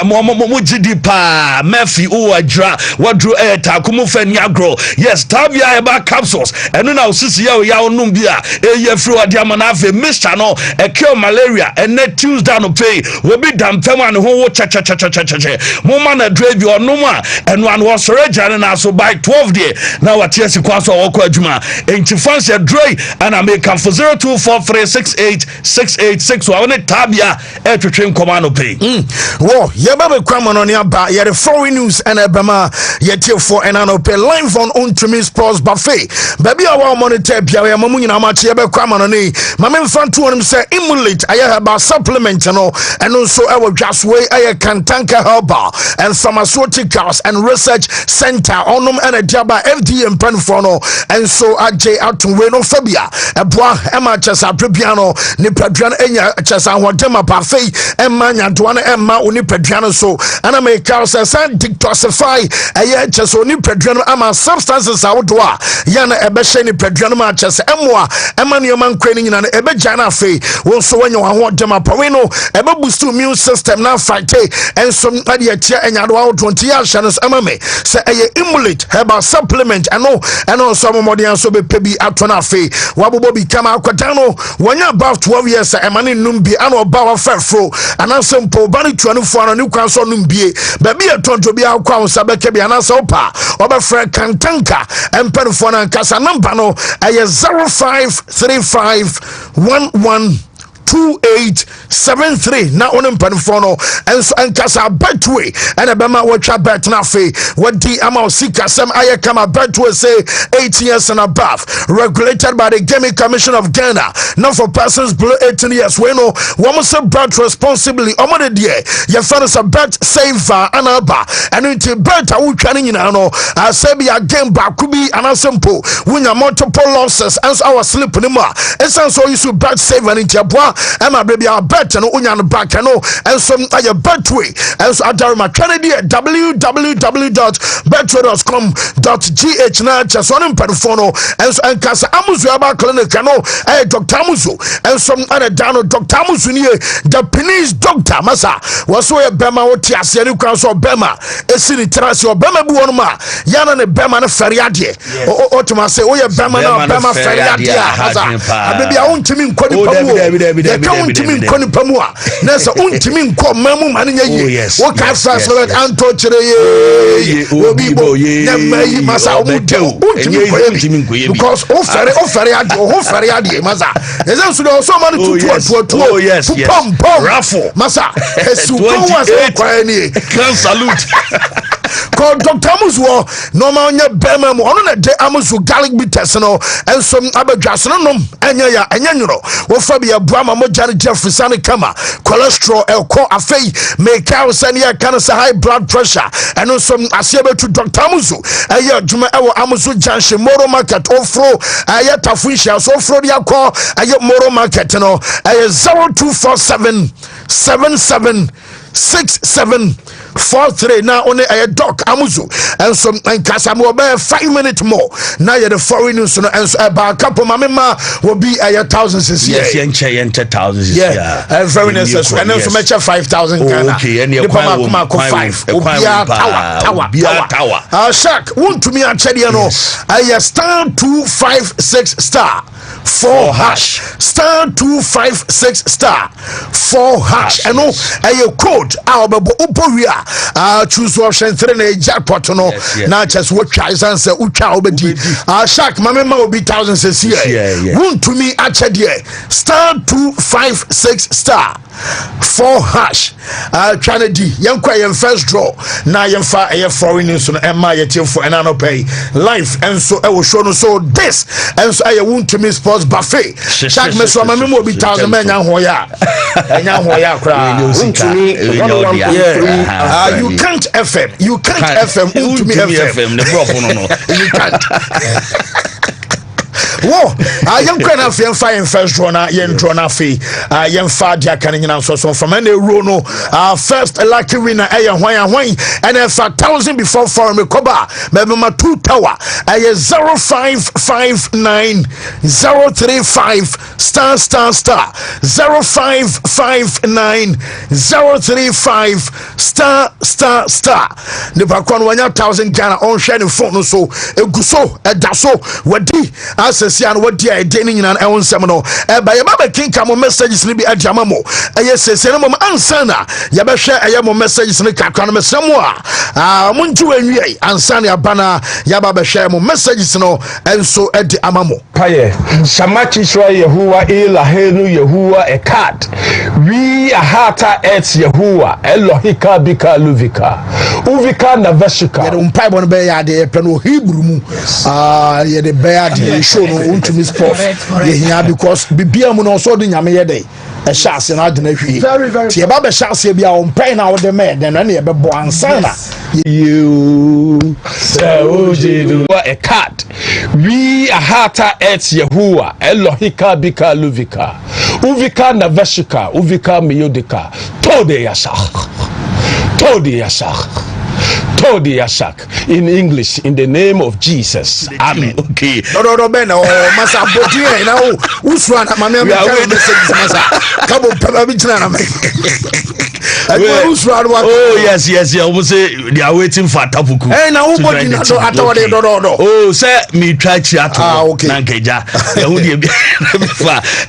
mo gidi pa Murphy Uwadra wadro takumu fani agro yes tabia eba capsules enu na osisi ya onum bia eye free wade amanafe Mr. no kill malaria ene Tuesday no pay we be dampem an ho cha mo man na drive onum a enu an wo sorejane na so by 12 day na watie sikwaso woko adwuma enti fancy dry and I make am for 0243686861 one tabia twetwe nkoma no pay wo yeba be kwama no ne aba ye the foreign news and ebema ye tie for and no pay live on Wontumi Sports Buffet baby our monitor bia we mamu nyina ma che ye be kwama no ne mame mfanto wonum say emulate aye about supplement no and also our just way aye Kantanka Herbal and Pharmaceuticals and Research Center onum and a diaba FDM planfo no and so AJ atunwe no fabia eboa ema chesa prepiano ni padran enya chesa hodema parfait ema nyantoa na ema oni padran so ana make us detoxify aye chesa oni padran ama substances awodoa yana ebehye ni padran ma chesa emwa ema ne man kwani nyina na ebeja na afei wo so wanya hodema paweno ebe boost immune system na fight and some ade tia enyado awodo ntia shanes ama me say aye emulate herbal supplement and also modern so be pebi atona afei wabobo bi kama akwadano wanya about 12 years emane numbi ana oba wa fefro ana simple bani tuanufo ana ni kwan so numbie baby etonto bi akwa unsa beke bi ana so pa oba frɛ Kantanka emperfo na nkasa number no aye 0535112873 na onem panfono enso enkasa betway ena bema watcha bet na fe wadi ama osika sem aye kama betway say 18 years and above regulated by the Gaming Commission of Ghana not for persons below 18 years we know one say bet responsibly omode die ye fana a bet saver anaba and into bet awu twani nyina no say be a game back could be an simple wunya multiple losses and our sleep no more esan so you should bet saver into boa Emma baby I bet no unya no back no and some aye betway and so adarma Kennedy www.betway.com.gh na just one perforno and so enkasa amuzu aba clinic no Dr. Amuzu and some other down Dr. Amuzu ni the Penise doctor masa waso ye bema woti ase ni kwan so bema esini trase o bema bu wonuma yana ne bema na feriade o tuma say o ye bema na bema feriade masa baby I want to mean kwadi pamu ye ka untimi nkoni pamu a na se untimi nko mamu mane nya ye wo ka fasolent anto kire ye obi bo na mai masa omude untimi nko ye because o fere ade masa ezen su do so man tutu pom rafo masa esu ko was kwa ni can salute called Dr. Amuzu normal nya bema mu ono na de Amuzu garlic bitters no enso abadwase no nom enya nyuro wo fa bia bua ma mo jare Jefferson kama cholesterol elko afei make out send ya cancer high blood pressure and also asiabetu Dr. Amuzu aya djuma ewo Amuzu junction Moro market ofro aya tafunsha so ofro dia call aya Moro market no aya 0247776743 now only a doc Amuzu and some and Kasamo 5 minutes more now you're the foreign news and about a couple mama will be a 1,000 yes enter thousands yeah very necessary and also match 5,000 okay and you tower Shaq Wontumi actually no I star 256 star 4 hash star 256 star 4 hash and no a code our uporia choose option 3 na jackpot no na just what try say ucha obedi Shaq mama will be 1,000 says here Wontumi actually star 256 star 4 hash Trinity yankwa yem first draw na yemfa a foreign news no emma yetim for enano pay life and so I will show no so this and so I Wontumi Sports Buffet Shaq me so mama will be 1,000 men hoya kra you can't FM Wontumi FM no you can't Whoa, young Quena fire first draw na yen draw na fee. Young Fadia canning so from any Rono. First lucky winner, Wayne, and if 1,000 before for me Koba, maybe my 2 tower. 0559 035 star 0559 035 star. The Bakon 1,000 Ghana on shining phone so Eguso Edaso Wadi Asesian Wadi Dening and Ewan Seminole by a Baba King come messages libi Ajamamo. Yes, Senamo Ansana Yabasha Ayamo messages in the Kakanama Samoa. Muntu and Ansania Bana Yababa Shamo messages no and so at the Amamo. Paye Shamachi Shra Yehua Ila Henu Yehua Ekat. We a hata et Yehua Elohika Bika Luvika Uvika Naveshika. The umpire on Bay de Peno Hebrew. Yeah, the bear the show no Wontumi sport. Yeah, because Bibia Muno so the Yame day. A chance in ordinary. Very, very. See about the chance you be on paying out the man, then any of the Boansana. You say, a cat. We a hata et Yehua Elohika Bika Luvika Uvika Naveshika Uvika Miyodika Tode Yashak in English, in the name of Jesus. Amen. Okay. No, Ben. Oh, Masa Botia. Now, who's one? My name is Masa. Come on, oh, yes. Almost say they are waiting for Tapuku. Hey, now, who bought it? Oh, sir, me try to. Okay. Nankeja.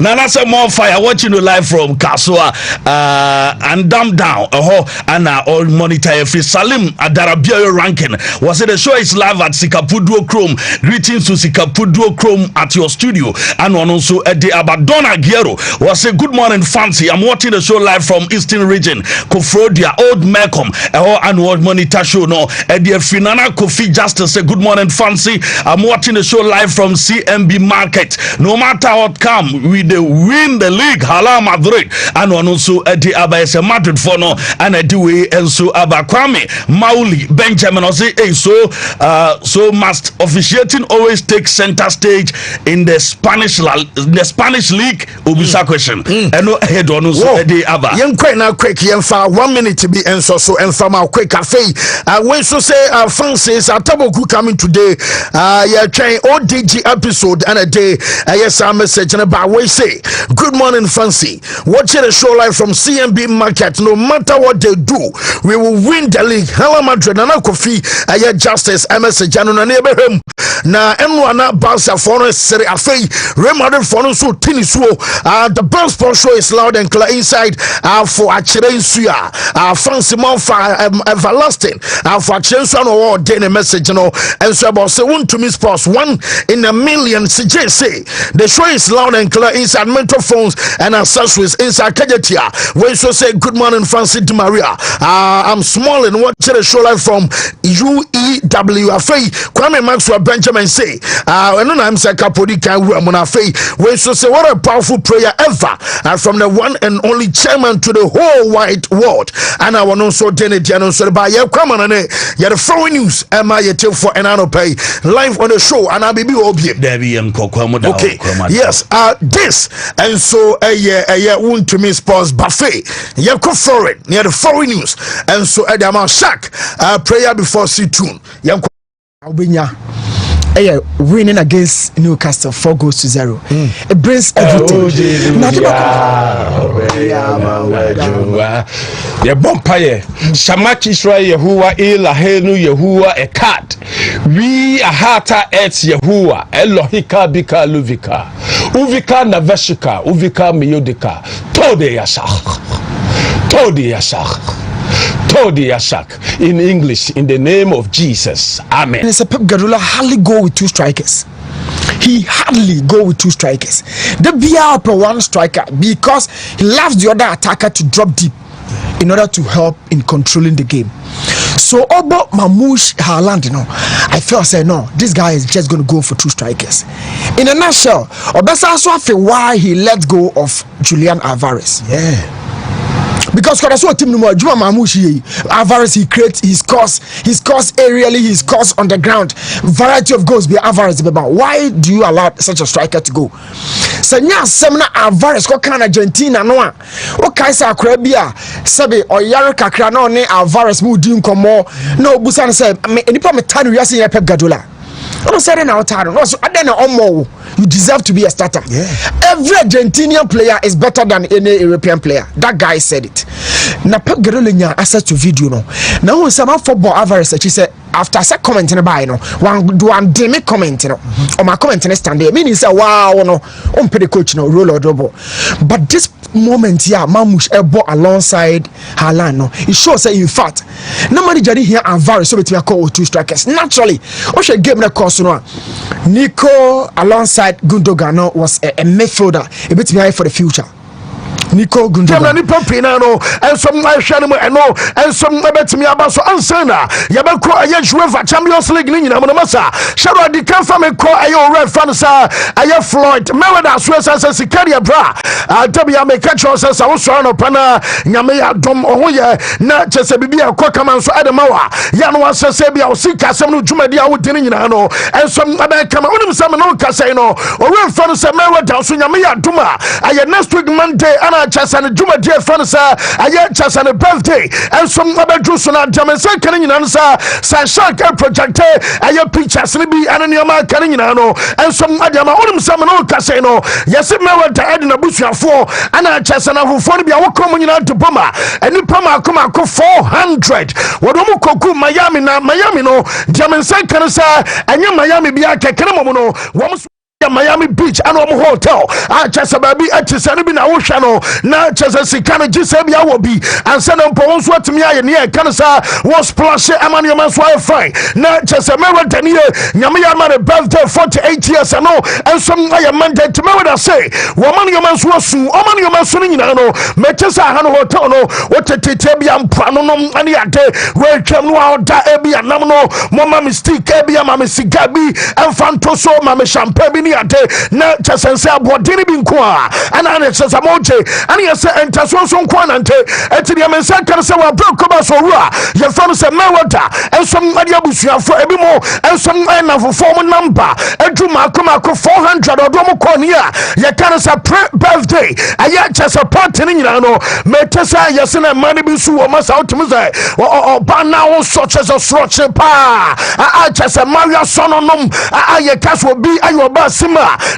Nana, some more fire watching you live from Kasua and Dumb Down. And all monitor if Salim Adara. Ranking was it the show is live at Sikapuduo Chrome. Greetings to Sikapuduo Chrome at your studio and also at the Abadona Giero was a good morning fancy. I'm watching the show live from Eastern Region Kofrodia Old Malcolm and World Monitor show no at the Finana Kofi Justice a good morning fancy. I'm watching the show live from CMB Market. No matter what come we win the league Hala Madrid and also at the Abba Madrid for no and at the way and so Abakwame Mauli Benjamin say so must officiating always take center stage in the Spanish league Obisa question and no head on so the other young quick now quick for 1 minute to be answer so and for my quick cafe when so say Francis Ataboku coming today yeah trying ODG episode and a day yes our message and about we say good morning Fancy watching the show live from CMB Market. No matter what they do we will win the league. Hala Madrid na Kofi aye justice message anu na ebeham na enu ana Barca for no sere afei Real Madrid for no so tinisuo the best sport show is loud and clear inside for akire nsua Fancy Monfa everlasting for akire nsua no dey message no enso about say Wontumi sports 1 in a million CJC. The show is loud and clear inside microphones and accessories inside Kajetia. We so say good morning Fancy Di Maria. I'm small and watching the show live from UEWFA. Kwame Maxwell Benjamin say and I'm say Kapodi can Munafe. We so say what a powerful prayer ever from the one and only chairman to the whole wide world. And I want also Denny Jano so by your comment on it. Yeah, the foreign news am I till for an anno pay live on the show and I'll be okay. Yes, this and so Wontumi sports buffet. Yeah, foreign near the foreign news and so Adama Shak prayer before C2. Winning against Newcastle 4-0. It brings everything. The Bompaye Shamachi Shra Yehua Ila Henu Yehua Ekat. We a hata et Yehua Elohika Bika Luvika Uvika Naveshika Uvika Miyodika Tode Yashak in English, in the name of Jesus. Amen. And it's a Pep Guardiola hardly go with 2 strikers. He hardly go with 2 strikers. The BR per 1 striker because he loves the other attacker to drop deep in order to help in controlling the game. So Obo Mamouche Haaland, I felt say no, this guy is just going to go for 2 strikers. In a nutshell, Obesa also feel why he let go of Julian Alvarez. Yeah. because Kodaso team no more Juma Mamushi Alvarez he scores aerially, he scores on the ground, variety of goals be Alvarez. Why do you allow such a striker to go? Senya semna Alvarez ko kan Argentina no a o kai sa Arabia sebe oyare kakra no ne Alvarez mu di nkomo na obusan say enipa metanu wiase ya Pep Guardiola. I'm saying now, you deserve to be a starter. Yeah. Every Argentinian player is better than any European player. That guy said it. Now, Pep Guardiola access to video no. Now, when some football Alvarez, she said after I said commenting about no, one demi comment no, or my comment stand there. Meaning say wow no, pay the coach no roll or double. But this moment here, Mamush elbow alongside Haaland no, it shows that in fact, nobody jadi here Alvarez so between call 2 strikers naturally. Oshe game na course no. Nico alongside Gundogan was a midfielder, a bit behind for the future. Nico Gundogan. And some Shanimo and no, and some bet me about so ansana. Yabako UEFA Champions League in Amasa. Shadow the confirm call Ayo Red Fansa, Aya Floyd, Merida Swiss as a Sicaria Bra. Tabia may catch us as I was on Pana, Yamea Dom Oya, not just a Bibia Quakaman so Adamawa, Yanwa Sabia, Sika, some Jumadia with Dinino, and some other come on some no Casino, or Red Fansa Merida, Sunyamia Duma. I next week Monday, and just and Juma dear friends, I just on a birthday, and some other Jews on a German second in answer, Sasha project, I pictures, maybe and Yama Carinano, and some Adama Samano Casino, yes, it may want to add in a bush for, and I just and who for be our coming out to Poma, and you Poma come out 400. What Omukoku, Miami, no, German second, and you Miami be a Kakamono, Miami Beach and hotel. I just a baby at Sanabin Oceano, not just a Sikana Gisabia will be, and send them Pons what to me near Canasa was splash Amaniaman's wife fine, not just a American year, Yamia birthday 48 years and no, and some I am mandate to me what I say. Womaniaman's was soon, Omaniaman's Sunino, Metesa Hano Hotel, what a Titabian Pranom and Yate, where Chamua da Ebi and Namno, Mama Mystique, Ebia, Mamma Sigabi, and Fantoso, Mamma Champagne. Na chasense abodini binkwa ana na chesa moje ani yese entaso so nkwanante eti dia mensa kan se wa brokoba so rua ye fam se mewota ensom ade abusuafo ebi mo ensom na form number eduma akoma 400 odom koni a ye kan se birthday aya chesa party ni nyina no metesa yese na mani bi su o masa otimize o bana wo so chesa sroche pa a chesa maria sononom a ye kaso bi ayo ba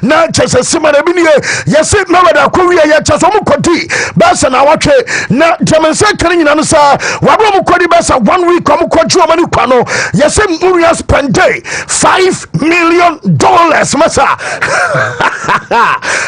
na chese sima na binie yesi na wada kowie ya chese mu kodi basa na watwe na jemense kan nyina no sa wabro mu kodi basa 1 week mu kodju o mani kwa no yesi muria spend $5 million masa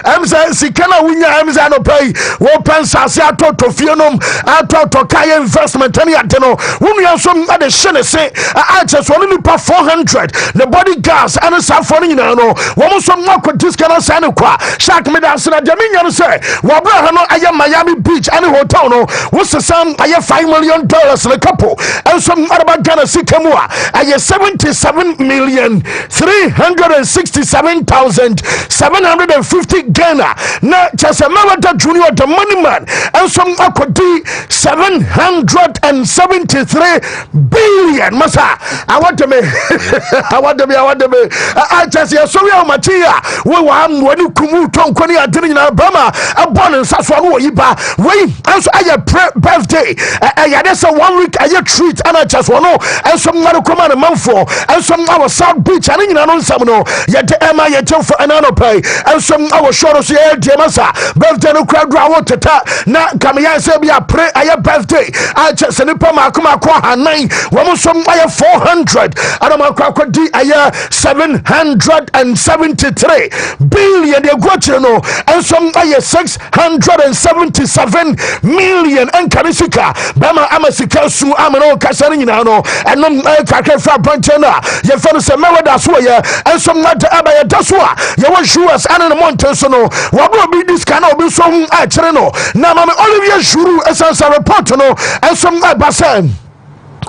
amza sikana winya amza no pay wo pensa se atoto fienom atoto kaya investment ani ateno wunu so ade shene se a chese wonu nipa 400 the bodyguards and safo nyina no wo so mwako diskana sane kwa shark me da sina jaminya no say wabra ha no aye Miami Beach and hotel no wo sesam aye $5 million le couple and some araba Ghana sikamua aye 77,367,750 Ghana na chasa mawata junior the money man and some akodi 773 billion masa I want to me I just sorry how much we were when you come to Kony Adini Bama, a bonus as one yiba. We also I birthday. I had a 1 week I treat and I just want to and some other command a month for and some our South Beach and in an ensemble. Yet Emma yet for an anno pay and some our short of the Masa birthday no crowd water na come here say be a pray I birthday. I just send it Pama come qua 9 one some I 400 and I'm a crocodile I 773 billion de gocheno and some aye 677 million and kanisika bama amasika su amano kasani nyina no enom kakra fra branchena ye fano se mewada so ye and some not abaya daswa ye wa shuas and monte so no wabo bi this kind obi so a kire no na mama Olivier Shuru esansa report no and some basen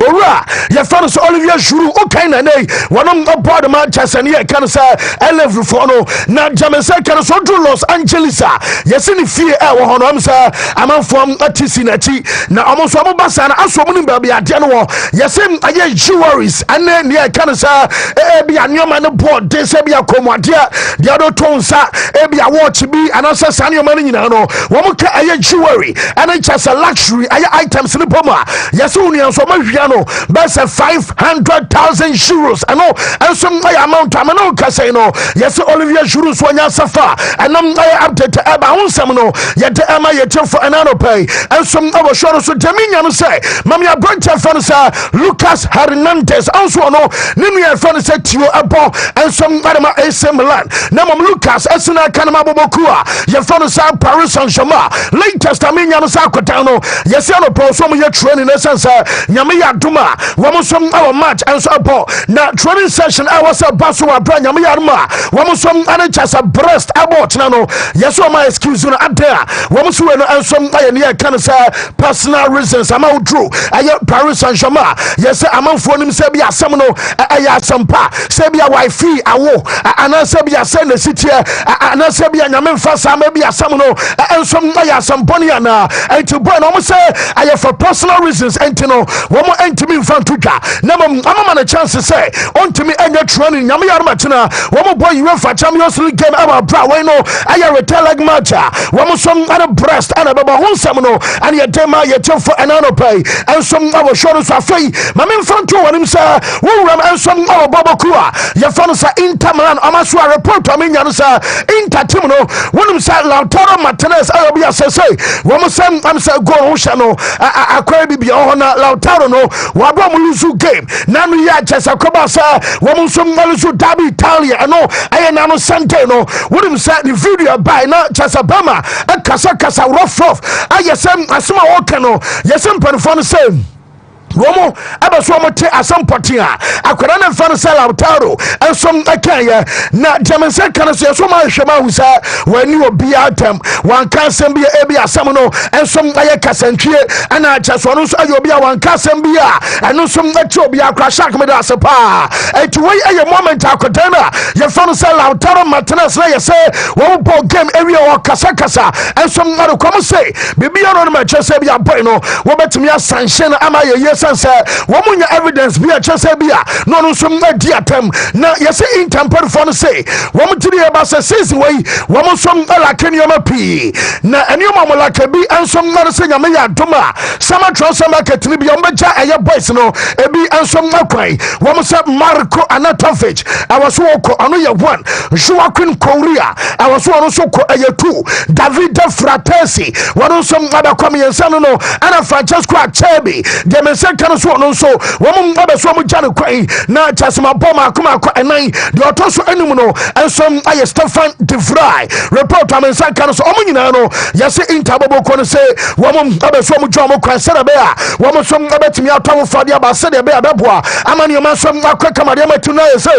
ora ye fa no so Olivier Giroud okay na nei wonom aboard Manchester ne kan say level for no na Jamaica kan so do Los Angeles yes ni fie wo hono am say amanfo atisi na chi na omo so omo basa na aso omo nimba bia de no yes aye jewelries ane ne kan say bia nyoma ne board de say bia komode de do tonsa bia watch bi anasa sanioma ne nyina no wo mo ka aye jewelry ane just a luxury aye items ne poma yes union so mahwia no basa 500,000 euros ano enso my amount amano ka say no yes Olivier Giroud so nya safa anam update eba honsam no yete ema yete for anano pay enso abo shoro so taminya no say mami abranche fan say Lucas Hernandez also no ninu ye fan say tio ebo enso adama AC Milan na mam Lucas esina kanama bobokua ye fan say Paris Saint-Germain latest taminya no say akota no yes no pro so mo ye training na sense nyame ya duma wo mo som our match enso abo na training session was a basso abra nyame ya duma wo mo som ane chasa breast about na no yes o my excuse no ada wo mo so no enso aye ne kan say personal reasons am out true aye Paris Saint-Germain yes amanfo nim say bia asem no aye asampa say bia wifi awo ana say bia say na city ana say bia nyame mfa sa ma bia asem no enso aye asamponi na enti boy no mo say aye for personal reasons enti no wo mo enti mi mfa tudwa na mama na chance say ontimi enya training nyame ya matina wo mo boy UEFA Champions League game aba bra we no aye retail like match wo mo som ana breast ana baba honsam no ana ye tema ye tefo anano pay ensom abo shoro so afei mama mfa to wonim say wo wram ensom abo babokua ye fa no say Inter Milan amaso report amenya no say Inter team no wonim say Lautaro Martinez ayo bia say wo mo say am say go ho hye no akwa bibia ho na Lautaro no wa do mo lose game na no ya chesa koba say wo mo so lose derby Italia no aye na no Sante no wonim say the video by na chesa bama kasa rough aye sem asema woka no yesem panfo no say womo abaso mo te asampotia akwara na mfa no sala Lautaro ensom akaya na Jamaica kan so yeso ma hwema hu sa wani obi atam wan kansem bia ebi asam no ensom aye kasantwie ana chaso no so aye obi a wan kansem bia eno som achi obi akra shak me da sepa eti wey aye moment akodana ye fa no sala Lautaro Martinez na ye say wo ball game area o kasa ensom aro kom say bibia no ma chese bia boy no wo betumi asanhye na ama ye say womunya evidence be a chese bia no no so madi atem na yese intemper for no say womutiri e ba say since wey womu so ala kenioma pi na enioma molaka bi ensom na se nyame ya doma sama transfer market ni bia ombeja eye boys no ebi ensom akwan womu say Marco Anatovic awaso ko ano ye 1 Joaquin Correa awaso no so ko eye 2 David Fratesi wono so abakwam yensa no ana Francesco Acerbi de mense kan so no so wo mo abeso mo jane kwan na chasema boma akoma kwa enan de otoso enum no ensom aye Stefan de Vrij report amensa kan so omo nyina no yese intababo ko no say wo mo abeso mo jomo kwan sere be a wo mo so abetimi atawo fade abase de be abeboa amani o manso akwa kamade matuna yese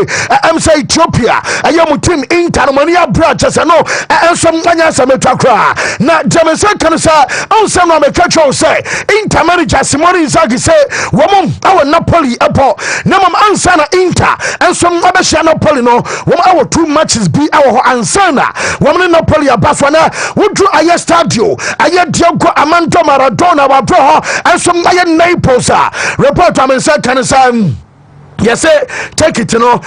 am say Ethiopia aye mo team Inter money abra chese no ensom anya sametwa kra na Jamaica kan sa onsem no me catch say Inter manager Simone Inzaghi say woman our Napoli apo na mam ansa na Inter ensom abehia Napoli no woman our 2 matches be our ansa na woman Napoli abaswa na wodru aye stadio aye Diego Armando Maradona wa bro ensom aye Naples report amensa kan sa yes take it no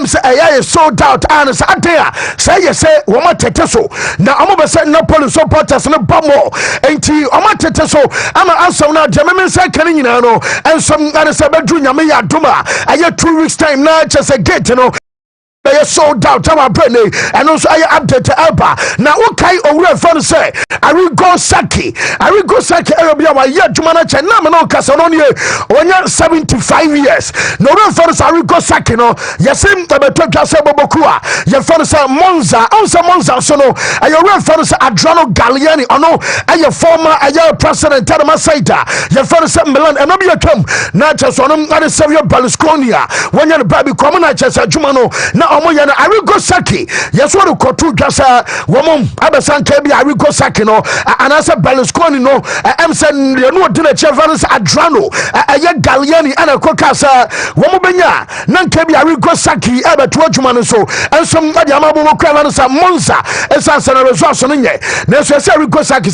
say I sold out and say yes woman tete so na omo be say Napoli supporters no bamo enti omo tete so ama answer na German say kan nyina no ensom na say bedru nyame ya doma aye 2 weeks time na chese gate no they sold out our brain and also I update Alba now okay over fun say I will go Saki Arabia wa ye jumana chena me no kasanonie onya 75 years no fun say I will go Saki no yesem tabeto twase bobokua ye fun say Monza so no ayo fun say Adriano Galliani ono aye former aye president Tadama Saita ye fun say Milan and obi atom na cheso no na Sergio Berlusconi wonya no baby come na chesa juma no na omo Arigo Saki yes what kotu dwasa wom abesanka bi Arigo Saki no anasa Berlusconi no say no de na cheverns Adrano Galliani ana kokasa wom benya nanka bi Arigo Saki abeto adwuma no so ensom ade amabo kwa no sa Monza esansa na resource no nye na so say Arigo Saki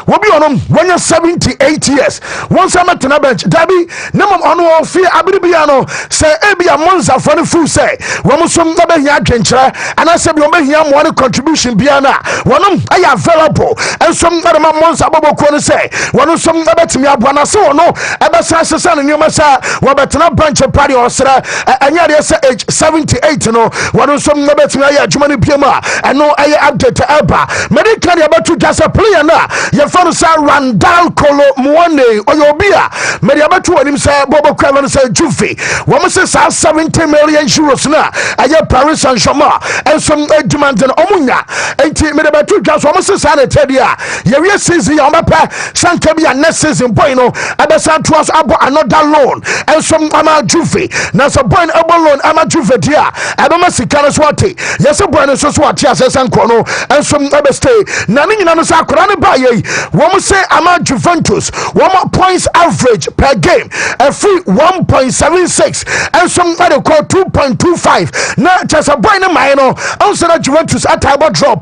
wobi onom wonya 78 years once am at na bench dabi na mom ono fi abiribia no say ebia Monza for the full say wom so mba hia adwenkyere anase bi omba hia mo contribution bia na wonom ay available enso mba ma Monza boboko no say wonom so mba betimi aboa na se wono ebesa sesa no nyoma sa wobetena bench party osra anya de say age 78 no wonom so mba betimi ay adwuma no bia ma eno ay update eba medical ya betu jasa player na ye fa no sa Randall Kolo Muone oyobia media betu wanim say boboko no say Juve wom say 70 million euros na aye Paris Saint-Germain and some demand and omunya enti me de betu dwa so mo se sa na tedia ye wie season ya omepa sanka bia next season boy no abesa to us abo another loan and some ama Juve na so boy abo loan ama Juve dia abema sika so ate yes boy no so ate asesa nko no and some stay na ni nyina no sa akora ne ba ye wo mo say ama Juventus wo points average per game a free 1.76 and some other call 2.25 na chasa boy ne mai no onse na Juventus atabo drop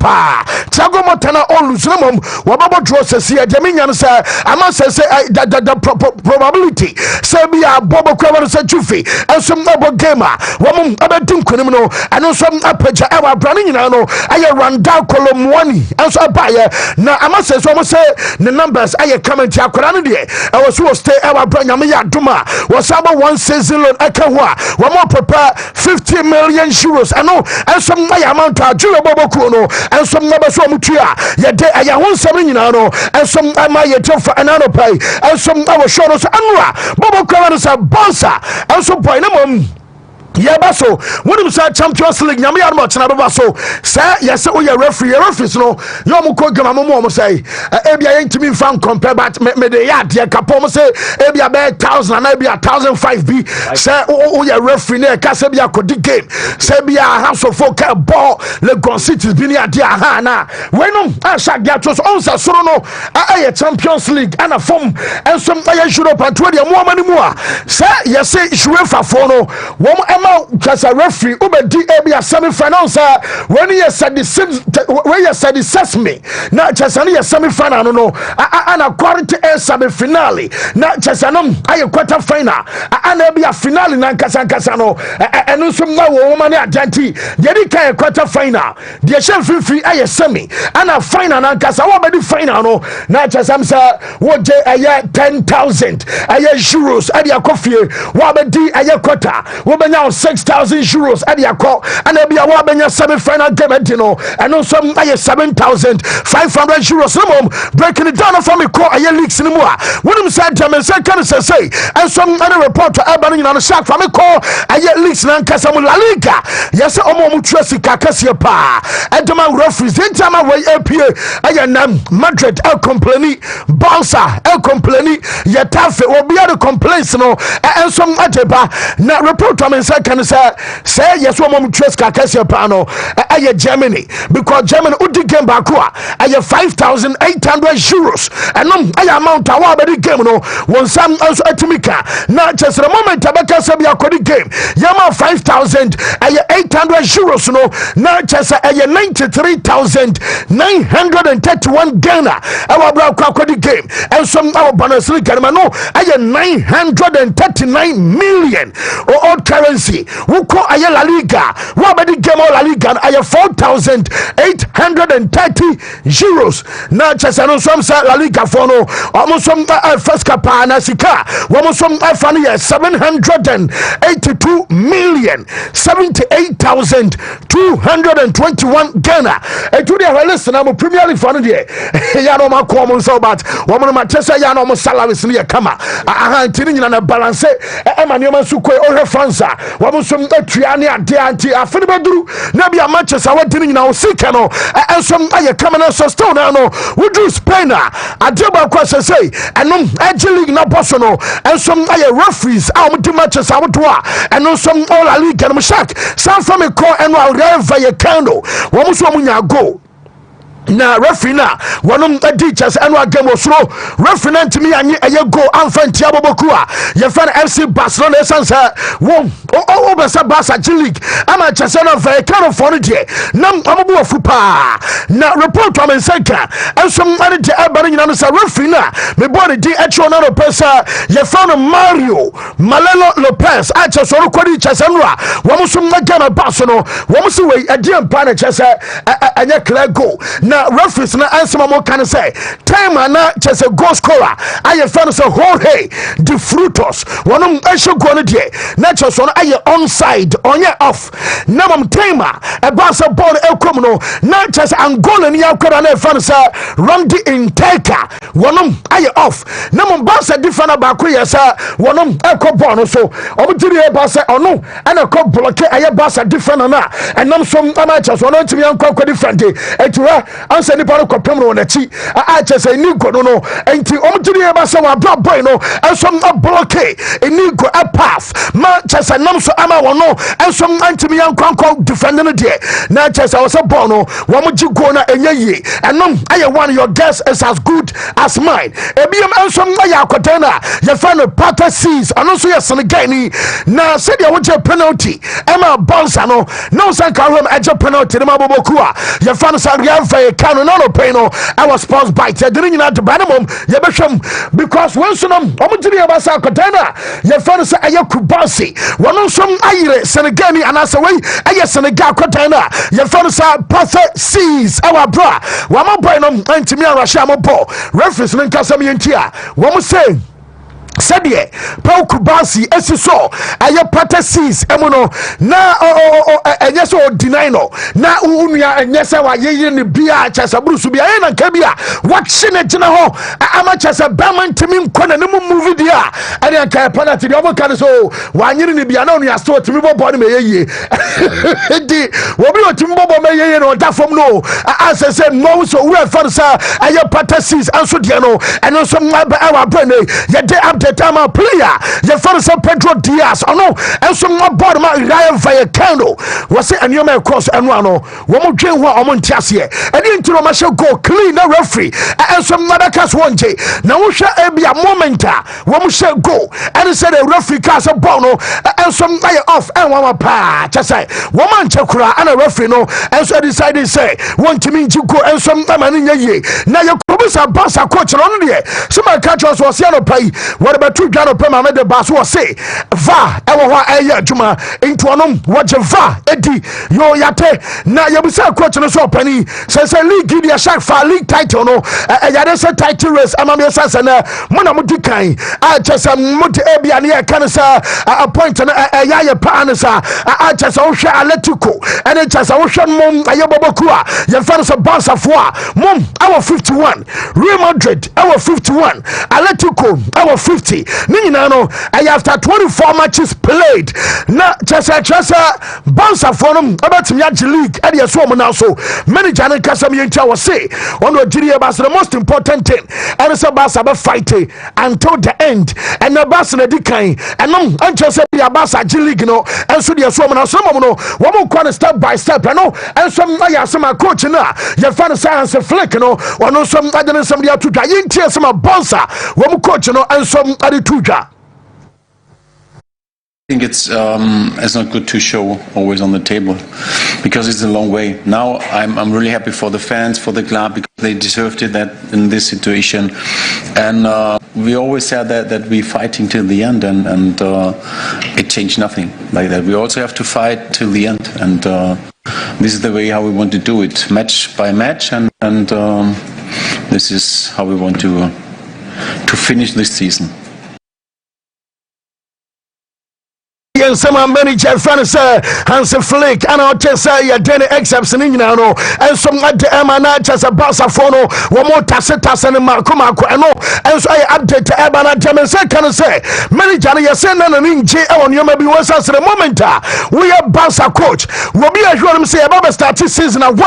Thiago Motta on lose no mom wababo draw sesi e deminya no say ama say the probability say be a bobo kwaba say Juve and some bobo gamer wom abedin konim no and some apaja e wa brane nyina no aye Randall Kolo Muone and so abaye na ama say so mo say the numbers aye comment akora no de e was so stay e wa branya me ya doma was about one season loan aka ho a wo prepare 50 million euros and some my amount of Juro Bobo no and some number so mutua ye de aya ho nsam nyina no and some my ye tofa anano pay and some our show no so anwa Bobo kwa no sa bonsa and some boy no mom yeba so wonim say Champions League nyame ya no chena beba so say yes o ye referees no yo mo ko gama mo say ebia yentimi fan compare but me de ya de kapo mo say ebia be 1000 na ebia 1005 bi say o ye referee na ka say bia kodi game say bia house of folk ball Lagos City bi ni ade aha na wenom asha dia to on sa soro no aye Champions League ana form and some aye Europe and to de mo amani mu a say yes UEFA for no wo because a referee ubedi ebia semi final sir when you said the same when you said the sesame na chasani ya semi final no ana quality semi finale na chasano aye quarter final ana ebia finale na nkasa no eno so na wo ma ne adanti yedi kan quarter final the chef free aye semi ana final na nkasa wo bedi final no na chasam sir wo je aye 10,000 aye euros ade akofie wo bedi aye quarter wo benya 6,000 euros at the call and there be a wabenya semi final game and also 7,500 euros no breaking it down for me call a leaks in more when him said to me can say and some other reporter abaning on the shark for me call a leaks nan kasamu La Liga yes omo trust kakasi pa and the man referees in time away APA nam Madrid el compleni Barca el compleni Yetafe will be able to complaints no and some ateba na reporter me can say yes woman trust kakasi pa no Germany because Germany udi game bakua 5,800 euros and no amount awa be game no one sam also atimika na just the moment tabaka sabi akodi game yama 5,800 euros no na just 93,931 Ghana awa bra akodi game and some our bonus league no 939 million or currency wuko aya La Liga wa be game La Liga aya 4,830 euros na chesa no som sa La Liga for no almost some first kapa na sika almost some fan 782 million 78,221 Ghana to the listen na Premier League for no there ya no ma come so but woman ma chesa ya no mo salaries ni kama aha ntini nyina na balance e ma nioma su ko o France wɔn nso atua ne adeɛ anti afei bɛduru na bi a matches a wɔdi ne nyinaa osika no nso ayɛ kama na nso still na no woduru Spain a adeɛ baako a sɛsɛi ɛnom ɛgye league na bɔ so no nso ayɛ referees a wɔn di matches a wɔdo a ɛno nso all la Liga no shark san fa me kɔ ɛno a Real Vallecano wɔn nso wɔn nya goal na referee na wɔnom adi kyɛsɛ ɛno agam osoro referee na ntimi anye ɛyɛ goal amfa ntia boboku a yɛfɛ no FC Barcelona ɛsan sɛ wɔn bɛsɛ Barca G League ama kyɛsɛ no Vallecano fɔ no deɛ nam ɔmobo wafu paa na report am nsanka ɛnso ane deɛ ɛba no nyina no sɛ referee na mebɔ ne din ɛkyerɛ no pɛ sɛ yɛfɛ no Mario Malelo Lopez a kyɛsɛ ɔno kɔdi kyɛsɛ no a wɔn nso agama ba so no wɔn nso wei ɛdeɛ mpa ne kyɛsɛ ɛnyɛ clear goal na referees na ansema mo kan say time na chese goal scorer aye fan say Jorge de Frutos wonom ehye goal no de na chese no aye onside onye off na mom time e ba say ball ekom no na chese Angola ni akora na fan say Randy Inteka wonom aye off na mom ba say defender ba ko yes wonom ekɔ ball no so omtiri e ba say ono ana ko block aye ba say defender na enam so ama chese ono ntimi ankɔ defend etura ansa nipa no kopem no nachi a chese ni go no enti omtiri e ba say wa bra boy no enso block eni go a pass ma chese nam so ama wono enso antimi yankɔ defend no de na chese wo say ball no wo mo gi go na enye yi enom aye one your guess is as good as mine ebiem enso aye akodan na ye fa no Pata sees ano so ye Senegani na said ye wo penalty ema bonsa no no san ka hom eje penalty ne maboboku a ye fa no sa Real Vallecano no pay no I was sports bite ye didn't nyina to banamom ye behwem because when so no omutiri ye ba sa akodan na ye fa no sa aye Kubasi wono so ayire Senegani anasa we aye Senegal akodan na ye fa no sa Pata sees our bra wa ma boy no antimi arahye am ball referees ne nkasam ye ntia wo mo say Sadie Paul Kubasi esiso aye Pata sees emuno na enye so deny no na unua enye se wa ye ne bia chasa brusu bia ye na nka bia watche ne gina ho ama chasa bama ntimi nkona ne mu movie dia ade nka penalty de oboka so wanyiri ne bia na onua so timi bobo ne meyeye di obi otimi bobo meyeye no da fom no asese no so we fa sa aye Pata sees anso dia no eno so maba awa brane ye de the time a player your first Pedro Diaz ono enso mo board ma Real Vallecano was say anyoma cross eno ano wo mo dwen ho a mo ntiase e edi ntiro ma hye goal clean na referee enso madakas wonje na wo hwe ebia moment a wo mo hye goal and say the referee cast a ball no enso aye off en wa pa chese wo man chekura and referee no enso decided say Wontumi nji goal enso amane nyaye na ye kobisa Barca coach no de some catch us was no pai what about two Jano Pema made the bass was say va ewa aya juma into onom waje va edi yo yate na yebusa coach no so pani say league give ya shark for league title no yade say title race amame sasa na mona mudikan a chesa mudi ebia ne kan sa a point na ya pa ansa a chesa wo hwe Atletico ene chesa wo hwe mom ayeboboku a ye fa no so Barca fo a mom our 51 Real Madrid our 51 Atletico our 50 Nina no after 24 matches played na chesa Barca for them about me league and yes woman now so manager and kasam yenta was say on the the most important thing and it's about fighting until the end and the Barca na dikan and no and chesa be Barca league no and so the woman now some no one more step by step no and some some coach na your fan science flick no or no some other somebody to try yenta some Barca one coach no and some I think it's not good to show always on the table because it's a long way. Now I'm really happy for the fans, for the club, because they deserved it that in this situation. And we always said that we're fighting till the end, and it changed nothing like that. We also have to fight till the end, and this is the way how we want to do it, match by match, and this is how we want to finish this season. Yen sama manager fan say Hansi Flick and I just say ya den excepts in no and some at the Emana just a bassa phono one more tacitas and Marcoma no and so I update to Ebana James can say manager ya send an inj on you maybe was as the moment we are bassa coach will be as well say about starting season 1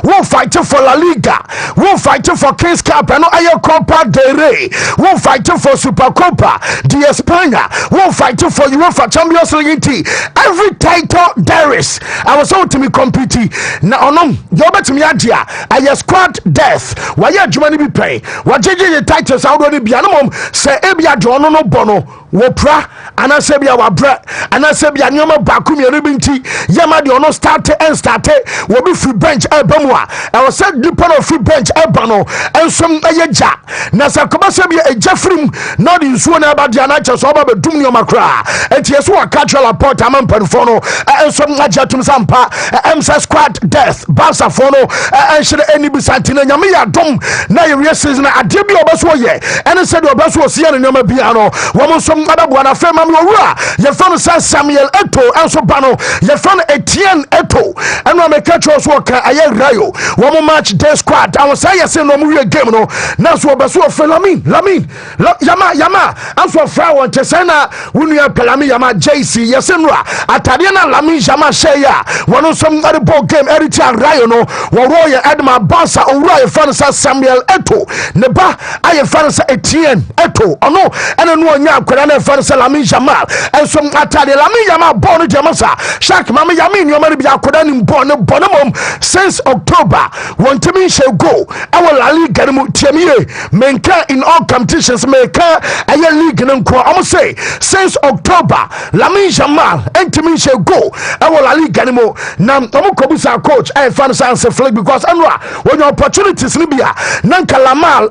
we'll fight for La Liga, we'll fight for Kings Cup and I Copa del Rey, we'll fight for Super Copa de España, we'll fight for UEFA Champions every title there is. I was out to me competing. Now, no, you bet me idea. I squad death. Why you money be pay? What JJ titles already be animum? Say, Ebia Jono no bono. Wopra, and I say, our bread, and I say, Yama Bakumi Ribinti, Yama no start and started. Will be free bench Albanoa. I was said, depend on free bench Albano, and some Ayaja. Nasa Kobasabi, a Jeffrey, not in Swana about the Anachas over the Dumio Macra. And yes, what cultural report, Aman Penfono, and some Najatum Sampa, MSA squad death, Basa Fono, and should any be Santina Yamia Dom, Nairi season at Dibio Baswoye, and I said, Baswo Sian and Yama Piano, woman some other one of Fema Mura, your son Samuel Eto, and Sobano, your son Etienne Eto, and I make catchers worker, I Rayo, woman match death squad, I was saying, no Muria game, no, Naswa Baswo Lamin, Yama, and so Flower Tesena, Wunia Pelami Yama JC, Yasenra, Atariana Lamin Yama Shea, one of some other ball game, Eritia Rayono, Warrior Adma Basa, Uriah Fanasa Samuel Eto, Neba, I Fanasa Etienne Eto, or no, and a new Yam Kurana Fanasa Lamin Jamal, and some Atari Lamin Yama born Jamasa, Shak Mama Yamin, Yamari Kudan born Bonamum since October. Wontumi shall go. Our La Liga Temie, Menka in all competitions, Menka, a league and almost say since October, Lamin Jamal, and Timmy shall go. Our La Liga anymore. Nam Tomokobusa coach, I found Sansa Flick because Anra, when your opportunities Libya, Nanka Lamal,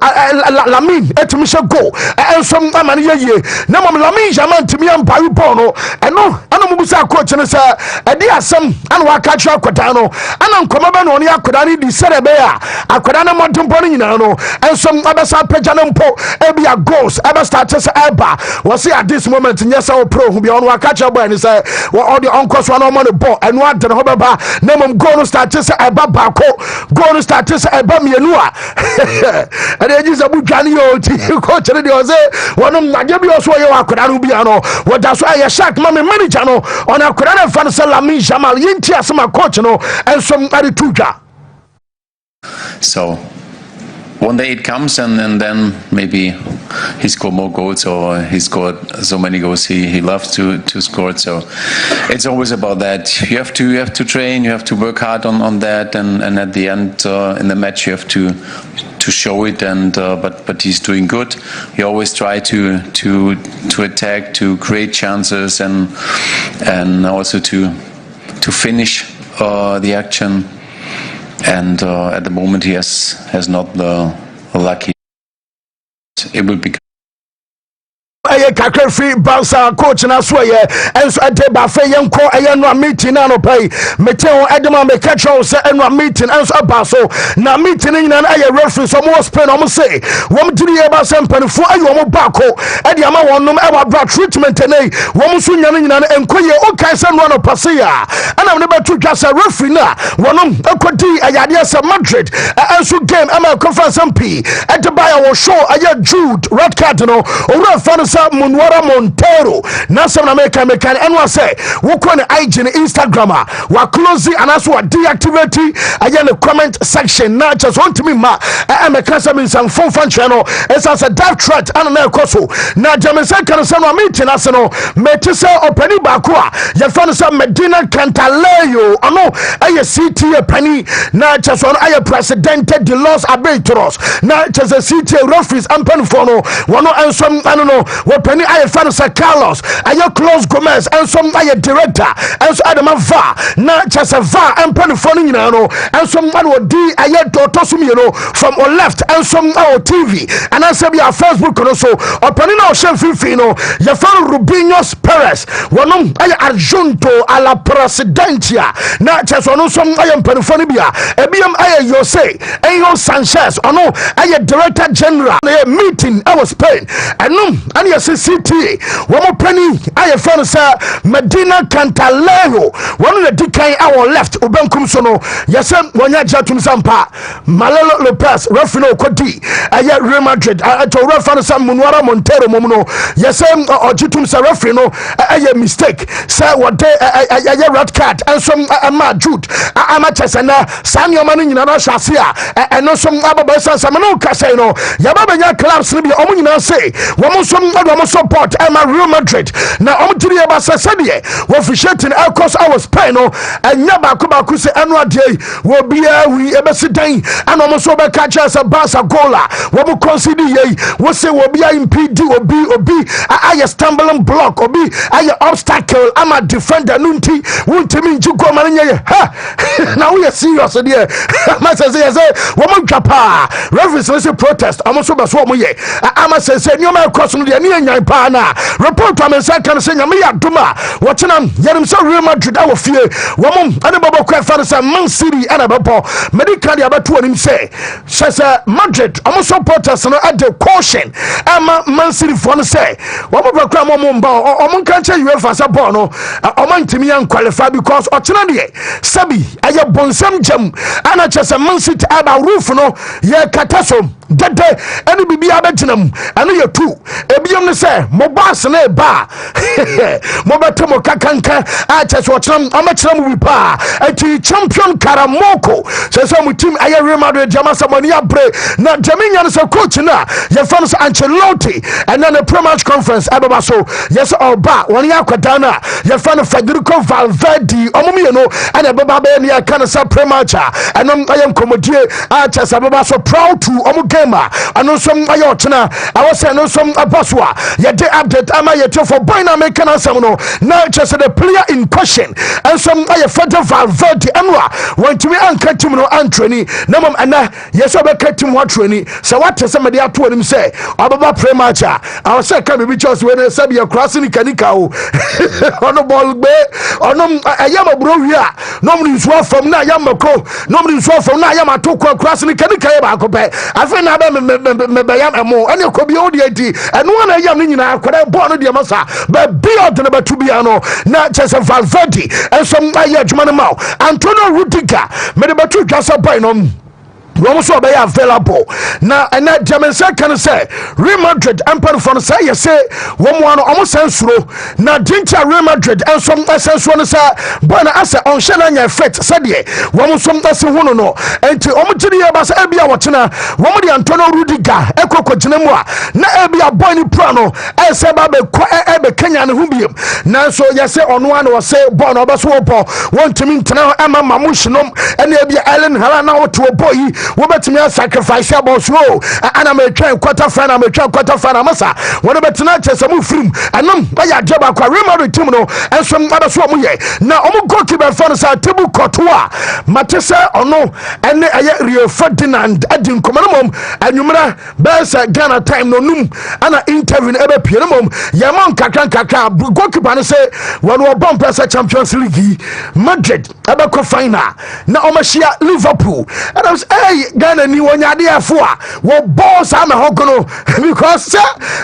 Lamin, and Timmy shall go. And some Amania ye, Namam Lamin Jamal, Timmy and Paribono, and no, Anamusa coach and say, a dear some, and Wakacha Quatano, and I'm coming on Yakudani di Serebea, Akudana Montemponino, and some other Sapejanampo, Ebia goes, ever starts Eba, was here at this moment in Yasa Pro, who be on Wakacha Boy, and say, well, all the uncles were on the ball, and what the Hobaba, Namum go to start to say Eba Bako, go to start to say Eba Mianua, and then you say, Bujanio, coach, and you say, one of Nagabi also, Akudano, what that's why I shack Mammy Manijano on Akudana Fansa Lamin Jamal, Yintia, some coach, and some Tuja. So one day it comes, and then maybe he scored more goals, or he scored so many goals he loves to score. So it's always about that. You have to train, you have to work hard on that, and at the end in the match you have to show it. And but he's doing good. He always try to attack, to create chances, and also to finish the action. And at the moment he has not the lucky. It will be. Aye kakrefi Barca coach na so ye enso adeba fe yenko aye no meeting na no pay meteo edema me catch say no meeting enso abaso na meeting nyina na aye referee so mo spend o mo say wo diri e ba sempanfo aye o mo bako e de ama wonnom e wa bra treatment nei wo mo so nyana nyina na enkoye o kan say no pass ya ana me betu twa say referee na wonnom akodi ayade say Madrid enso game ama conference MP e de ba ya wo show aye Jude red card no o fan Munwara Montero Nasam American Mekan and was say Wukon IG Instagram wa close and as wa deactivate again the comment section not just want to me ma and me some phone fan channel as a dark threat and na koso na jamesa kan say no meeting aseno metise opani bakwa ya fan some Medina Cantaleyo ono aye CTA pani na just on aye president de los arbitros na just a CTA referees ampan for no one and some I don't know Penny I fan Carlos, I close Gomez, and some I director, and so Adam Va, not just a Va and penny phoning, and someone would D I had to toss me, from our left, and some our TV, and I said, your Facebook also, or Penino Shenfino, your fan Rubinos Perez, one I adjunto a la presidentia, not just on some I am penphonibia, a BM I you say, Ayo Sanchez, or no, I director general, a meeting I was paying, and no, and yes. Manchester City one penny I found sir Medina Cantalejo one of the decay our left Ubenkum sono yesem wanya jatum sampa Malolo Lopez Rafino Kodi aya Real Madrid to Rafano Sam Munwara Montero momuno yesem ojitum sa Rafino aya mistake say what day aya red card and some ama Jude amatches and Samuel Manu nyina shasia and no some ababa samano kase no yababa clubs ni omu nyina say womo support Emma Real Madrid na omu tiri aba sasadie wo officiating cause I was paying no enya baako say eno ade wo bia wi ebesidan ana omo so be catch as a Barca goaler wo mo consider ye wo say wo bia impede obi aye stumbling block obi aye obstacle ama defender nunti wontimi njugo manye ha na we serious there ma say wo mo twapa referees say protest omo so be so mo ye ama say nyoma cross no de ne nyan pa na report am say kan say nyama ya duma wo chenam yerim say Real Madrid awo fie wo mo ane babo kwa fa say Man City ana babo medical ya beto onim say Madrid omo supporters no at the caution ama Man City for no say wo mo bakra mo mba omo kan che UEFA say ball no omo ntimi yan qualify because ochena de sabi aye bonsam jam ana che Man City aba roof no ye katasom dede any bibia betinam ane ye tu ebiom ne say mo boss na ba mo betemo kakanka a che so ochena amachena mu pa ati champion Karamoko say mo team aye Real Madrid jama samani abre na jaminya no coach na ye fan so Ancelotti and then the pre-match conference ababa so yes oba woni akwada na ye fan Federico Valverde omumi no and ababa be ne kan sa pre-match and I am komodie a che sababa so proud to omu gamer and some aye ochena I was say no some abaswa ye dey update ama ye for boy na make na sam no now just the player in question and some aye Federico Valverde anwa Wontumi anka team no antrani na mom ana yeso be ka team wa trani se what se me dey ato anim say obaba pre-match I was say ka be choose we na sabi ya cross ni kanika o ono ball be ono ayama bro wi a no mri nso from na ayama ko no mri nso from na ayama to cross ni kanika ye ba ko pe afi na be me yam emo ene ko bi o di enti eno na yam ni nyina akwara ball no de masa be build na batu bia no na chese Valverde and some aye adwuma no ma Antonio Rudiger me de batu twasa boy no Ramos will be available now, and that German can say Real Madrid and Panfon say you say one almost sensro now Dincha Real Madrid and some essence one say but as on Shelanya effect said ye one some that's one no and to Omutiri Abas Ebia Watchina one the Antonio Rudiger Echo Jinemwa na Ebia Bonnie Prano and Sababe Kenyan Humbium now so you say on one or say Bon Obaswopo want to mean Tana Emma Mamushinom and Ebia Ellen Halana to a boy we bet me sacrifice about so and I'm a train quarter final massa when bet na chese mu film and no ba ya job akwa Real Madrid team no and some other so mu ye na omo goalkeeper fan sa table Courtois matese ono and aye Rio Ferdinand adin komanum anwumra be say Ghana time no num ana interview ebe pie no mom ya man kakra goalkeeper no say when we bomb press Champions League Madrid ebe ko final na omo shia Liverpool and I was Ghana ni wonyade afo a wo boss ama hokono because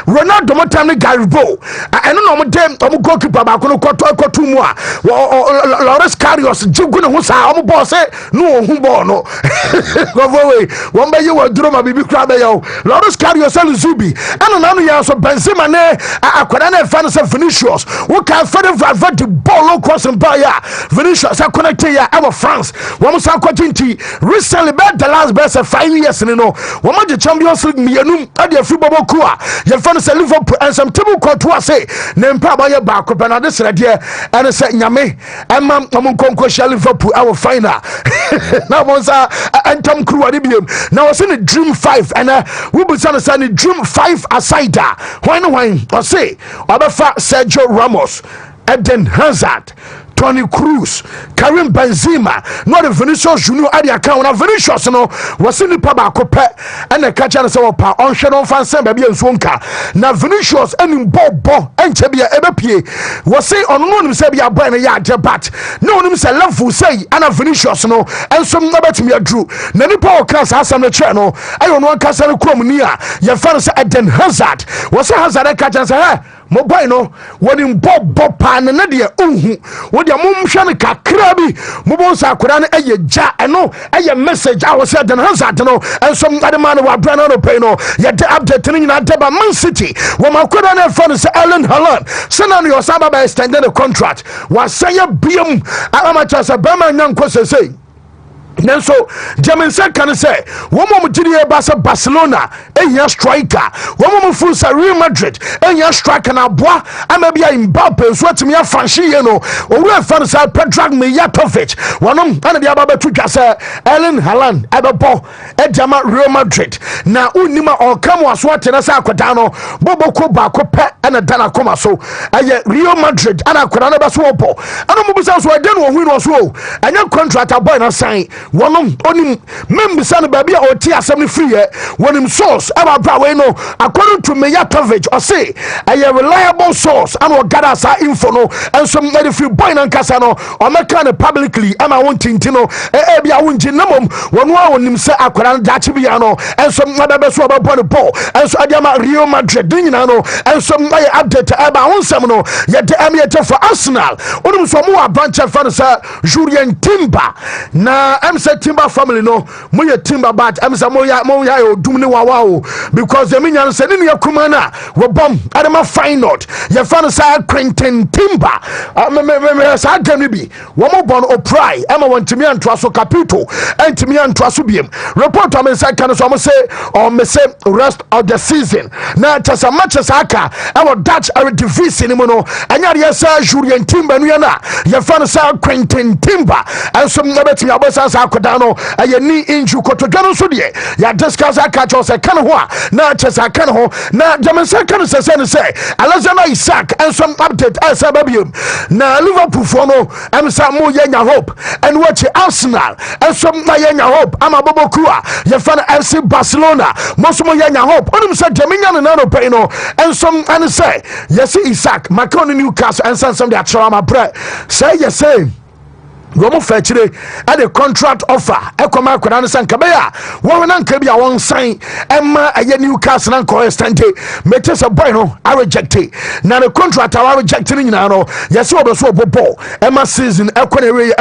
Ronaldo mo time Garibo eno no mo dem o mo goalkeeper ba kono koto mu a Lawrence Karius jigu ne ho sa o mo boss no hu ball no go away won be you waduro ma bibi kra be yo Lawrence Karius Zubi eno na no ya so Benzema ne akwada na fan se Vinicius wo kan fa the ball cross and by ya Vinicius connect ya our France wo mo sa kwatinti recently the last best 5 years no woman the Champions League mianum ade afi boboku a ye fan say Liverpool and some table Courtois say na mpa ba ye ba ko na de sere de and say nyame emma mo konko sha Liverpool our final na mo sa antam kruwa de biem na we say the dream 5 and we be say the dream 5 aside when I say obefa Sergio Ramos, Eden Hazard, Tony Cruz, Karim Benzema, not the Vinicius Junior at the account. Now Vinicius no was in the Pabacope and the catcher and so on Shadow Fan Baby and Swonka. Now Vinicius and Bobo and Chebia Ebepie was say on one Sabia Brand Yard but no one say love for say and Vinicius no and some number to me a drew. Nani Power Class has on the channel. I don't know Castle Cromania. Your fans at Den Hazard was a Hazard catcher and say, mobile no when in Bob Pan and Nadia what your mum shanika crabby Mubonsa Kuran a ja and no a message I was said and Hazard no and some other man who are Brano Peno yet the update in Deba Man City when my Kuran friend is Ellen Holland send on your Saba by extended a contract was say a beam Alamachas a Bama young question say Nanso German can say woman Mujidia Basa Barcelona a striker woman Fusa Real Madrid a striker na bois I may be in Mbappe so to me a Franchi no or we fans are Predrag Mijatovic one and the Ababa Tuka Ellen Haaland Ababo Ejama Real Madrid na unima or come was what in a Sakwadano Bobo Kuba Kope and a Dana Koma so a Real Madrid and a Kurana Baswopo and a Mubisa so I don't know who was woe and your contract a boy na sign one on members and baby or tea 73 when him source about no according to Mijatovic or say a reliable source and what gather sa info no and some very few boy and casano or make kind of publicly am I wanting to know ebia wunji namum one on him say akwaran dachibiano and some other best about the ball and so adama Real Madrid dinano and some update about one seminal yet the emiator for Arsenal on some more branch of fans Julian Timber na say Timber family no moya Timber but I'm say moya dumni wawa because the minyan say ni kumana we bomb adama find out your fan say Quentin Timber me say gani bi wo mo bon oprai am Wontumi antoaso capito entimi antoaso biem report am say kan so say or me say rest of the season na tasa matches aka our Dutch our division mo no anya de say Julian Timber no na your fan say Quentin Timber and some betimi abosa akodano aye ni inju kotodwano so de ya discuss catch us kan ho na chesa kan ho na jamansa kan se say Alexander Isaac and some update as ababium na Liverpool for no am sa mo yenya hope and watch Arsenal and some na yenya hope am abobokua ya fan FC Barcelona mo so mo yenya hope onum say Jamaican na no pay no and some and say yes Isaac Macron Newcastle and some their trauma bread say yes say Romo Fetchire at a contract offer. Ekoma Kodan Sankabea. Woman Kabia won't sign Emma a Newcastle and Corestante. Metes a bueno, I reject it. Now the contract I rejecting now. Yes, what was Bobo. Emma season, Equinary,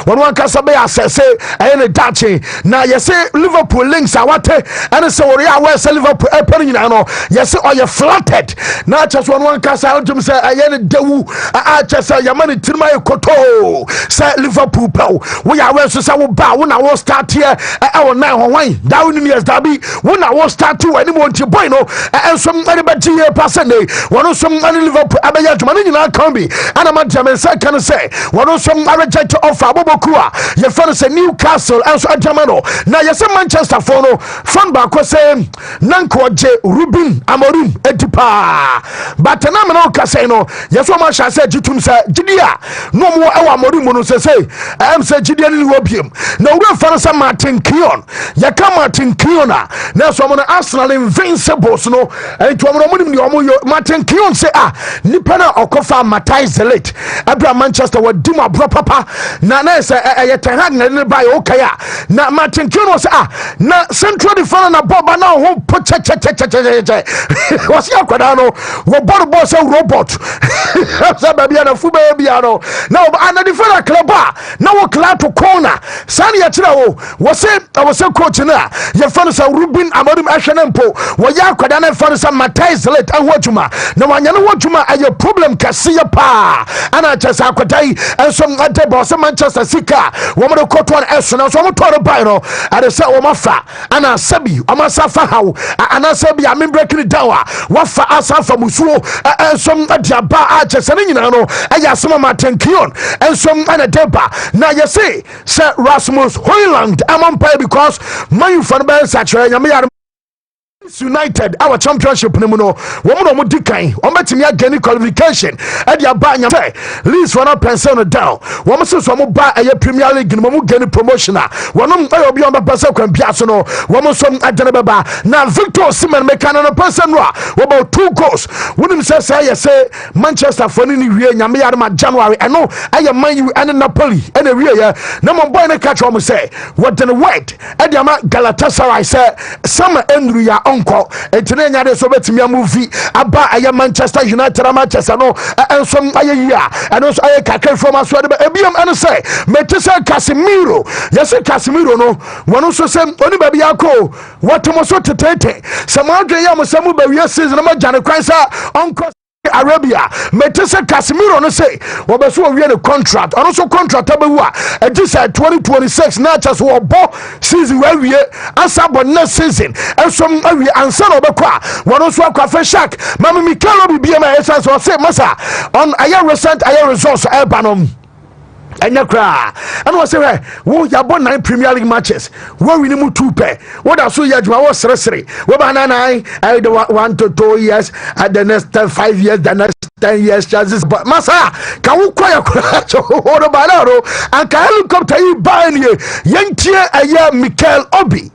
when one Casabea says, I ain't a Dachi. Now, yes, Liverpool links are what and so we are West Liverpool opening now. Yes, or you flattered. Not just one Casa say, I ain't a Dew. I just say, your money to my Koto. Say Liverpool pow we are well so say we bow when I was start here our now wine down in years derby when I was start to anyone to boy no and some anybody here person one some Liverpool abeya to money na can be and I'm German say can say one some reject offer Bobokua your friend say Newcastle and so Germano now you say Manchester for no fan back say Nanko J Ruben Amorim Edipa but na me no ka say no yes so much I said jitum say jidia no more our Amorim no say I am say Gideon Wobium. Now we find some Martin Keon. Yaka Martin Keona. Now so I'm Arsenal invincibles no. And to Martin Keon say Nipana Okofa Matai Zelit. Abra Manchester wa Duma bro papa. Na say Yetahag na by Okaya. Na Martin Keon say na central defender na Boba na ho put was ya kwadano wo board say robot. Sa baby na fu baby no. Now ana defender club now we clear to corner sani ya chira wo say I was coach na your fans are Ruben Amorim Ahwenempo wo ya kwada na fans are Matthias Late and Wojuma na wanya no Wojuma aye problem kasiya pa ana chesa akwadai and some ante boss Manchester Sika wo mo court one eso na so mo toro buy no ade say wo mafa ana sabi amasafa hawo ana sabi am breaking it down wa fa asafa musuo some adiaba a chesa ni nyina no aya some Martin Keon and some ana deba na you say Rasmus Højlund among pay because my fan bell saturated United our championship no no woman no dikan o metimi agani qualification e dia ba nya Leeds for no pension down woman so mo ba aye Premier League no mo gani promotional wonom ayo bi on ba pese kwan bia so no woman so agana beba na Victor Osimhen meka no person no about 2 goals wonim say Manchester for ni wie nyame yare ma January eno aye Man U and Napoli and wie ya na mo boy na catch wo say what the word e dia ma Galatasaray say summer endru ya onko etene nyade so betimi amuvi aba aye Manchester United Manchester no enso aye ya eno so aye kakra from aso de ebiam eno say metese Casemiro yes Casemiro no wono so say oni ba bia ko watomo so tetete samadwe ya mo samu ba wie season ma jane kwan sa onko Arabia metese Casemiro no say obeso wie the contract ono so contract abewu a just 2026 na just wo bo season we wie asa bo next season enso awie ansa no obekọ a wono so akwa fe shark mama Mikalo bibia ma esa so say masa on aye recent aye results ebanom enya kra and was say wo ya bo 9 Premier League matches wo win mu 2 pair what da so ya juma wo sere wo ba na 9 the 1 to 2 years at the next 5 years the next 10 years chances but masa ka wo kwa ya kra so wo ba na ro an ka helicopter yi ba ni yentie aye Mikel Obi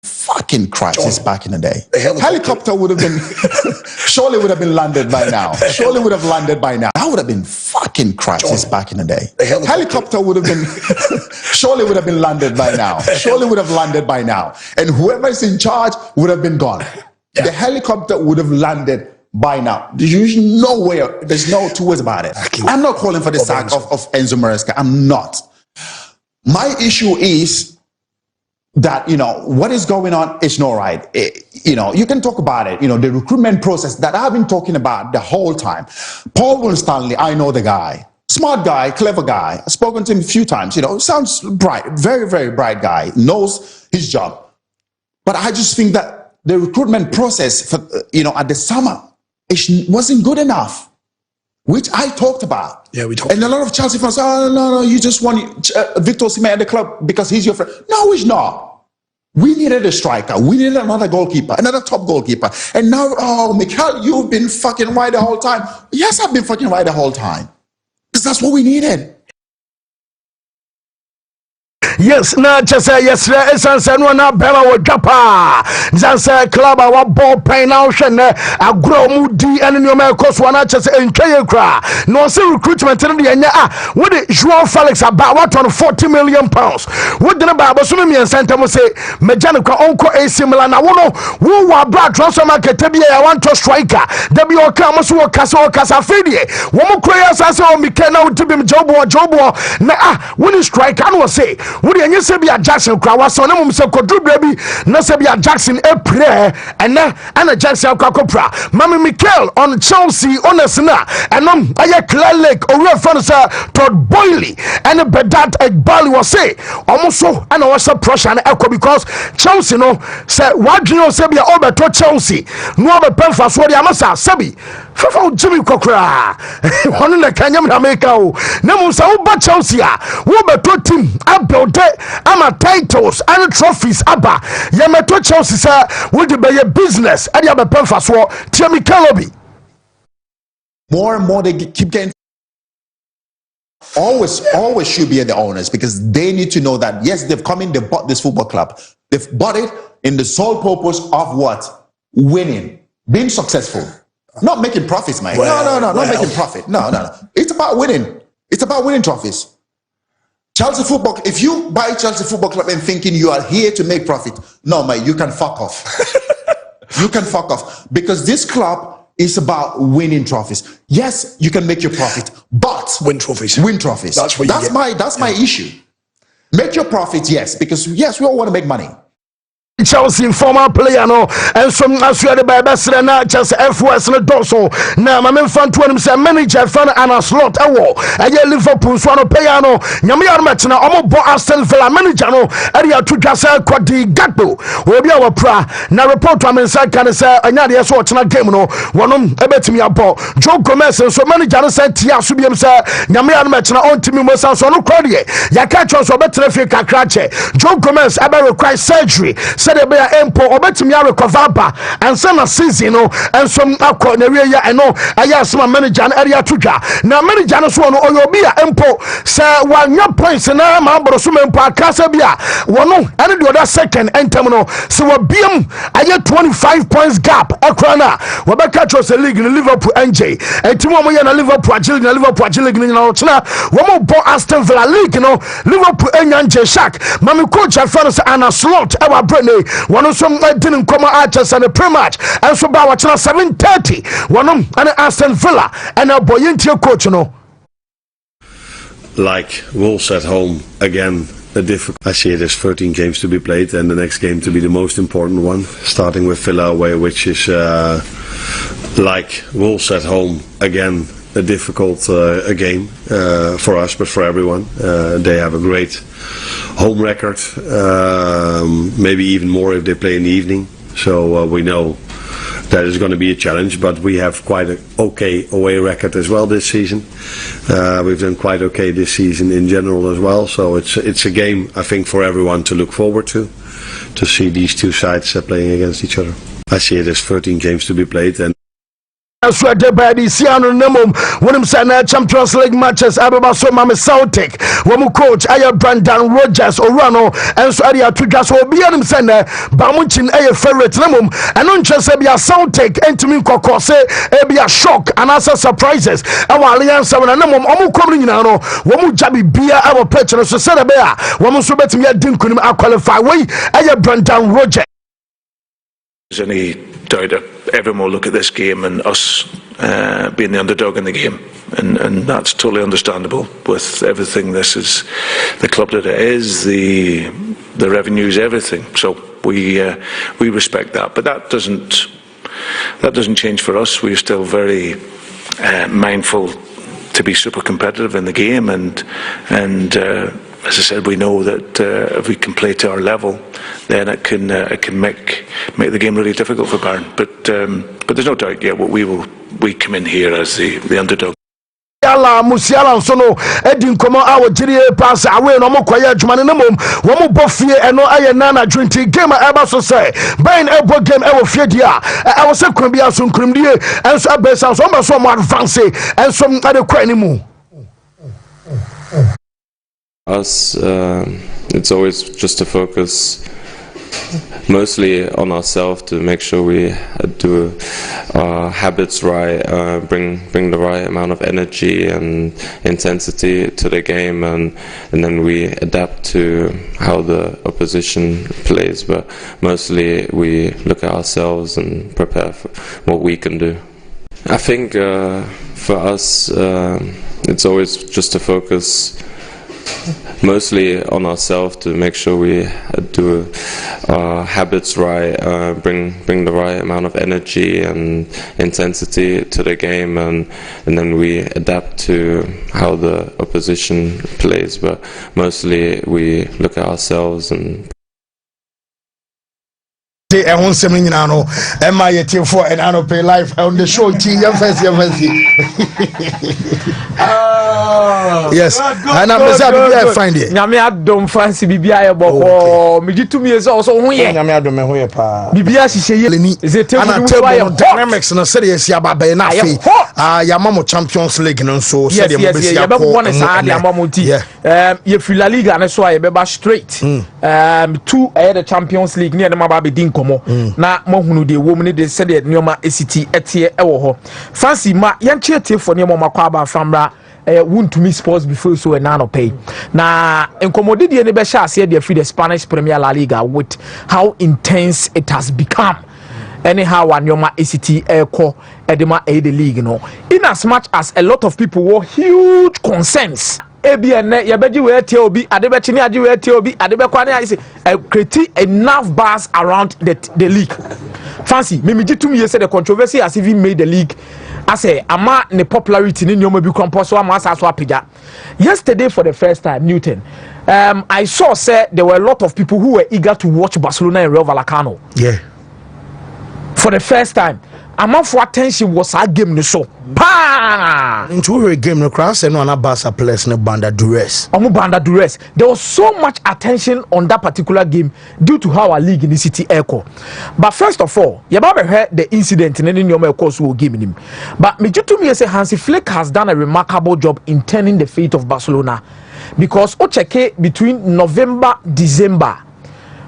fucking crisis back in the day. Helicopter would have been surely would have been landed by now. Surely would have landed by now. That would have been fucking crisis back in the day. Helicopter would have been surely would have been landed by now. Surely would have landed by now. And whoever is in charge would have been gone. Yeah. The helicopter would have landed by now. There's no way, there's no two ways about it. I'm not calling for the sack of Enzo Maresca. I'm not. My issue is that, you know, what is going on is not right. You know, you can talk about it, you know, the recruitment process that I've been talking about the whole time. Paul Winstanley, I know the guy. Smart guy, clever guy. I've spoken to him a few times, you know, sounds bright, very, very bright guy, knows his job. But I just think that the recruitment process, for, you know, at the summer, it wasn't good enough, which I talked about. Yeah, we talked. And a lot of Chelsea fans, oh, no, you just want Victor Osimhen at the club because he's your friend. No, he's not. We needed a striker. We needed another goalkeeper, another top goalkeeper. And now, oh, Mikel, you've been fucking right the whole time. Yes, I've been fucking right the whole time. Because that's what we needed. Yes, na just yes, esanse no na bema wo dwapa. Zanse club our ball pen now hwe agro mu di ene no ma koso na just entwaye kra. No say recruitment no de anya wo de Joao Felix about what on 40 million pounds. Wo de na ba so me ensenta mo say mejane kwa onko AC Milan na wo no wo wa bra transfer market bi ya want to striker. Da bi o ka mo so wo kasa fedie. Wo mo kroya sase o Mikel na wo tibim jobo na wo ni striker no say would you say be a Jackson Krawa so na mum se kodru baby na say be a Jackson e pray and a Jackson kwakopra Mama Mikel on Chelsea honest na and aye clear lake or real friend sir Todd Boyley and Bedat Egbali was say almost so and was a pressure and echo because Chelsea no say what you say be over to Chelsea no be pen for so the amasa sabi fafa Jimmy Kokra one na Kenya America o na mum say wo ba Chelsea wo be to team abel ama titles and trophies aba yemeto Chelsea say would be a business and you have a pen for so Timmy Calobi. More and more they keep getting always should be the owners because they need to know that yes, they've come in, they bought this football club, they've bought it in the sole purpose of what? Winning, being successful, not making profits, man. No, not making profit. No. It's about winning. It's about winning trophies. Chelsea Football, if you buy Chelsea Football Club and thinking you are here to make profit, no, mate, you can fuck off. You can fuck off because this club is about winning trophies. Yes, you can make your profit, but win trophies. That's my issue. Make your profit, yes, because yes, we all want to make money. Chelsea former player no and some as you are the best na Chelsea FOS no doso na my men fan to him say manager fan and a slot ewo eye Liverpool so no player no nyame yar match na omo bo Aston Villa manager no area to dwase kwadi Gakpo obi a wopra na report am inside kan say anya de so otena game no wonom ebetimi abo Joe Gomez so manager no say tia so biem say nyame yar match na on timi mo san so no krode ya ka chon so betena fi kakra che Joe Gomez aba require surgery said be empo obetimi a recover ba and some season no and some akọ na we ya eno aya asma manager na area tudwa na manager no so no oyobi a empo say wanya points na ma bro so mempo akasa bia wono and the other second entem no so we biem aya 25 points gap akra na we be catch us league in Liverpool NJ etimo mo ya na Liverpool agile league ni na ochna we mo bo Aston Villa league no Liverpool enyanche shark mami coach afan say ana slot e wa brene one some didn't come Archers and the pre-match and so by watching 7:30 one and Aston Villa and a buoyant coach no like Wolves at home again. I see it as 13 games to be played and the next game to be the most important one, starting with Villa away, which is like Wolves at home again, a difficult game for us but for everyone. They have a great home record, maybe even more if they play in the evening, so we know that is going to be a challenge, but we have quite an okay away record as well this season. We've done quite okay this season in general as well, so it's a game I think for everyone to look forward to see these two sides playing against each other. I see it as 13 games to be played and so the baby Siano Nemum when him say na Champions League matches ababa so mama Celtic wo coach aya Brendan Rodgers Orano and so area to just obi him say na bamunchin aya favorite nemum and on chese bia Celtic entimi kokko say e bia shock and answer surprises our alliance na nemum omu komni nyina no wo jabi bia our pitch no so say be a wo so betimi adin kunim qualify we aya Brendan Rodgers. There's any doubt that everyone will look at this game and us being the underdog in the game, and that's totally understandable with everything. This is the club that it is, the revenues, everything. So we respect that, but that doesn't change for us. We're still very mindful to be super competitive in the game, and as I said, we know that if we can play to our level, then it can make the game really difficult for Bayern. But there's no doubt, yeah, we come in here as the underdog. Yala Musiala so no edin komo awo jiri pass away no mo kwaya adwuma ne mom wo mo bofie eno aye nana dwenti game eba so say Bayern ebo game e wo fie dia e wo se kwan bia so nkrimdie enso abesa so mo so mo advance enso ade kwa ni mu. Us, it's always just to focus mostly on ourselves to make sure we do our habits right, bring the right amount of energy and intensity to the game, and then we adapt to how the opposition plays. But mostly we look at ourselves and prepare for what we can do. I think for us, it's always just to focus mostly on ourselves to make sure we do our habits right, bring the right amount of energy and intensity to the game, and then we adapt to how the opposition plays. But mostly we look at ourselves and ehun semi nyina no ema yeti for and I pay live on the show ti yemfesi yes and I'm say find it nyame adom fancy bibia ye boko megitumi ese also ho ye nyame adom ho ye pa bibia hihye ye table dynamics no say yes ya baba na afi ya mamo Champions League no so say dem be sia ko ya mamo ti ye fi La Liga na so ye be ba straight two the Champions League ne ma ba be din komo na mohunu de wo mu de said nyoma esiti etie ewo ho fancy ma yanchiete for nyoma makwa aba famra Wontumi sports before so and now pay na incommodity ne be sha ase de free the Spanish Premier La Liga with how intense it has become. Anyhow, nyoma esiti eko edema the league no in as much as a lot of people were huge concerns ABN, Yabeji were TOB, Adebechini were TOB, Adebekwane is create enough bars around the league. Fancy, maybe 2 years the controversy has even made the league. I say, ama ne popularity in your maybe compost so apija. Yesterday, for the first time, Newton, I saw say there were a lot of people who were eager to watch Barcelona and Rayo Vallecano. Yeah. For the first time, amount for attention was a game no so. Pa! Into a game no cross and on a Barca players no banda duress. Banda duress. There was so much attention on that particular game due to how our league in the city echo. But first of all, you have heard the incident in any normal course will give him. But me to me say Hansi Flick has done a remarkable job in turning the fate of Barcelona, because Ocheke between November, December.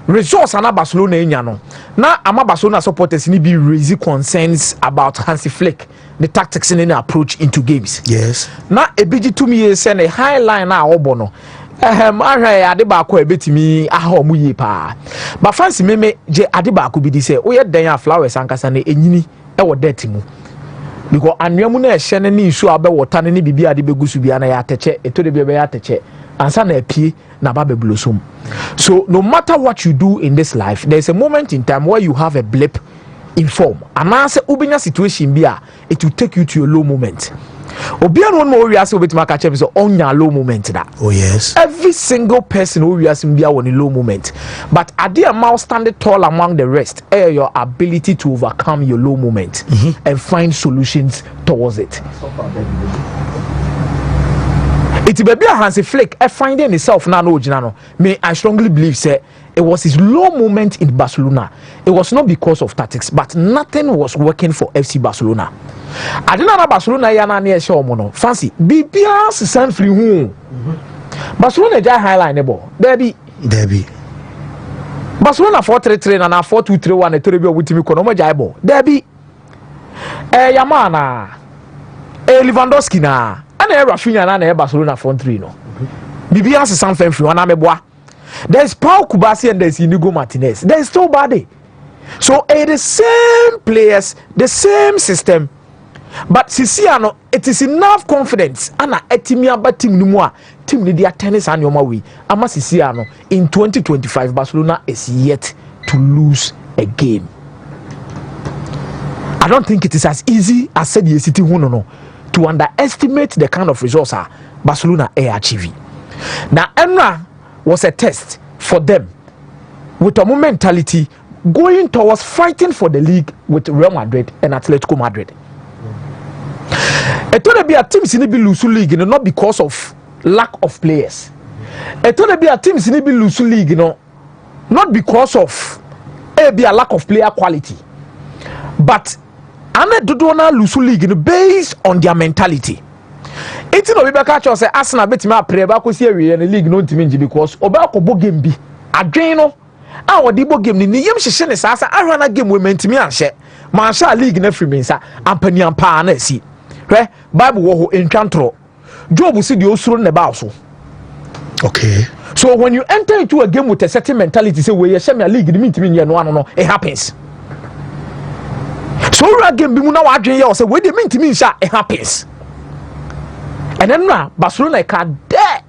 Results are not Barcelona no. Now ama Barcelona supporters need be raising concerns about Hansi Flick, the tactics and the approach into games. Yes. Now a big to me is a high line now obono. Adeba betimi ahomu ye pa. But fancy meme je Adeba could be this we dan flowers ankasa enyini e wo detimu. Because anwemu na ehye ne nsu abewota ne bibi ade begusu bia na ya teche eto de bia ya teche ansa na apie na ba beblosum. So no matter what you do in this life, there's a moment in time where you have a blip in form. And answer ubenya situation bia, it will take you to a low moment. Obia no more we ask obetima ka chem so onya low moment that. Oh yes. Every single person who we ask bia on a low moment. But at the amount standing tall among the rest, your ability to overcome your low moment and find solutions towards it. It be a Hansi Flick finding himself now no. May I strongly believe say it was his low moment in Barcelona. It was not because of tactics, but nothing was working for FC Barcelona. I didn't know Barcelona yana near show mono. Fancy BPS send free home. Barcelona jai highline nebo. Debbie. Barcelona 4-3-3 and 4-2-3-1 a terrible Wontumi kono jaibo. Debbie. Yamana. Lewandowski na. Rafinha na Barcelona front three no. BBS is something free one ameboa. There's Paul Kubasi and there's Inigo Martinez. There's still body. So the same players, the same system. But Sisiano, it is enough confidence. Ana etimia ba team numwa team ni dia tennis and your way. Ama Sisiano in 2025 Barcelona is yet to lose a game. I don't think it is as easy as said the city no. To underestimate the kind of results Barcelona achieve. Now, Enra was a test for them with a mentality going towards fighting for the league with Real Madrid and Atletico Madrid. It will be a team in the lose league, not because of lack of players. It will be a team in the lose league, not because of a lack of player quality, but Ane Dodona Lusu League based on their mentality. It's no be catch us say Arsenal betima play back ko see and the league no ntimi because oba ko bo game bi adwen no a wodi bo game ni yem hyehye ne sasa ahwana game we mentimi anhye mansha league na free mensa ampani ampa na asi hwe bible wo ho entwantro Job see the osuro ne ba so. Okay. So when you enter into a game with a certain mentality say we yehye me league ni ntimi nye no it happens. So game bi mu na wadwen ye o say we dey mentimi nsha it happens. And then Barcelona can there.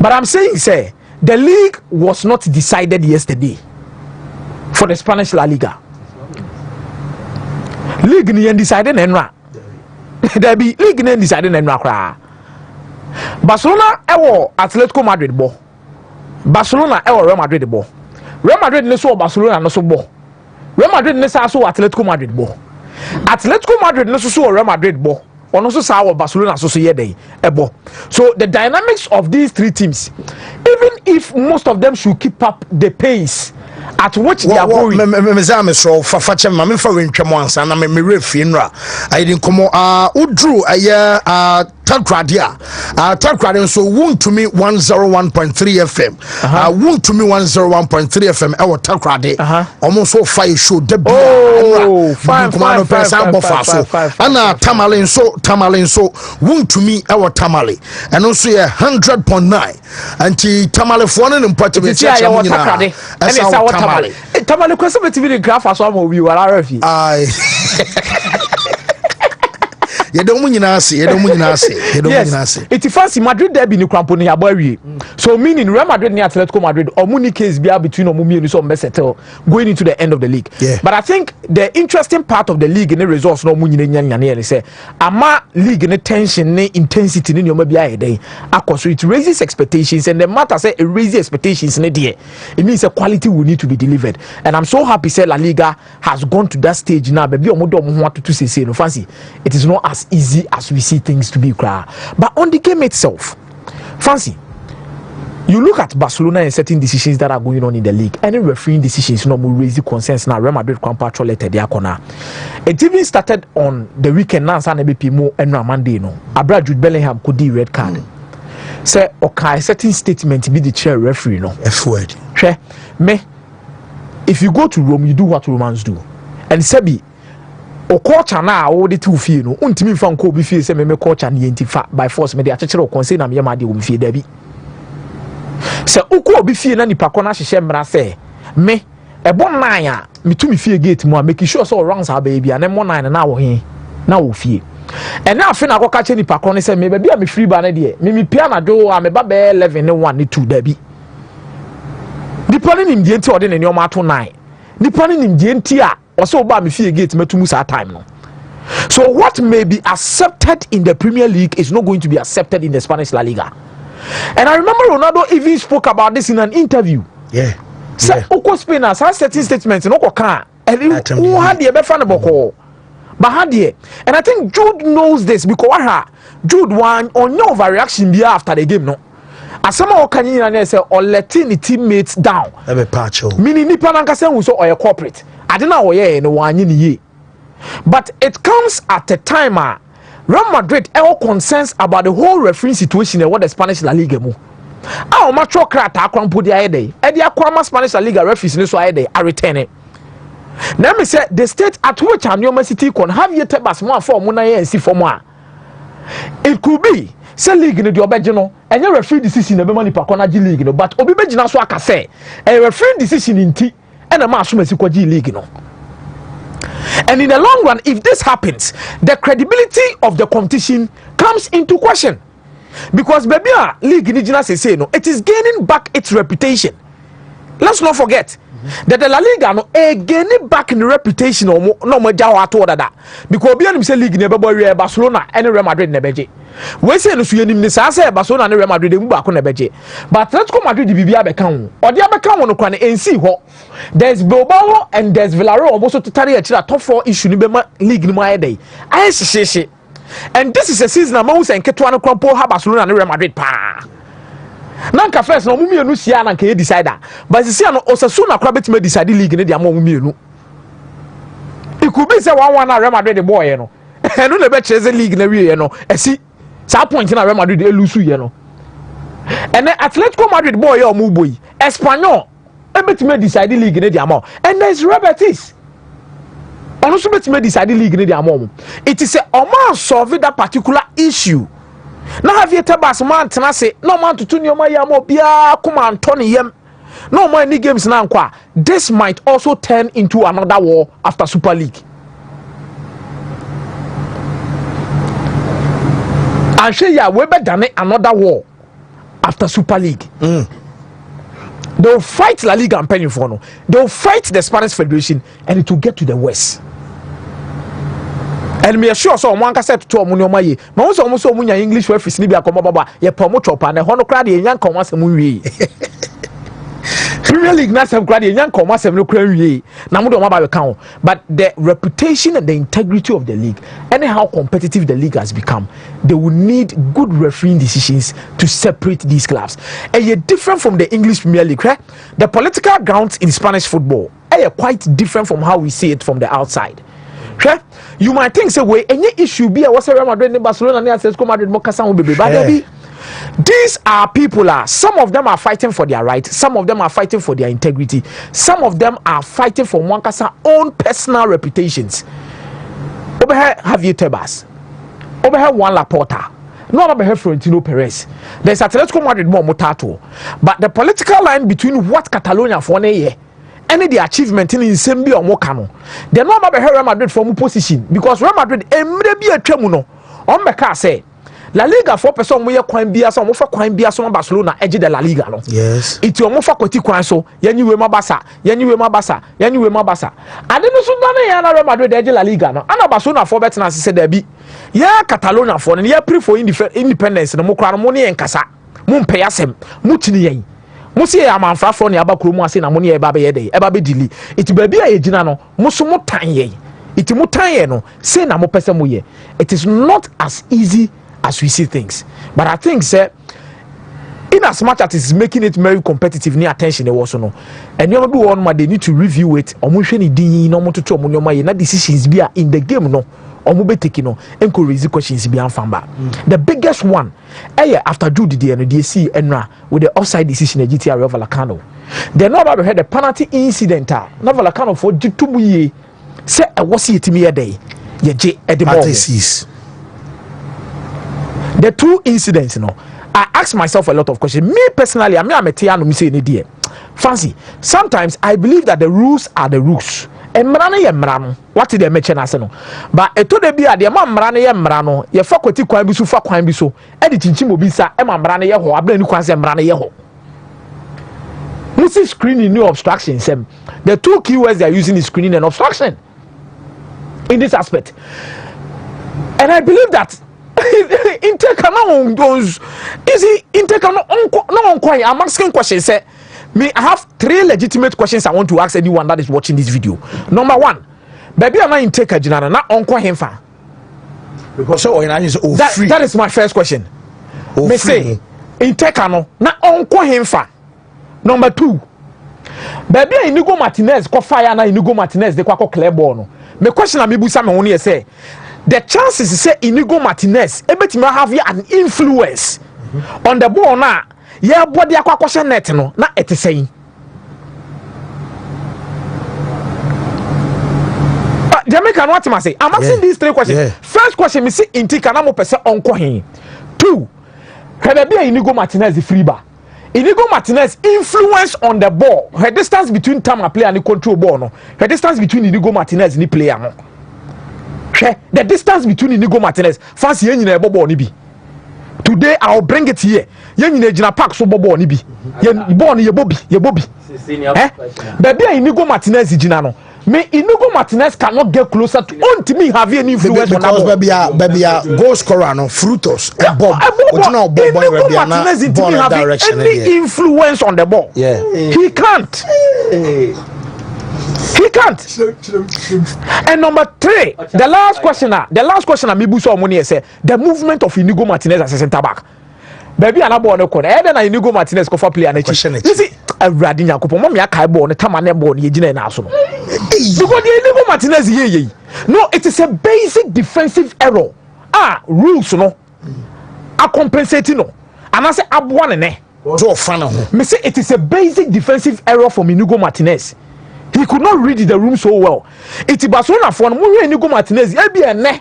But I'm saying say the league was not decided yesterday for the Spanish La Liga. League ni decided enra. There be league ni decided enra kra. Barcelona ewo Atletico Madrid bo. Barcelona ewo Real Madrid bo. Real Madrid ne so Barcelona no so bo. Real Madrid ne so Atletico Madrid bo. Atletico Madrid ne so Real Madrid bo. Also saw Barcelona so yesterday ebo. So the dynamics of these three teams, even if most of them should keep up the pace at which they are going. Me so fafache ma me fa wentwam ansa na me refi nra. I didn't come udru Takrade so Wontumi 101.3 FM. Wontumi 101.3 FM ewo Takrade. Almost so fire show de fine. Ana Tamale so Wontumi ewo Tamale. And also 100.9. Anti Tamale for an important Takrade. And it's our Tamale. Tamale kwese betimi the graph aso am obi wala refi. Yedomu nyinase. It's fancy Madrid derby ni crampo ni abari. So meaning Real Madrid ni Atletico Madrid omuni case be between omumi and so settle going into the end of the league. Yeah. But I think the interesting part of the league in the results no omuni nyane say ama league in tension ne intensity ni nyoma bia eden so it raises expectations, and the matter say it raises expectations in there. It means the quality will need to be delivered, and I'm so happy say La Liga has gone to that stage now. Baby omodo omo want to say no fancy. It is not as easy as we see things to be, but on the game itself, fancy. You look at Barcelona and certain decisions that are going on in the league. Any refereeing decisions no more raise concerns now. Real Madrid can patrol it their corner. It even started on the weekend now. San BP mo and Monday no. Abra Jude Bellingham could do red card. Say okay, certain statement be the chair referee no. F word. Me. If you go to Rome, you do what Romans do. And Sebi, o culture na o de tu fie no. Untimi fa nko obi fie say me culture ni entifa by force me de achechero konse na me ma de o fie da bi. Se uko obi fie na nipa kona hyehye mra se me ebo nan a metumi fie gate mu a make sure so rounds ha baby na mo nan na wo he na wo fie. And now fina ko ka che nipa kona se me baby a me free ba na de me pia na do a me ba be 11 ne 1 ne 2 da bi. Nipa ni nim de enti ode ne nyoma ato 9. Nipa ni nim de enti a also ba me fie gate metumu sa time no. So what may be accepted in the Premier League is not going to be accepted in the Spanish La Liga. And I remember Ronaldo even spoke about this in an interview. Yeah. So Oko Spinners has certain statements in Oko Khan. And who had the befan boko. But had the and I think Jude knows this because Jude won on no overreaction be after the game, no. As some of Canadian say or letting the teammates down. Meaning Nipa Nankasa who saw or a corporate. I don't know where no one ye. But it comes at a time Real Madrid all concerns about the whole refereeing situation in what the Spanish La Liga mu. Ah, macho krata akwampo dia ede. E dia kwama Spanish La Liga referees ni so ede are returning. Let me say the state at which Anioma City can have yet bas mo for mo na ye nsi for mo a. It could be say league no de obeje no enye referee decision na be mani pa kona gi league no, but obi begina so aka say e referee decision nti e na ma so masi kwa gi league no. And in the long run, if this happens, the credibility of the competition comes into question. Because baby, league indigenous say no, it is gaining back its reputation. Let's not forget that the La Liga no gaining back in the reputation no more jaw at all that. Because beyond say league never boy Barcelona and Real Madrid never. We say no suyenim say Barcelona and Real Madrid dey back on never. But Atletico Madrid bibia be kan or the be kan no kwan NC ho. There's Bilbao and there's Villarreal also to carry a top 4 issue ni be league ni mo ayday. Aye she. And this is a season amount and Ketuan Crompo have Barcelona and Real Madrid pa. Nanka first no mummy no sia na nke decider. But you see no Osasuna kwa betime decide league ni dia mo mummy no. It could be say 1-1 Real Madrid the boy no. And no be chase league na wie no. Esi sa point na Real Madrid e lose ye no. And then Atletico Madrid boy o mu boy. Espanyol e betime decide league ni dia mo. And there's Rebetis. Also betime decide league ni dia mo. It is a man solve that particular issue. Now have you tabas man tena say no man to tune your my yam bia come and turn yam. No more any games now kwa. This might also turn into another war after Super League. And say ya we better than another war after Super League. They'll fight La Liga and Penny for no. They'll fight the Spanish Federation and it will get to the West. And me sure so one cassette to Munoma ye. Ma also almost so munya English referees ni bia komo baba ye promote chopa na hono kra de yan konwa sem wi. Premier League na sem kra de yan konwa sem no kra wi. Na mo do ma ba be kan. But the reputation and the integrity of the league and how competitive the league has become, they will need good refereeing decisions to separate these clubs. And you're different from the English Premier League, right? The political grounds in Spanish football are quite different from how we see it from the outside. Okay? You might think say we any issue be was Real Madrid and Barcelona and Atletico Madrid mo kasa baby. But these are people some of them are fighting for their right, some of them are fighting for their integrity, some of them are fighting for one kasa own personal reputations. Over here Javier Tebas, over here Juan Laporta, not over here Florentino Perez. There's Atletico Madrid more Motato, but the political line between what Catalonia for year any the achievement in Sembi or Mokano. They're not about Real Madrid from position because Real Madrid emre bi atwamu no on beka say La Liga for person we kwan bia so mo fa kwan bia so Barcelona eje de La Liga no. Yes. Iti o mo fa kwati kwan so yanyi we mabasa ade no so na ya na Real Madrid eje La Liga no. Ana Barcelona for bet na se da bi. Ya Catalonia for no ya pre for independence no mo kra no mo ne enkasa. Mo mpe yasem, mo tini yen. Mo se ya manfra for ne abakro mu ase na mo ne e ba be ye dey. E ba be dili. Iti ba bia ye gina no, mo so mo tan yen. Iti mo tan yen no, say na mo pese mo ye. It is not as easy as we see things, but I think say in as much as it's making it very competitive, near attention they also know, and you do one they need to review it. Omusheni di no mo to omunoma ye na decisions be in the game no omu be taking no encourage questions be anfamba. The biggest one after do the no they see enra with the offside decision at GTA Real Vallecano. They know about the penalty incident na Vallecano for jitumu ye say I was it me a day ye je at the ball. The two incidents, I ask myself a lot of questions. Me personally, I'm a Tiano, me say dear. Fancy. Sometimes I believe that the rules are the rules. Emrano, what did they mention as no? But a to the beer, the Mamrano, your faculty quambisu for quambiso, editing Chimobisa, Emrana Yaho, I blame Quanza Emrana Yaho. You see screening new obstructions. The two keywords they are using is screening and obstruction in this aspect. And I believe that intake no those easy intake no on I'm asking questions say me I have 3 legitimate questions I want to ask anyone that is watching this video. Number 1, baby am I intake agina na on hemfa because so that is my first question. Me say intake no na on hemfa. Number 2, baby Inigo Martinez ko fire na Inigo Martinez de kwa clear ball no. Me question am busa me woni say the chances say Inigo Martinez ebetimi have an influence on the ball na ya body akwa net no na etesɛn Jamaica no what am say I'm asking these 3 questions. First question me say intika na mo pese onko hen. 2, have be Inigo Martinez free bar. Inigo Martinez influence on the ball, her distance between Tama player and control ball no, her distance between Inigo Martinez and the player no. The distance between Inigo Martinez, fancy yen in bobo ni bi. Today I'll bring it here. Yen in a park so bobo ni bi. Yen born ye bobi. Baby Inigo Martinez ijinano. Me Inigo Martinez cannot get closer to Wontumi have any influence because baby goal scorer no frutos Bob Inigo Martinez didn't have any influence on the ball. He can't. He can't. And number 3, the last question I'm able to money say the movement of Inigo Martinez as a centre back. Baby anabo no corner. Eden na Inigo Martinez ko for play na chi. You see, Awurade Nyankopon mom ya kai ball no tamane ball no ye gina na so no. Because the Inigo Martinez ye. No, it is a basic defensive error. Rules no. A compensating no. And I say aboa ne. So fan ho. Me say it is a basic defensive error from Inigo Martinez. He could not read the room so well. It's Barcelona for no Inigo Martinez. E be ene.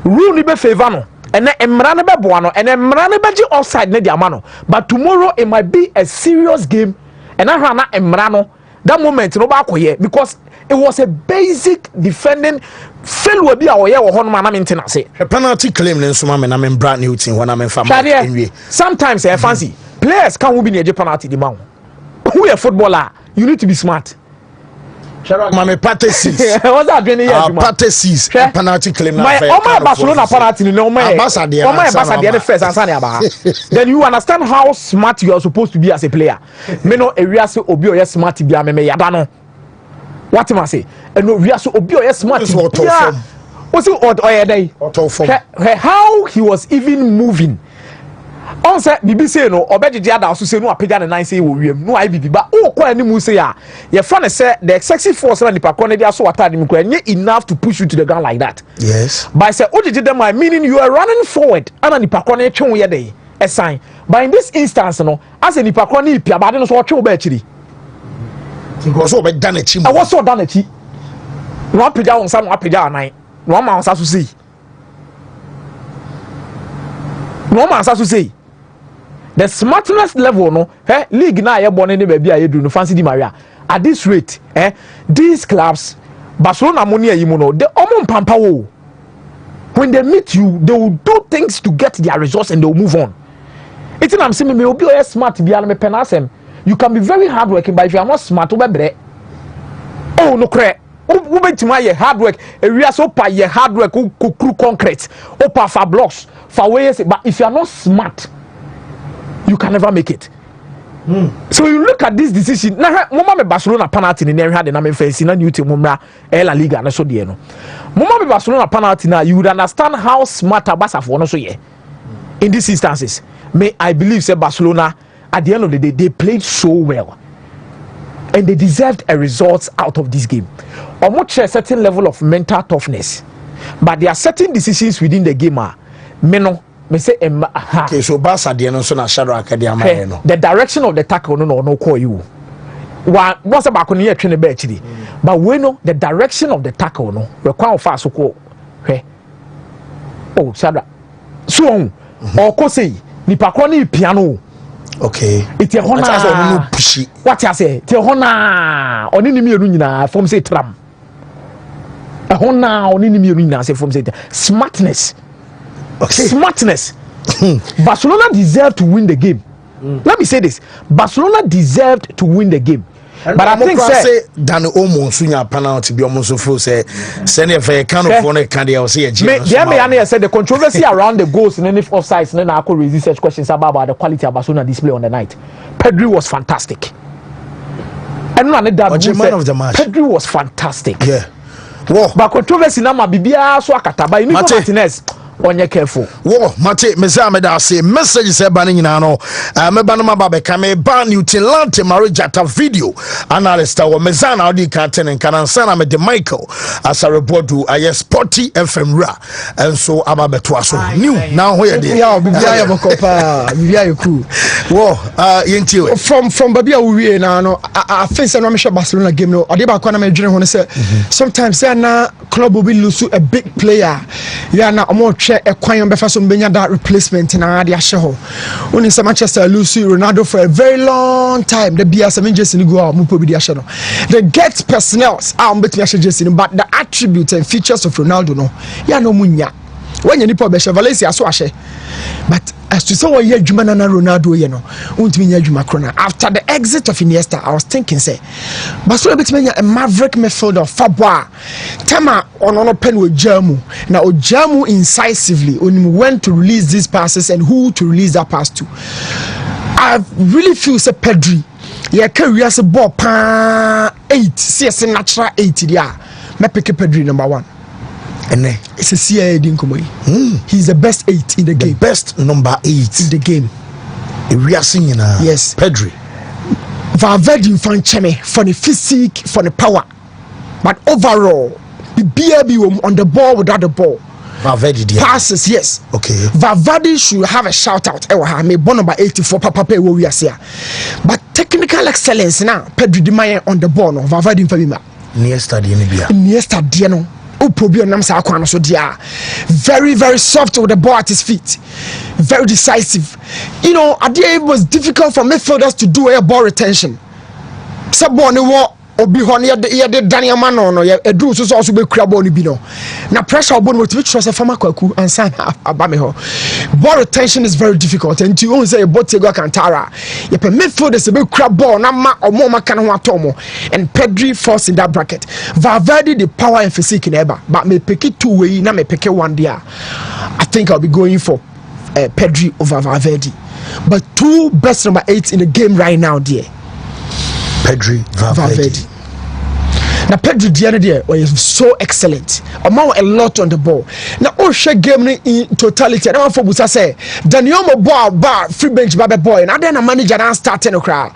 Rule ni be favor no. And then Emrane be boano. And then Emrane be offside ne dia mano. But tomorrow it might be a serious game. And I ran Emrano. That moment no ba koye because it was a basic defending fail will be our year or honma na maintenance. A penalty claim then so man I'm in brand new team when I'm in family. Sometimes I fancy players can't be near penalty the man. Who a footballer, you need to be smart. Mame Patesis. What's that doing here? Patesis. Penalty claim. My Barcelona penalty no my Ambassador first and then you understand how smart you are supposed to be as a player. Me no area so obi o smart be me yada no. What am I say? And no area so obi o smart. What's it how he was even moving. On say BBC no obeji ada aso say no apega ne nan say wo wiem no ai bibi ba o kwa ani mu say your fan say the excessive force na nipa ko ne dia so atade mi kwa enough to push you to the ground like that. Yes, by say ojiji dem meaning you are running forward and nipa ko ne twen ye dey a sign. But in this instance no as a nipa ko ne ipia ba de no so twen ba akiri because o be dan achi I was so dan achi no apega on sam apega anan no ma on sa so say no ma sa so say the smartness level no league na ye born any baby a ye do no fancy di Maria at this rate these clubs Barcelona money ayi mu no the omo pampa wo when they meet you, they will do things to get their results and they will move on. It's I'm saying me will be smart to be able to you can be very hardworking, but if you are not smart, oh no cre. Who to my hard work? We are so pa your hard work. Who crew concrete? Opa for blocks for ways. But if you are not smart, you can never make it. So you look at this decision. Now, Mama me Barcelona penalty in area the name face in a new team Mumra La Liga and so dieno. Mama me Barcelona penalty now. You would understand how smart Abasa for no so yeah. In these instances, may I believe say Barcelona at the end of the day they played so well. And they deserved a result out of this game. Or much a certain level of mental toughness. But there are certain decisions within the game. Me say okay, so Barca so na shadow academy no. The direction of the tackle no call you. What's about when you train the but we know the direction of the tackle no require fast so call. Oh, shadow. So or ko say ni pakro piano. Okay. It's a hona. What I say? It's a hona. Oni ni mienu nyina from say tram. A hona oni ni mienu nyina say from say smartness. Okay. Smartness. Barcelona deserved to win the game. Let me say this. Barcelona deserved to win the game. But I think say Dan Omo sunya penalty be almost so say send a kind of one can they say the said the controversy around the goals in any offsides and then I could raise such questions about the quality of Barcelona display on the night. Pedri was fantastic. And none of that man of the match. Pedri was fantastic. Yeah. Whoa. But controversy na mabibia so akata ba ini Martinez onye careful. Whoa, Mate, Mezameda say message say banning no. Mebano mababe kame ban you tilante marriage video analyst or Mezana Audi Canton and Canansana me de Michael as a report to a sporty FM ra and so ababeto so new now where they bibia bokopa bibia yoku. Whoa, yenti from babia we na no I think say no me Barcelona game no adeba kwa na me dwene ho ne say sometimes say na club will lose a big player ya na omo a kwan befa so mbenya that replacement na ade ahye ho oni say Manchester lose Ronaldo for a very long time the bia 7 jersey ni go a mo bi di ahye no they get personnel betimi ahye jersey but the attributes and features of Ronaldo no ya no munya wanya nipa be Valencia so ahye but as to say what ye adwuma na Ronaldo ye no untimi nya adwuma krona after the exit of Iniesta I was thinking say Barcelona betimi nya a maverick midfielder Fabwa Tama ono pen with Jamu now Jamu incisively on when to release these passes and who to release that pass to. I really feel say Pedri ye career as a ball pa 8 CS natural 8 dia me pick Pedri number 1. And it's a CIA dinkomo. He's the best 8 in the game. Best number 8 in the game. We are singing yes. Pedri. Valverde fan cheme for the physique, for the power. But overall, the BLB on the ball without the ball. Valverde passes, yes. Okay. Valverde should have a shout out. Me born number 84 papa we are here. But technical excellence now, Pedri Di Maria on the ball no. Valverde Fabima. Iniesta Dienibia. Iniesta Dieno. Very, very soft with the ball at his feet. Very decisive. You know, it was difficult for midfielders to do a ball retention. Sabone obi hon ye de Daniel Mano no ye edu so also be kura ball ni bi no na pressure obo no to trust farmer kwaku ansa abame ho ball retention is very difficult and you won't say Bottego Cantara ye per midfielders be kura ball na ma omo maka no atomo and Pedri falls in that bracket. Valverde the power and physique in eba but me pick it two way na me pick it one there. I think I'll be going for Pedri over Valverde, but two best number 8 in the game right now there. Pedri, Valverde. Now Pedri Diana was so excellent. Amount a lot on the ball. Now all share game in totality. I don't for Busa say Daniel bar free bench boy. And then a manager and starting a crowd.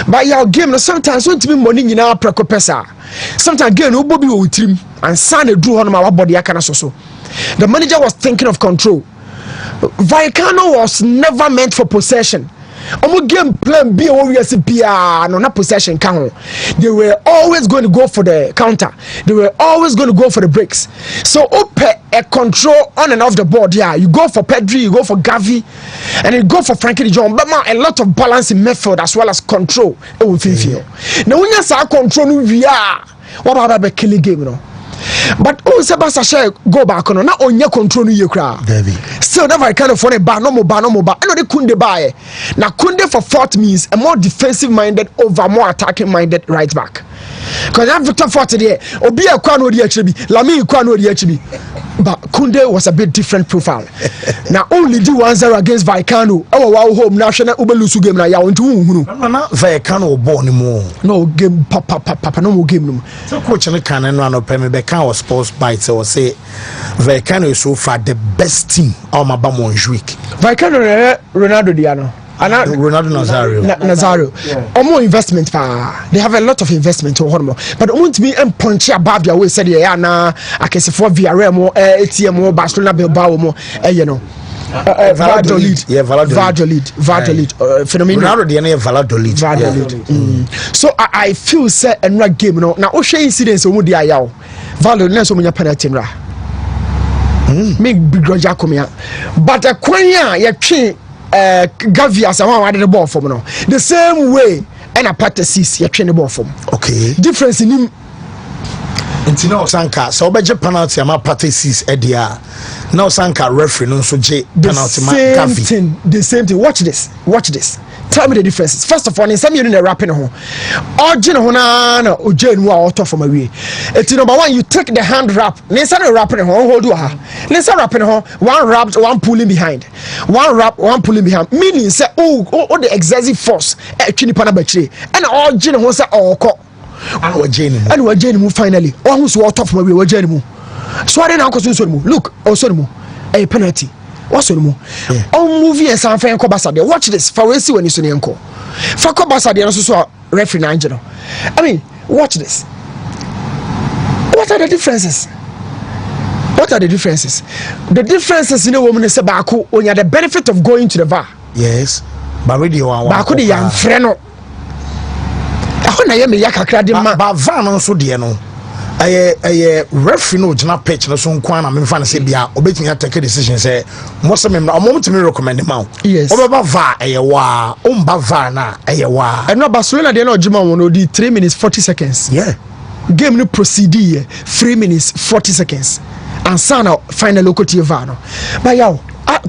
But your game sometimes want to be money in our precopesa. Sometimes game no Bobby with him and Sane drew on my body. I can so. The manager was thinking of control. Vallecano was never meant for possession. Game plan B always no not possession count. They were always going to go for the counter. They were always going to go for the breaks. So a control on and off the board. Yeah, you go for Pedri, you go for Gavi, and you go for Frankie de Jong. But a lot of balance in midfield as well as control. Now when you say control, we are what about the killing game? But oh Sebasa share go back on na onye control no ye kra. Still never kind of funny ba no mo. I know they Kunde buy. Now Kunde for 4th means a more defensive minded over more attacking minded right back. Because that Victor Fort there, Obi a Kwano di HB, Lami Kwano di HB. But Kunde was a bit different profile. Now only do 1-0 against Vaikano. Our home national Ubelusu game na ya onto hunu. Na Vaikano born more. No game papa no more game no. So coach no can no pay me be can was sports bites or say Vaikano is so far the best team on my Monjuic. Vaikano Ronaldo Diano. Ronaldo Nazario. Omo investment pa. They have a lot of investment on Hormo. But Wontumi punch above your way said yeah na akese for VRM mo ATM mo Barcelona Bilbao mo you know. Valladolid. Yeah, Valladolid. Phenomenal. Ronaldo dey na Valladolid. So I feel say enra game no. Na o share incidents omo dey ayaw. Valladolid na so munya penalty nra. Make big grudge akomia. But a kwanya ye twe Gavia someone wanted the ball from no. The same way and a part 6 you train the ball from. Okay. Difference in him. Now Sanka so be penalty ama part 6 edia. Now Sanka referee no so je penalty ma Gavi. The same thing. Watch this. Tell me the differences. First of all, in some you in the rapping home. Origin hona na oje nu a auto from away. It's number 1 you take the hand wrap. Instead of wrapping home hold you ha. Instead wrapping home one wrap one pulling behind. One wrap one pulling behind. Meaning say oh the excessive force e twini pa na battery. And origin ho say oko. And we join mu finally. Oh who so auto from away we join mu. So I dey na koso so mu. Look, also mu. A penalty. What's on mo? On movie and some fan Kobasa. Watch this. For we see when you see Yanko. For Kobasa, they also saw referee Angelo. I mean, watch this. What are the differences? The differences in a woman is about when you have the benefit of going to the VAR. Yes. But radio Baku the young friend. I want to hear Yakakra. But VAR also dear no. I referee no jina pitch no so nkwan na me fa na se bia obetumi take decision say most of me na moment me recommend ma. Yes. Obeba va wa umba va na wa. And no Barcelona dey no jima won odi 3 minutes 40 seconds. Yeah. Game no proceed here 3 minutes 40 seconds. And sana final local VAR no. But yaw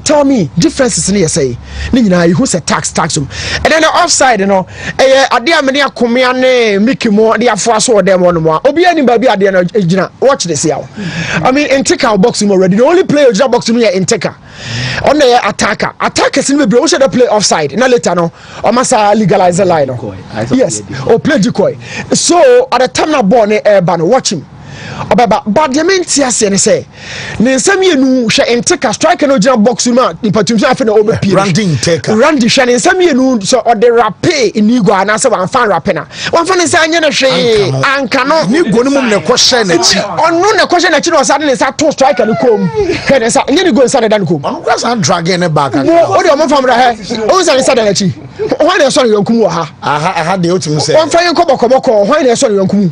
tell me differences in here say ni who say tax and then the offside you know ade amene akomia ne mikimo de afo aso dem no mo obi ani ba bi ade na ejina watch this yaw I mean in take box him already the only player ejina box him here in take on the attackers in be should play offside na later no o masa legalize the line no yes or play decoy so at the time na ball ne ba no watch him but the main thing say ne nsam yenu hwe inteka striker no jam box ma nipatumso afa na obepi Randy hwe ne nsam yenu so ode rape inigo na se wan fan rape na wan fan se anya na hwe anka no ni go no mum ne ko hwe na chi onu ne ko hwe na chi no sa ne sa to striker no kom hwe ne sa anya ni go sa ne dan kom onu kwa sa drag ne back o de o mo fam ra he o sa ne sa dan chi wan ne so ne yankum wo ha aha de otum se wan fan yanko bokoboko wan ne so ne yankum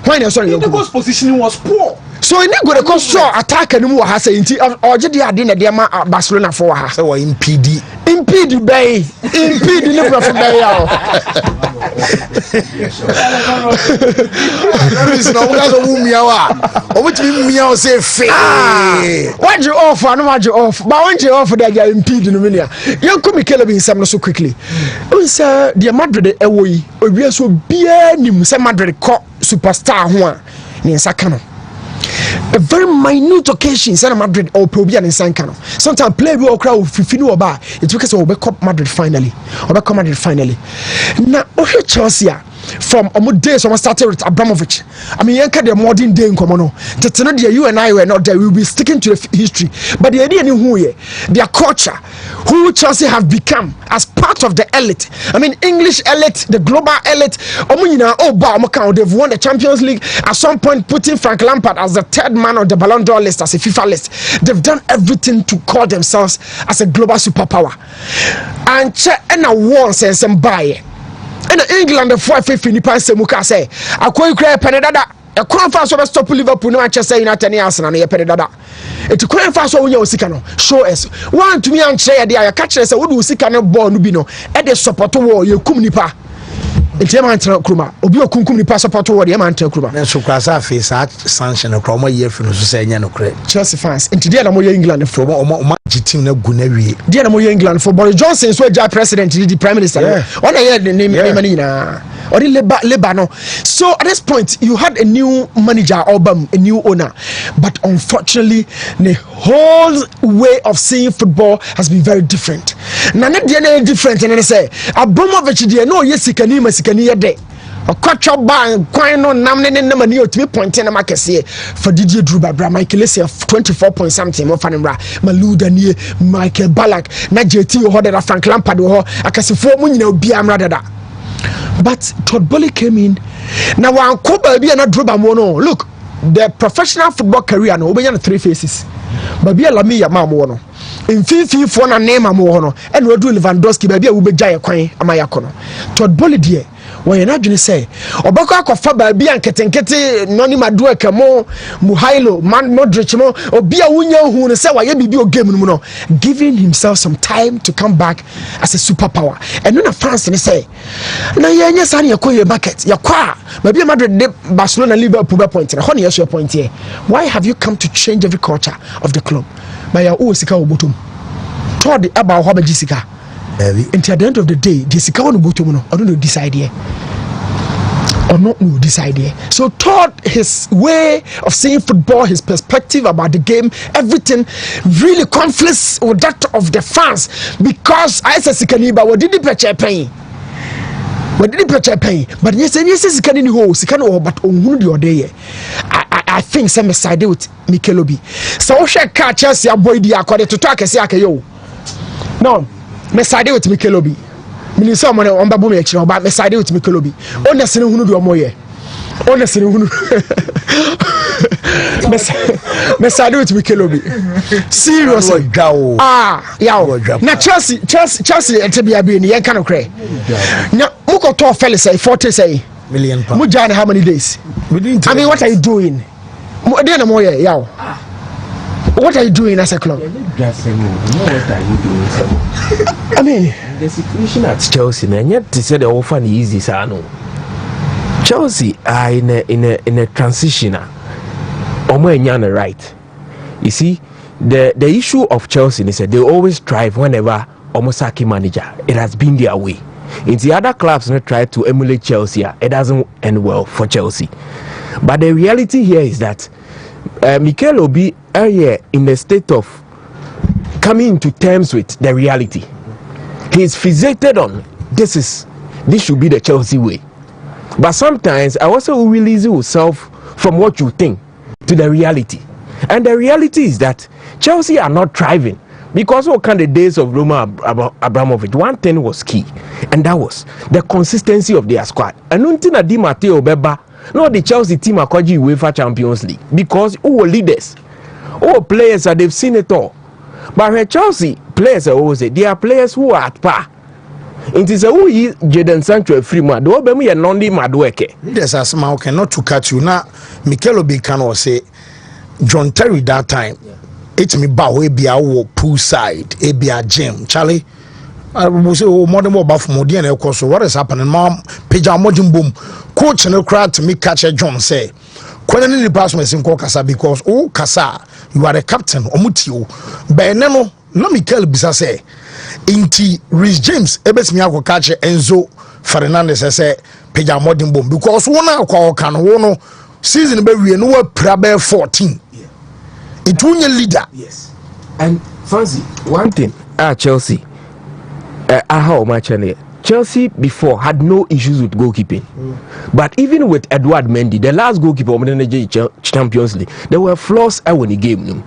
when the goal's positioning was poor. So in go the control attack and mu ha say nti oje de ade na de ma Barcelona for ha say we impede bay impede ne from bay yaw is no we go mumia wa obetimi mumia say fe what you off and what you off but when you off they are impede no mania yanko Mikel bin sam no so quickly we say the Madrid ewo yi owie so bia nim say Madrid ko superstar ho a ne nsaka no a very minute occasion Real Madrid or Probia in Sankano. Sometimes play we crowd fifini oba. It took us over Cup Madrid finally. Now Chelsea from days when I started with Abramovich. I mean, you the modern day in Comono. You and I were not there. We will be sticking to the history. But the idea their culture, who Chelsea have become as part of the elite. I mean, English elite, the global elite. They've won the Champions League. At some point, putting Frank Lampard as the third man on the Ballon d'Or list, as a FIFA list. They've done everything to call themselves as a global superpower. And a war sense and buy. And England the 450 nipa semuka say akoy kra penedada e kon fa so be stop Liverpool no Manchester United ni Arsenal na ye penedada e to kon fa so wonya osika no show us want to me an kire ye dia ya ka kire say wo do osika no ball no bi no e de support wo ye kum nipa nti man tra kruma obi okunkum ni passport wo de man tra kruma na so kwasa face sanction no mo year finu so say nya no kre Chelsea fans nti dia na mo England for mo team na gu na wie dia na mo England for Boris Johnson so ja president the prime minister on aye the name na or the labor no. So at this point you had a new manager album, a new owner, but unfortunately the whole way of seeing football has been very different. Now not the different and I say Abramovich dey no yesikani masikani yede okwacho ban kwan no nam ne mani otimi point na makese for Didier Drogba Michael Essien 24 point something mo fanimra Malouda nie Michael Ballack na JT ho de Frank Lampard ho akasefo mu nyina obi amra dada. But Todd Boehly came in. Now one Koba be na Drogba mo no. Look, the professional football career no obenya 3 phases. But be Lami ya ma mo no. In fifi for na name mo no. And we do Lewandowski ba be we beja ye kwan amayako no. Todd Boehly die when you not say obako akofa ba bi anketenkete noni maduwa kamo Muhailo man Modric mo obi a wunya hu no say wa ye bibi o game no no, giving himself some time to come back as a superpower. And no fans ni say na ye nya san ye koye market ye kwa ba bi Madrid de Barcelona Liverpool ba point na ho na ye so point here. Why have you come to change every culture of the club by your o sika obotum to the aba ho ba jisika until at the end of the day the sika no botum no I don't know decide here or not no decide here. So taught his way of seeing football, his perspective about the game, everything really conflicts with that of the fans because I said sikaniba what did the picture pay but yes sikani ni ho sikani but onhunu the other I think some side with Mikel Obi so we share catch Chelsea boy di akode to talk say akayo no me side with Mikel Obi minister mo on babu me ekire oba me side with Mikel Obi honest ne hunu do omoye honest ne hunu me side with Mikel Obi seriously yeah na Chelsea etebia be ni yen kan okre na mukoto Felix say 40 say million pounds mujane how many days I mean what are you doing what are you doing as a club? I mean, the situation at Chelsea, and yet they said they offer easy, so Chelsea are in a transition. Right. You see, the issue of Chelsea is that they always strive whenever Omosaki manager. It has been their way. In the other clubs not try to emulate Chelsea, it doesn't end well for Chelsea. But the reality here is that Mikel Obi are in a state of coming to terms with the reality. He is fixated on this should be the Chelsea way. But sometimes I also release yourself from what you think to the reality. And the reality is that Chelsea are not thriving. Because all kind of days of Roman Abramovich, one thing was key, and that was the consistency of their squad. And until Di Matteo Beba, no, the Chelsea team are called UEFA Champions League because who were leaders, all players that they've seen it all. But when Chelsea players are always they are players who are at par. It is a who Jadon Sancho free man. Do be me a non-di madweke. There's a small not to catch you now. Mikel Obi can say John Terry that time. It's me bow we be our poolside, a be a gym. Charlie, I will say more than more about more than so what is happening, mom? Pija Mojim boom. Coach and a crowd to me catch a John say. When the pass in Kokasa because oh Kasa, you are the captain, Omutio. Beneno, no Mikel Bisa say. Inti Rhys James, Ebes Miako catch Enzo Fernandez say Pija Mojim boom because one hour can one season baby no prabe 14. It won your leader. Yes. And Fancy, one thing, Chelsea, how much Chelsea before had no issues with goalkeeping. But even with Edouard Mendy, the last goalkeeper of the Champions League, there were flaws when he gave them.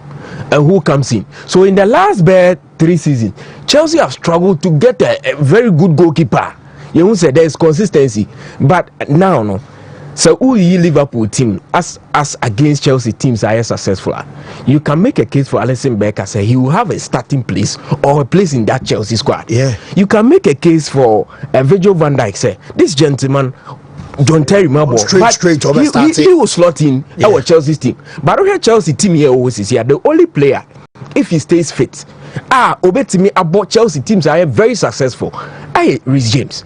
And who comes in? So in the last 3 seasons, Chelsea have struggled to get a very good goalkeeper. You won't say there is consistency. But now, no. So who you Liverpool team as against Chelsea teams are successful? You can make a case for Alisson Becker, say he will have a starting place or a place in that Chelsea squad. Yeah. You can make a case for Virgil van Dijk, say this gentleman John Terry Marble, straight over he will slot in our Chelsea's team. But our Chelsea team here always is here. The only player, if he stays fit, Obetimi about Chelsea teams are very successful. Rhys James.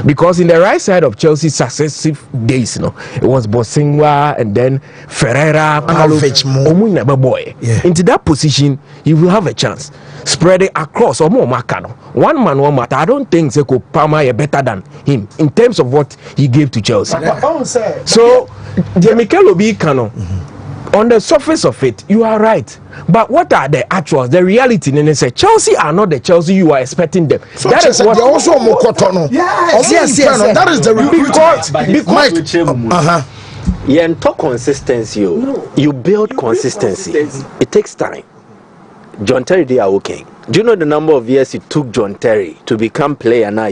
Because in the right side of Chelsea's successive days, it was Bosingwa and then Ferreira, boy. Into that position, you will have a chance. Spread it across or more Makano. One man, one matter. I don't think Zeko Palmer is better than him in terms of what he gave to Chelsea. So, the Mikel Obi Kano. On the surface of it, you are right. But what are the actuals, the reality? And they say Chelsea are not the Chelsea you are expecting them. So that is what also Mokotono. Yes. That is the recruitment. Yeah, and talk consistency. You build consistency. It takes time. John Terry, they are okay. Do you know the number of years it took John Terry to become player now?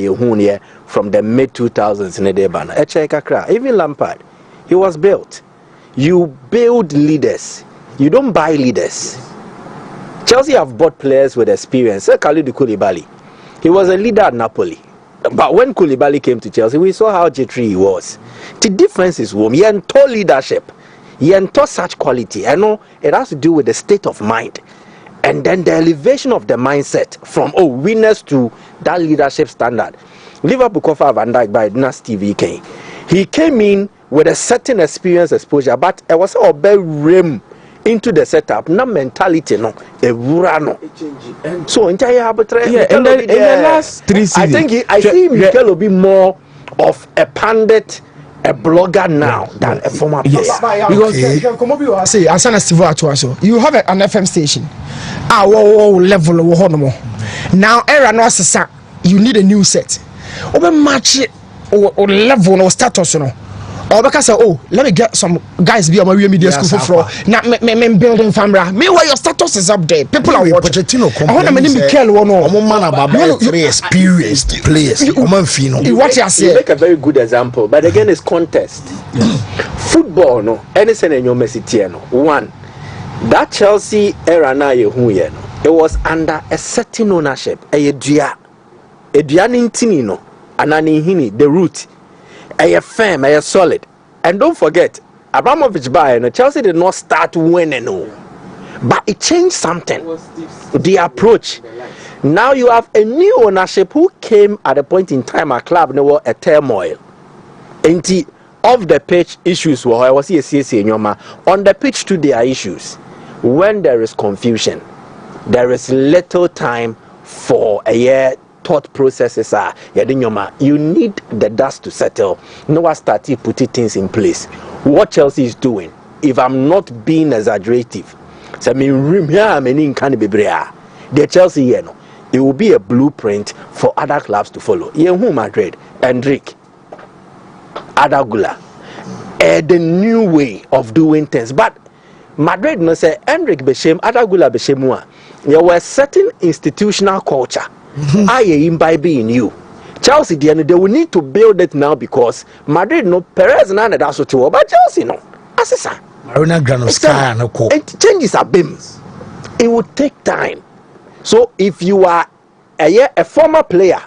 From the mid 2000s in the Debana. Even Lampard, he was built. You build leaders. You don't buy leaders. Chelsea have bought players with experience. Kalidou Koulibaly, he was a leader at Napoli. But when Koulibaly came to Chelsea, we saw how jittery he was. The difference is warm. He entered leadership. He entered such quality. I know it has to do with the state of mind. And then the elevation of the mindset from winners to that leadership standard. Liverpool cover Van Dijk by Dynasty VK. He came in with a certain experience exposure, but it was a bit rim into the setup, not mentality, no, a no. So entire arbitrary. And then in the last 3 seasons, I see Mikel will be more of a pundit, a blogger now than a former player. Because say, as an you have an FM station, level now era no you need a new set. Match it or level or status, or because let me get some guys be on my media school for not me building family. Meanwhile, your status is up there. People are watching. I want to name Mikel three experienced players. You make a very good example, but again, it's contest. Football, no, anything in your message, no. One, that Chelsea era now it was under a certain ownership. The root. A firm, a solid, and don't forget, Abramovich buy Chelsea did not start winning, but it changed something. The approach. Now you have a new ownership who came at a point in time at club there was a turmoil. And off the pitch issues were on the pitch too there are issues. When there is confusion, there is little time for a year. Thought processes are you need the dust to settle. Noah started putting things in place. What Chelsea is doing, if I'm not being exaggerative, the Chelsea it will be a blueprint for other clubs to follow. Madrid, Endrick, Adagula, the new way of doing things. But Madrid no say Endrick Beshem, Adagula Beshemua. There was certain institutional culture. I imbibe in you. Chelsea, they will need to build it now because Madrid no Perez and that's what you but Chelsea no. Asisa. Changes are bim. It will take time. So if you are a former player,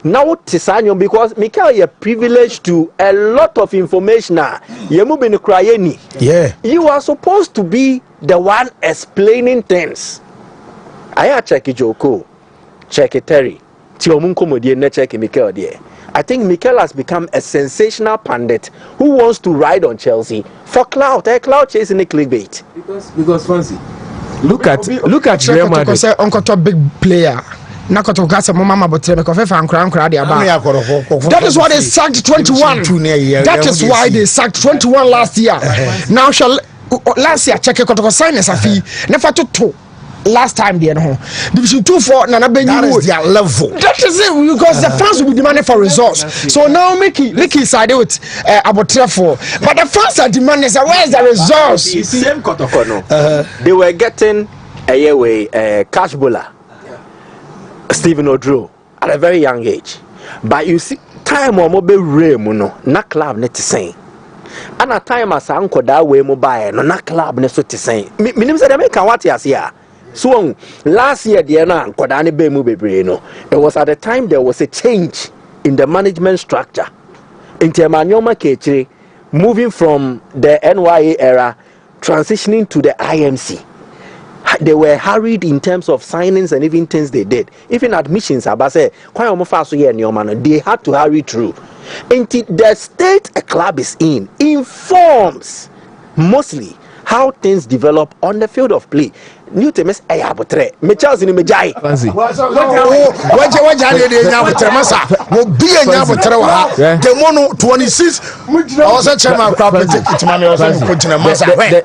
now Tisanyo, because Mikel you're privileged to a lot of information now. You are supposed to be the one explaining things. I check Joko. Check it, Terry. I think Mikel has become a sensational pundit who wants to ride on Chelsea for clout. Clout chasing a clickbait. Because fancy. Look at Real Madrid. Uncle big player. That is why they sacked 21. That is why they sacked 21 last year. Now last year check it sign as a fee. Never to 2. Last time they Division 2-4 Nana Benny. That is their level. That is it because the fans will be demanding for results. So now Mickey side with about 3-4. But the fans are demanding where's the results? They were getting a cash bowler, Stephen Odro, at a very young age. But you see, time or mobile no na club net saying. And a time as uncle that way mobile no na club net to saying. Minim said American what you here. So last year it was at the time there was a change in the management structure. In Termanyoma Kechiri, moving from the NYA era, transitioning to the IMC. they were hurried in terms of signings and even things they did. Even admissions, Abase, they had to hurry through. Until the state a club is in informs mostly how things develop on the field of play. New teams ayabotre. Me Charles ni me jai. Waje de nyabotre masa. Wo bi nyabotre wa ha. The mono 26. Also chairman crap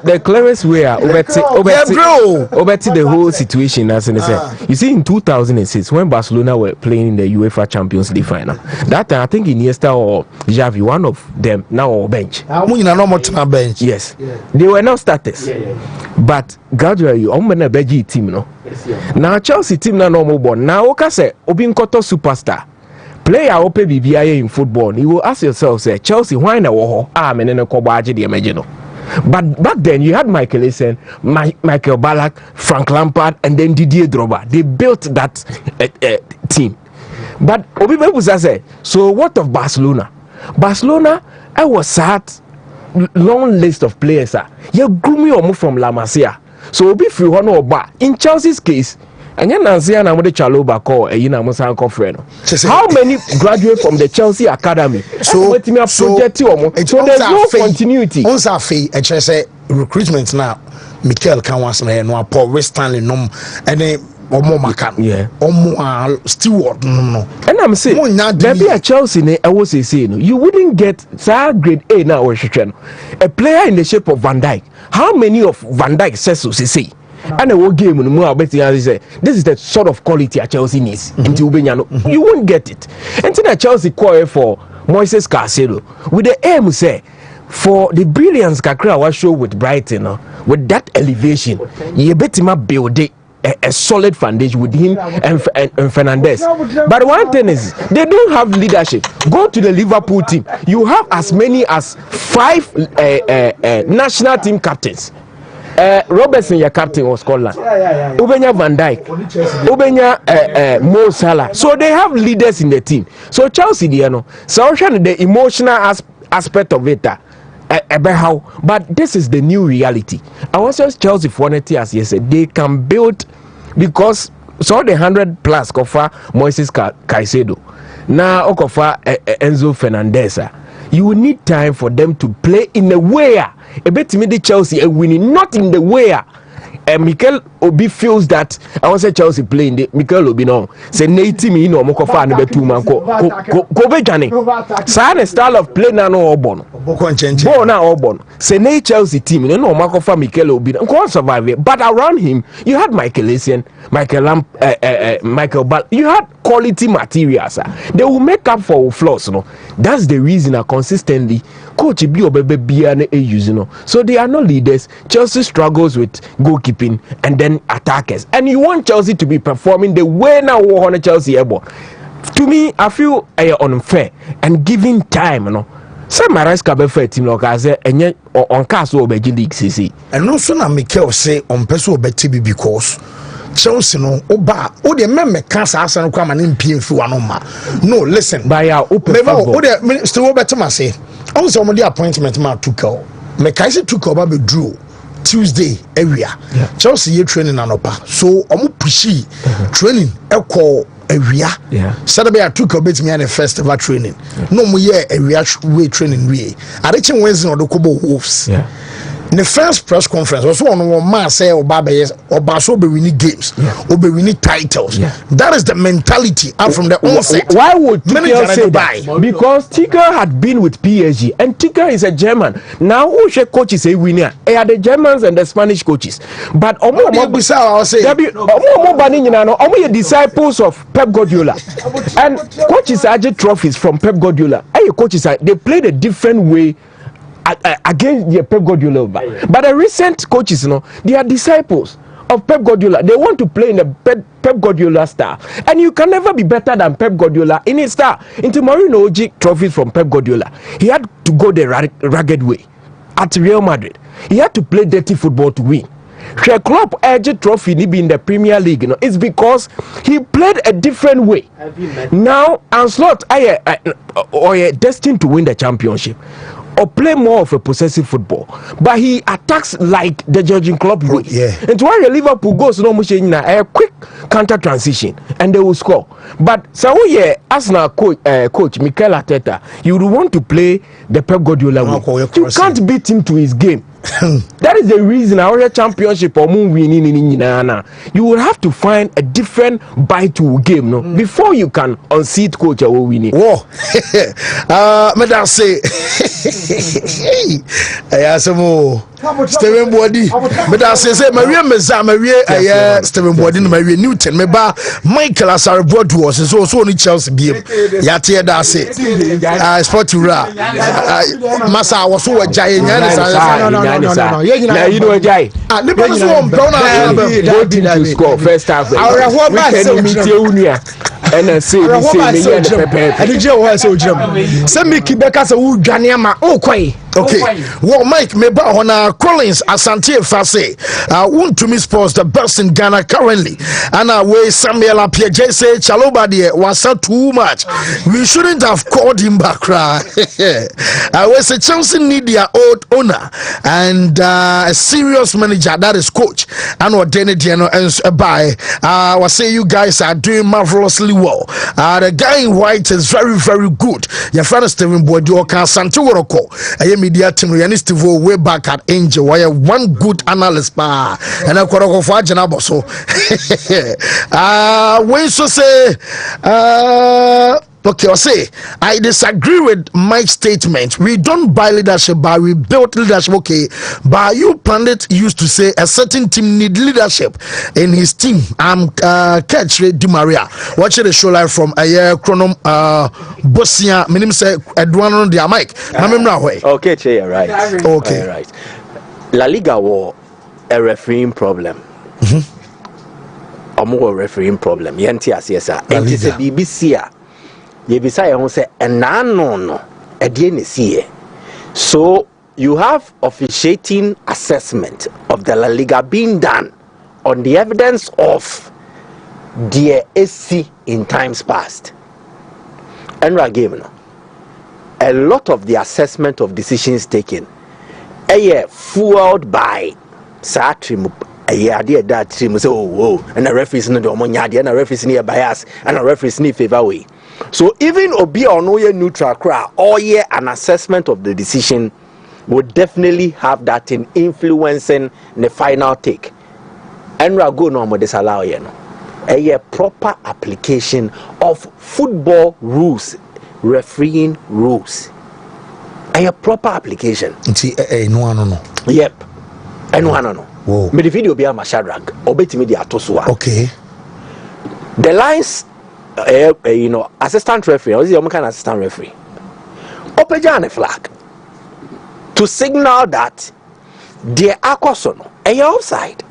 the clearest way obeti the whole situation as in say. You see in 2006 when Barcelona were playing in the UEFA Champions League final. That time I think Iniesta or Xavi, one of them now on bench. Bench. Yes. They were not starters. But gradually na beji team no. Now Chelsea team na normal born. Now oka say obi nkoto superstar. Player ope bibia in football. You will ask yourself say Chelsea why na wo ho? Ah me ne ko baje de imagine no. But back then you had Michael Essien, Michael Ballack, Frank Lampard and then Didier Drogba. They built that team. But obi people say so what of Barcelona? Barcelona I was sad long list of players you grew me omo from La Masia. So obi free one oba in Chelsea's case and Nancy and Amode Chaloba call a yina musa friend. How many graduate from the Chelsea Academy? So there's no continuity. On fee say recruitment now Mikel can once no Paul West Stanley no and then steward no. And I'm saying there be a Chelsea I was saying you wouldn't get grade A now or a player in the shape of Van Dijk. How many of Van Dijk says so say? And a war game more betting as say this is the sort of quality a Chelsea needs. You won't get it. Until a Chelsea call for Moises Caicedo with the aim say for the brilliance Kakra was show with Brighton with that elevation you bet him up build it. A solid foundation with him and Fernandes. But one thing is, they don't have leadership. Go to the Liverpool team. You have as many as 5 national team captains. Robertson, your captain was Scotland. Ubenya Van Dijk. Ubenya Mo Salah. So they have leaders in the team. So Chelsea, so the emotional aspect of it. But this is the new reality. I was just Chelsea for as you said, they can build because so the 100 plus kofa Moises Caicedo. Now okofa Enzo Fernandez. You will need time for them to play in a way a bit me the Chelsea winning, not in the way Mikel Obi feels that I want to say Chelsea playing the Mikel Obi no say native me no moko fa na be two man ko be jane say style of play na no obono bo na obono say na Chelsea team no moko fa Mikel Obi ko survive but around him you had Michael Essien, Michael Ball, you had quality materials they will make up for flaws no. That's the reason consistently coach bi obebe bia na use so they are not leaders. Chelsea struggles with goalkeeping and then attackers, and you want Chelsea to be performing the way now on Chelsea able. To me I feel unfair and giving time say Maresca be fair team like I say enye on cast obeji league cc and no so na Mikel say on person obeti because Chelsea no oba o de me cancer asan kwa ma mpie mfi wa no ma no listen by our open o de still obeti ma say on say on the appointment ma Tuchel me kai say Tuchel ba be draw Tuesday area Chelsea ye training anopa so omo pushi training ekọ area Saturday I took a bit me and festival training no mo ye area way training we adechi Wednesday no kobo Wolves the first press conference was one man say Oba so be winning games or be winning titles. That is the mentality and from the onset. Why would Tuchel say that? Because Tuchel had been with PSG and Tuchel is a German. Now who should coaches say winner? They are the Germans and the Spanish coaches. But disciples of Pep Guardiola and coaches are just trophies from Pep Guardiola. And coaches they played a different way against the Pep Guardiola, but the recent coaches, they are disciples of Pep Guardiola. They want to play in the Pep Guardiola style, and you can never be better than Pep Guardiola in his style. Into Mourinho trophies from Pep Guardiola, he had to go the rugged way. At Real Madrid, he had to play dirty football to win. Klopp edged trophy ni be in the Premier League, it's because he played a different way. Now Ancelotti are destined to win the championship. or play more of a possessive football, but he attacks like the Jurgen Klopp way. And when Liverpool goes no much in a quick counter transition and they will score. But so Arsenal coach Mikel Arteta, you would want to play the Pep Guardiola way. You can't beat him to his game. That is the reason our championship or moon winning in you will have to find a different bite to game before you can unseat coach or winning. Whoa, madam say, Steven Body, madam say, Maria Meza, Maria, Steven Body, Maria Newton, Meba, Michael Asar Broad was also only Chelsea beam. Yatia Dase, Sport to Ra, Massa was so a giant. No, you know a guy. To score first half. We can meet you and then say okay. Well, Mike, Meba on Collins, Asante Fase, Wontumi Sports, the best in Ghana currently. And way Samuel Appiah say Chaloba was too much. We shouldn't have called him back. I was a Chelsea need their old owner and a serious manager, that is coach. And what Danny Diano and by was say you guys are doing marvelously well. The guy in white is very, very good. Your friend Steven Bodio can Santiago. Media team Steve way back at Angel where one good analyst and I could go for Janaboso. When so say okay, I'll say I disagree with Mike's statement. We don't buy leadership, but we build leadership. Okay, but you pundit used to say a certain team need leadership in his team. I'm Catch Di Maria watching the show live from a year chronom Bosnia. Minim say Edwano dia Mike. Okay, Che, right. Okay, right. La Liga war a refereeing problem. A refereeing problem. Yanti asiesa. And it's a BBC. Yebisa who say no so you have officiating assessment of the La Liga being done on the evidence of the SC in times past. And again, a lot of the assessment of decisions taken fueled by Satrim. That team say and the referees no do and the referees near bias and the referees need favor way. So even obi or no neutral cry or an assessment of the decision would definitely have that in influencing the final take. And we go no more disallow a proper application of football rules, refereeing rules. A proper application. Yep. And no. Me the video be a Mashadrag obeti me the atosua. Okay. The lines assistant referee, or is the kind of assistant referee? Open a flag to signal that the Akosono a offside.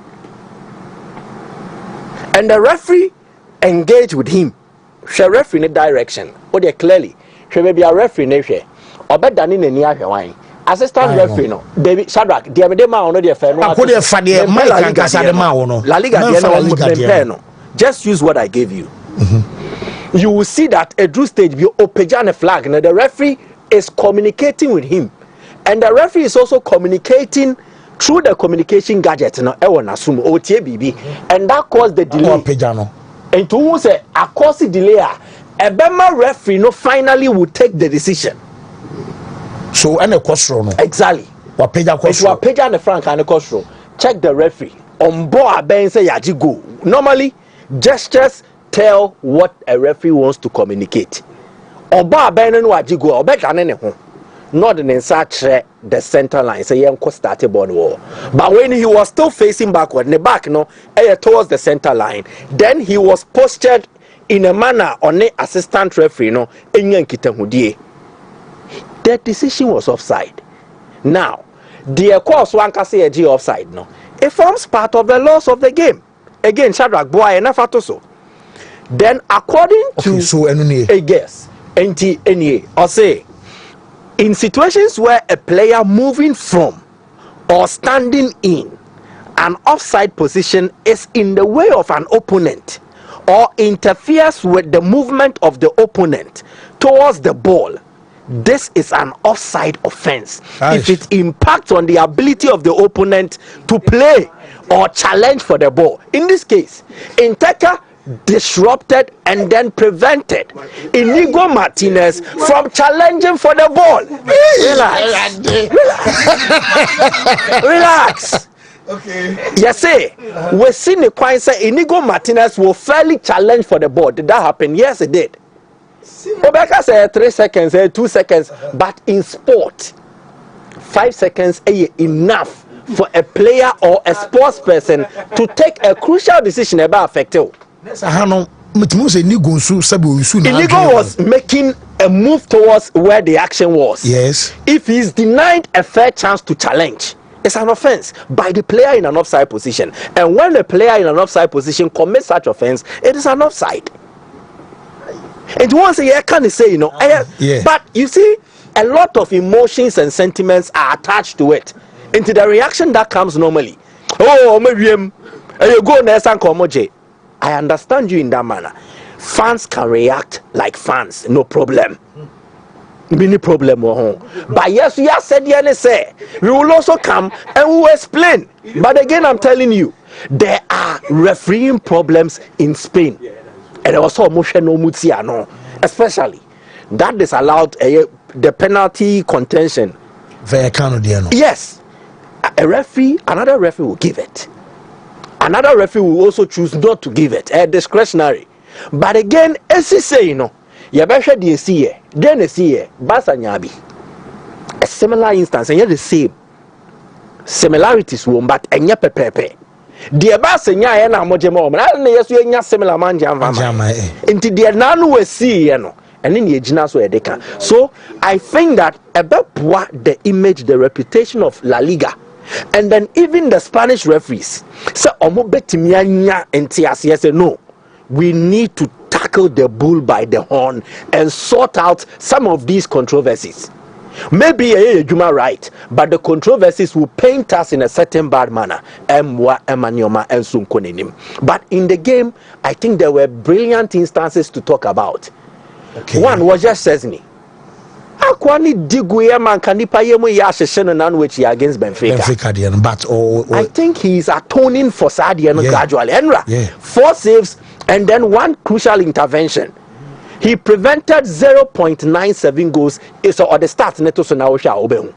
And the referee engage with him. She referee in the direction. Or they clearly she may be a referee in or better than in the near wine. Assistant referee no David Shadrack the Amedema ono the fair no La Liga no just use what I gave you. You will see that a Drew stage be open a flag and the referee is communicating with him and the referee is also communicating through the communication gadget no assume OTBB and that caused the delay and to say a cause delay a Bema referee no finally will take the decision. So and a crossroad. Exactly. What page and the frank and the crossroad. Check the referee. On board Ben say yaji go. Normally, gestures tell what a referee wants to communicate. On board Ben and waji go or better than anyone. Not in such the center line. Say young started born war. But when he was still facing backward, in the back, towards the center line, then he was postured in a manner on the assistant referee, the decision was offside. Now, the course one can say a G offside, it forms part of the laws of the game. Again, Shadrach boy and so. Then, according to a guess, or say, in situations where a player moving from or standing in an offside position is in the way of an opponent or interferes with the movement of the opponent towards the ball, this is an offside offense if it impacts on the ability of the opponent to play or challenge for the ball. In this case, Inteka disrupted and then prevented Inigo Martinez from challenging for the ball. Relax. Okay. Yes, say we see the quite say Inigo Martinez will fairly challenge for the ball. Did that happen? Yes, it did. Obeka said 3 seconds, 2 seconds, but in sport, 5 seconds is enough for a player or a sports person to take a crucial decision about affecting. Inigo was making a move towards where the action was. Yes. If he's denied a fair chance to challenge, it's an offense by the player in an offside position. And when the player in an offside position commits such offense, it is an offside. And once a year can say, but you see, a lot of emotions and sentiments are attached to it. Into the reaction that comes normally. Oh, maybe you go next and come. I understand you in that manner. Fans can react like fans, no problem. Many problem. But yes, we have said say we will also come and we will explain. But again, I'm telling you, there are refereeing problems in Spain. And also especially that disallowed the penalty contention. Yes, another referee will give it. Another referee will also choose not to give it, discretionary. But again, as you say, you better the see then see Basa Nyabi. A similar instance, and yet the same similarities won, but enya pepepe. The Basa Nya na mojemo, I don't know yes we similar man jam. Into the nanu we see, and then the ejina so edeka. So I think that about the image, the reputation of La Liga. And then even the Spanish referees say, no, we need to tackle the bull by the horn and sort out some of these controversies. Maybe you're right, but the controversies will paint us in a certain bad manner. But in the game, I think there were brilliant instances to talk about. Okay. One was just Chesney. Akwani Diguya man kanipa yemu ya shesheno nan which he against Benfica. But I think he's atoning for Sadiano gradually. Enra, 4 saves and then 1 crucial intervention. He prevented 0.97 goals. Or the stats neto so now obeu.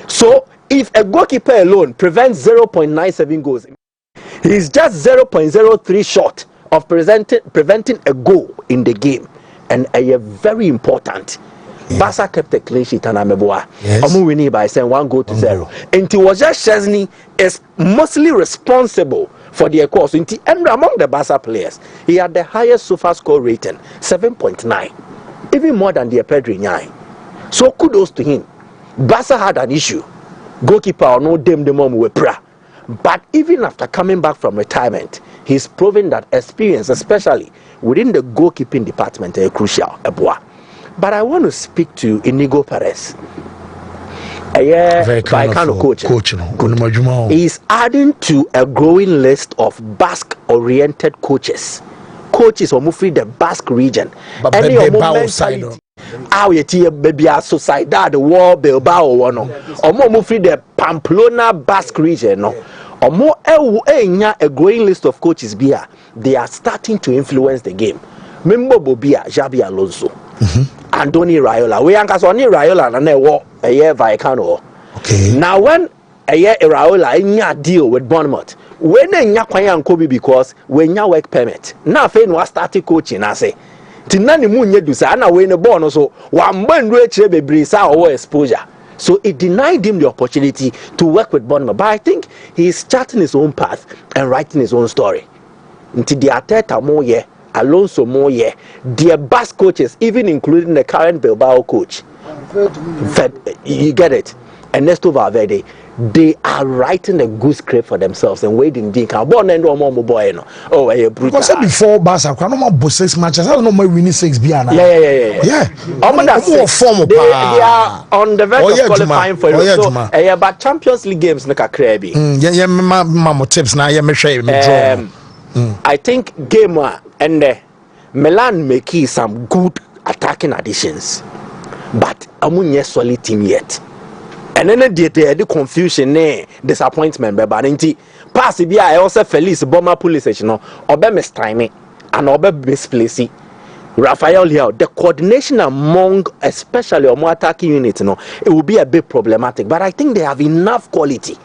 So if a goalkeeper alone prevents 0.97 goals, he's just 0.03 short of preventing a goal in the game, and a very important. Barca kept a clean sheet and Ameboa. Omu winning by saying 1-0. And it was just Chesney is mostly responsible for the course. And among the Barca players, he had the highest SOFA score rating, 7.9, even more than the Pedri 9. So kudos to him. Barca had an issue. Goalkeeper or no dem the mom with pra. But even after coming back from retirement, he's proven that experience, especially within the goalkeeping department, is crucial. But I want to speak to Inigo Perez. Very kind of coach. He's adding to a growing list of Basque-oriented coaches. Coaches who move through the Basque region. Any mentality. How you see baby Sociedad, the war Bilbao one. Or more move through the Pamplona Basque region. Or more a growing list of coaches. They are starting to influence the game. Member Bobia, Xabi Alonso. Andoni Raiola. We Ankasoni Raiola and a year Vallecano. Okay. Now when a year Raiola nya deal with Bournemouth, when nya kwanya Kobe because when nya work permit. Now Fain was starting coaching I say. Tinani mu nye du sa na we ne born so wan bandu e bebre sa or exposure. So it denied him the opportunity to work with Bournemouth. But I think he's charting his own path and writing his own story. Until the Arteta more year. Alonso more their Basque coaches, even including the current Bilbao coach, you get it, Ernesto Valverde, they are writing a good script for themselves and waiting. Because before Barca, no more 6 matches. I don't know, my winning 6 beyond. Yeah. They are on the verge of qualifying for it. So, but Champions League games, like a crabby. Tips now. I think game and Milan make some good attacking additions. but amunye solid team yet. And then the confusion, disappointment, but pass be I also Felice Bomber police no obe mistiming and obe misplacing. Raphael here, the coordination among especially our more attacking units, it will be a bit problematic. But I think they have enough quality,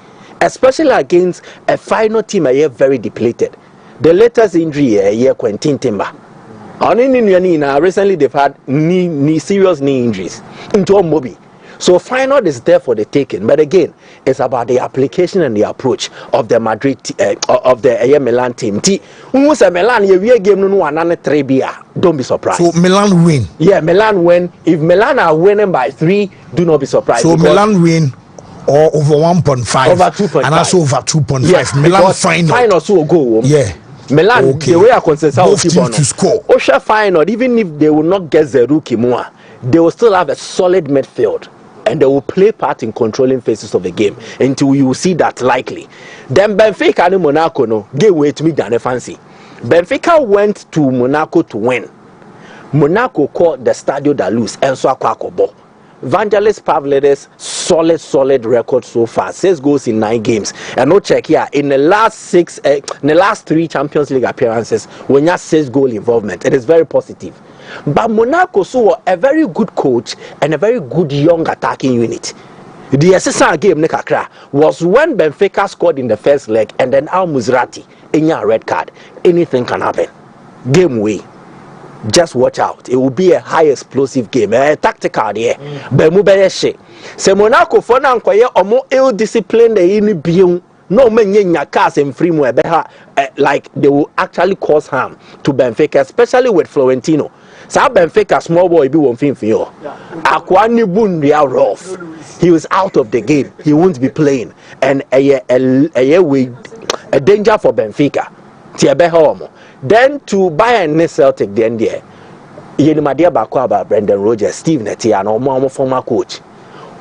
especially against a final team a year very depleted. The latest injury a year Quentin Timber. Recently they've had serious knee injuries into Mobi. So final is there for the taking, but again, it's about the application and the approach of the Madrid of the Milan team. Who's a Milan? You game no one 3-3. Don't be surprised. So Milan win. Yeah, Milan win. If Milan are winning by 3, do not be surprised. So Milan win or over 1.5, over 2.5, and also over 2.5. Yes, Milan final so go. Yeah. Milan, okay. The way I consider both teams to score. Osha final, even if they will not get the rookie more, they will still have a solid midfield. And they will play part in controlling phases of the game until you will see that likely. Then Benfica and Monaco no gave way to me than a fancy. Benfica went to Monaco to win. Monaco called the Stadio da Luz and so Akwakobo. Vangelis Pavlidis solid record so far. 6 goals in 9 games. And no check here. In the last 3 Champions League appearances, when you have 6 goal involvement, it is very positive. But Monaco saw a very good coach and a very good young attacking unit. The assistant game Nekakra was when Benfica scored in the first leg and then Al Muzrati in a red card. Anything can happen. Game way. Just watch out. It will be a high explosive game. Tactical there. But Mubeye se Monaco for now omo ill disciplined in being no men cars and free like they will actually cause harm to Benfica, especially with Florentino. So Benfica small boy be one thing for you. Akwani Bun real rough. He was out of the game. He won't be playing. And a danger for Benfica. Then to Bayern Celtic then there. Yenimadia Bakwa about Brendan Rodgers, Steve Netia, and our former coach.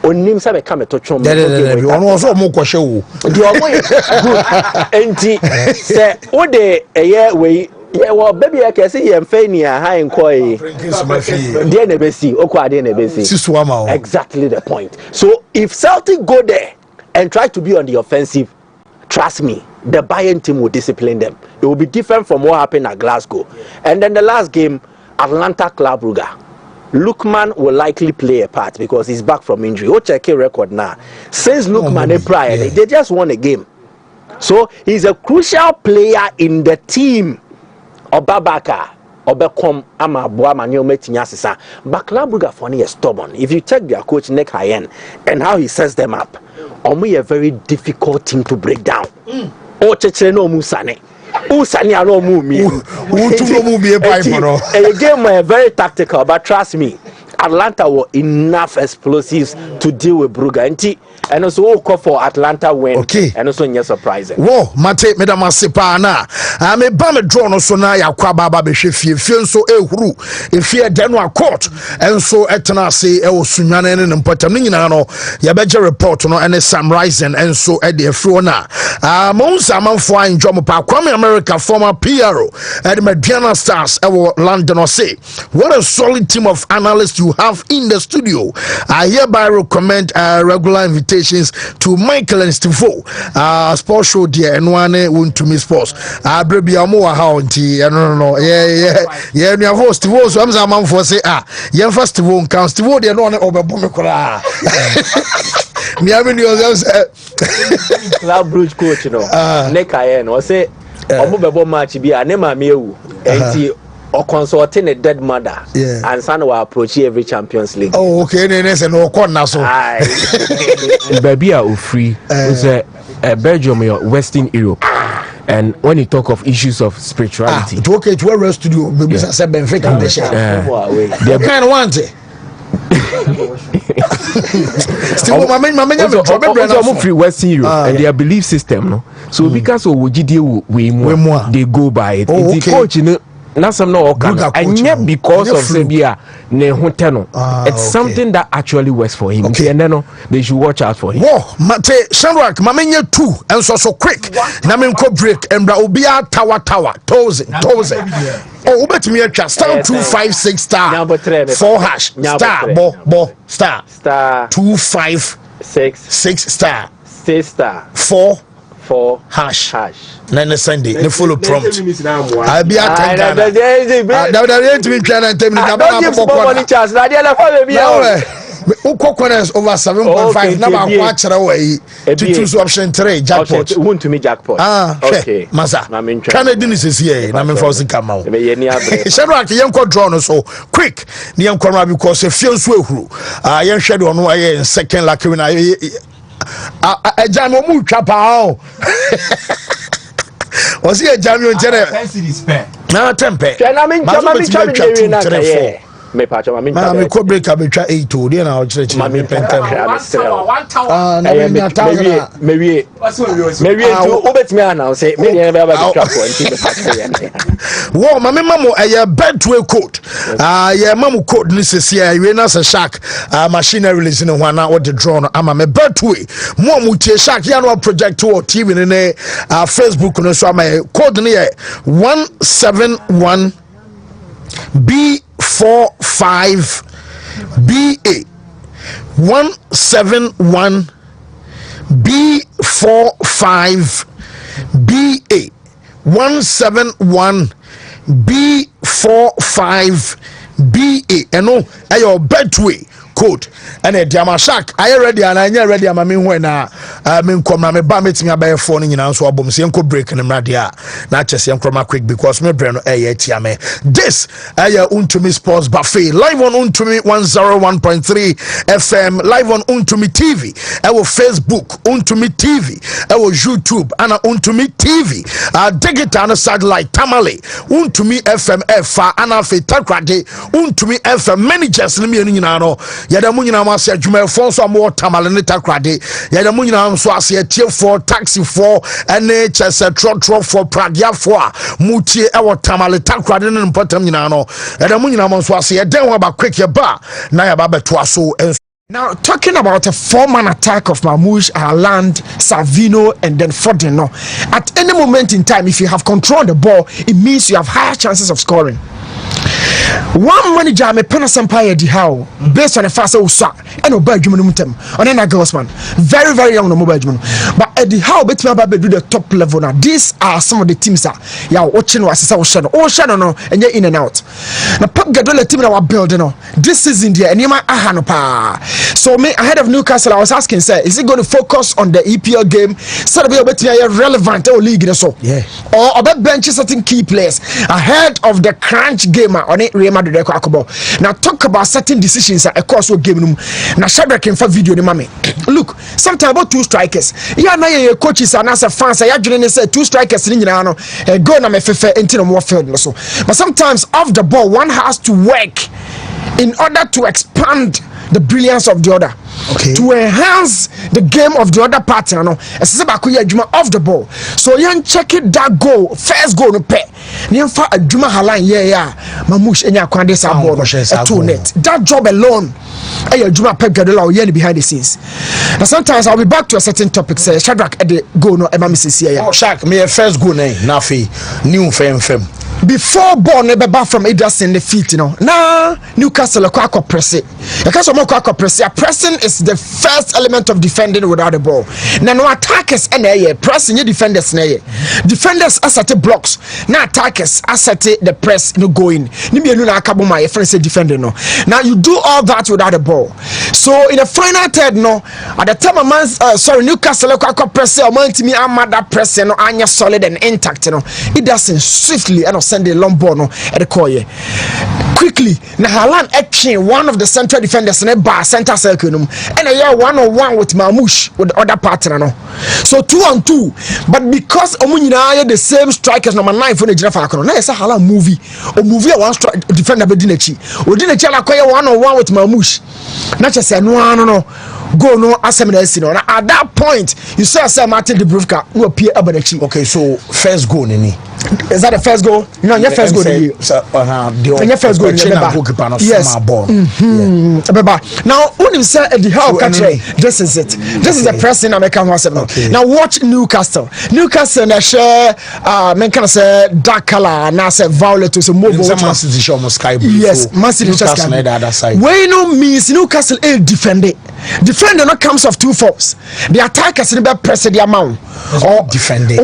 Onim sabe come to chom. Ono also mo kwahwe wo. Good. Enti say o de we yeah, well, baby, I can see you and Fanny high and koi. Exactly the point. So if Celtic go there and try to be on the offensive, trust me, the Bayern team will discipline them. It will be different from what happened at Glasgow. And then the last game, Atlanta Club Brugge. Lookman will likely play a part because he's back from injury. Go check a record now. Since Lookman prior, they just won a game. So he's a crucial player in the team. Obabaka, Obekom, Ama Boama, Nyometinyasisa. But Club Brugge funny is stubborn. If you check their coach Nick Hayen and how he sets them up, Omi a very difficult team to break down. O Cheche no Musane. Usani no Mumi. A game very tactical, but trust me, Atlanta were enough explosives to deal with Brugge. And also call for Atlanta win. Okay. And also not surprising. Whoa, Mate, Madam Sepa na. I'm a bam draw no so na ya kwa baba be hwe fie so ehuru. Efie denwa court. And so etna say e osunyane ne mpatam ni nyina no ya beje report no ene Sam Rising and so e de efro na. Monsa manfo anjo mo pa Kwame America former PRO at Mediana Stars e London or say what a solid team of analysts you have in the studio. I hereby recommend regular invitations to Michael and Stivo sports show dear and one Wontumi sports baby amo ha onti no yeah you host Stivo so am za man for say yeah first Stivo kan Stivo dear no obebo me kora me have you say Club Brugge coach no Nick Hayen o say omo bebo match bi a ne ma me ewu enti or consulting a dead mother, and son will approach every Champions League. Oh, okay, no corner so. Baby are free. It's a Belgium or Western Europe. And when you talk of issues of spirituality, it's okay to wear studio. Maybe I said Benfica and the share. They kind of want it. Still, my man, free Western Europe and their belief system. No, so because of what they go by it. The coach, you know. Nasam no okay. And yet because of Sebia ne hoteno. It's something that actually works for him. Okay. And then they should watch out for him. Whoa, Mate Shanrak, Mamenya 2 and so quick. Naminko break and Braubia tower toes. Oh, bet me a star 256 star 4 hash star bo star 256 star 4 hash. Nine Sunday, the full prompt. I'll be at over 7.5 number watch away to choose option 3 jackpot. Wontumi jackpot. Okay, Masa. Canadian is here. I'm enforcing come out. Shadrach, young drawn so quick. The young corner because a few swell. Young shadow on way in second lucky when I jam on moon chapao. Was he a jam on Jenna? Now, temper. Me patch I mean I could break up a 8 to the now church. Maybe ubet me now say me never Whoa, my mamma a bedway coat. Yeah, mamma coat this year. You know, a shark machinery releasing one hour the drone. I'm a bedway. More mutia shark, you know, project to TV in a Facebook. So I'm a code near 171 B45 BA 171 B45 BA 171 B45 BA and no ayo bedway code and a diama shark I ready and I ready am me when me come na me ba metimi abey phone nyina so abom se enko break na mradia na chese enkroma quick because me brand no tia me this Wontumi Sports Buffet live on Wontumi 101.3 FM live on Wontumi TV Facebook Wontumi TV YouTube and Wontumi TV digital and satellite tamale Wontumi FM F and afi takrade Wontumi FM managers ni me nyina no yada mu nyina ma se adwuma fonso am tamale ne takrade yada mu nyina so ase tie for taxi for ene chese trotro for pragia for mutie e tamale takrade ne mpotam nyina no yada mu nyina ma so ase den ho ba quick ye ba na ya ba beto aso. Now, talking about a 4-man attack of Mamouche, Haaland, Savino, and then Foden. At any moment in time, if you have control of the ball, it means you have higher chances of scoring. One manager me pena sampaya di how based on the fast and obey Jumunutem on any girls man. Very, very young no mobile Jumun. But at the how bet me do the top level now. These are some of the teams that ya watching was Ocean no and you're in and out. Now Pep Guardiola team that we're building this season there and Yama Ahanopa. So me ahead of Newcastle, I was asking, sir, is it going to focus on the EPL game? So that we are better relevant or league so yeah. Or about bench certain key players ahead of the crunch game on it Real Madrid. Now talk about certain decisions at a course of game. Now Shadrach can for video the mommy. Look, sometimes about 2 strikers. Yeah, now your coaches and as a fans, I actually say 2 strikers in Yano go na me fefe into the more field so. But sometimes off the ball, one has to work in order to expand the brilliance of the other. Okay. To enhance the game of the other party, off the ball. So you check it that goal, first goal no pay. Niamfa adwuma halan Mamouche enya kwande sa ball net. That job alone, adwuma Pep Guardiola behind the scenes. Now sometimes I'll be back to a certain topic. Say Shadrach at the goal no ema Mrs. here. Shaq me first goal na fi new fem. Before ball never back from Ederson the feet, Now Newcastle kwa press it. Pressing is the first element of defending without the ball. Now no attackers and pressing your defenders defenders asset blocks. Now attackers asset the press no going. Now you do all that without the ball. So in the final third at the time Newcastle kwa press me that press no anya solid and intact Ederson swiftly and send a long ball at the core quickly. Now Haaland action one of the central defenders in a bar center circle and a 1-on-1 with Mamouche with the other partner so 2-on-2 but because omunyina the same strikers number 9 for the Giraffe now it's a Haaland movie one defender be Dinechi la 1-on-1 with Mamouche not just say no go no assemblance no. At that point, you saw Sir Martin Dubrovka who appear Abadachi. Okay, so first goal nini. Is that the first goal? No, your first goal. Your first goal. Yes. Now, when you say the how country, this is it. This is the pressing American was. Now watch Newcastle. Newcastle na share men can say dark color na say violet to some mobile. Man City show almost sky blue. Yes, Man City just sky the other side. When no means Newcastle a defender. Defender not comes of two forms. The attackers in the press the amount or defender.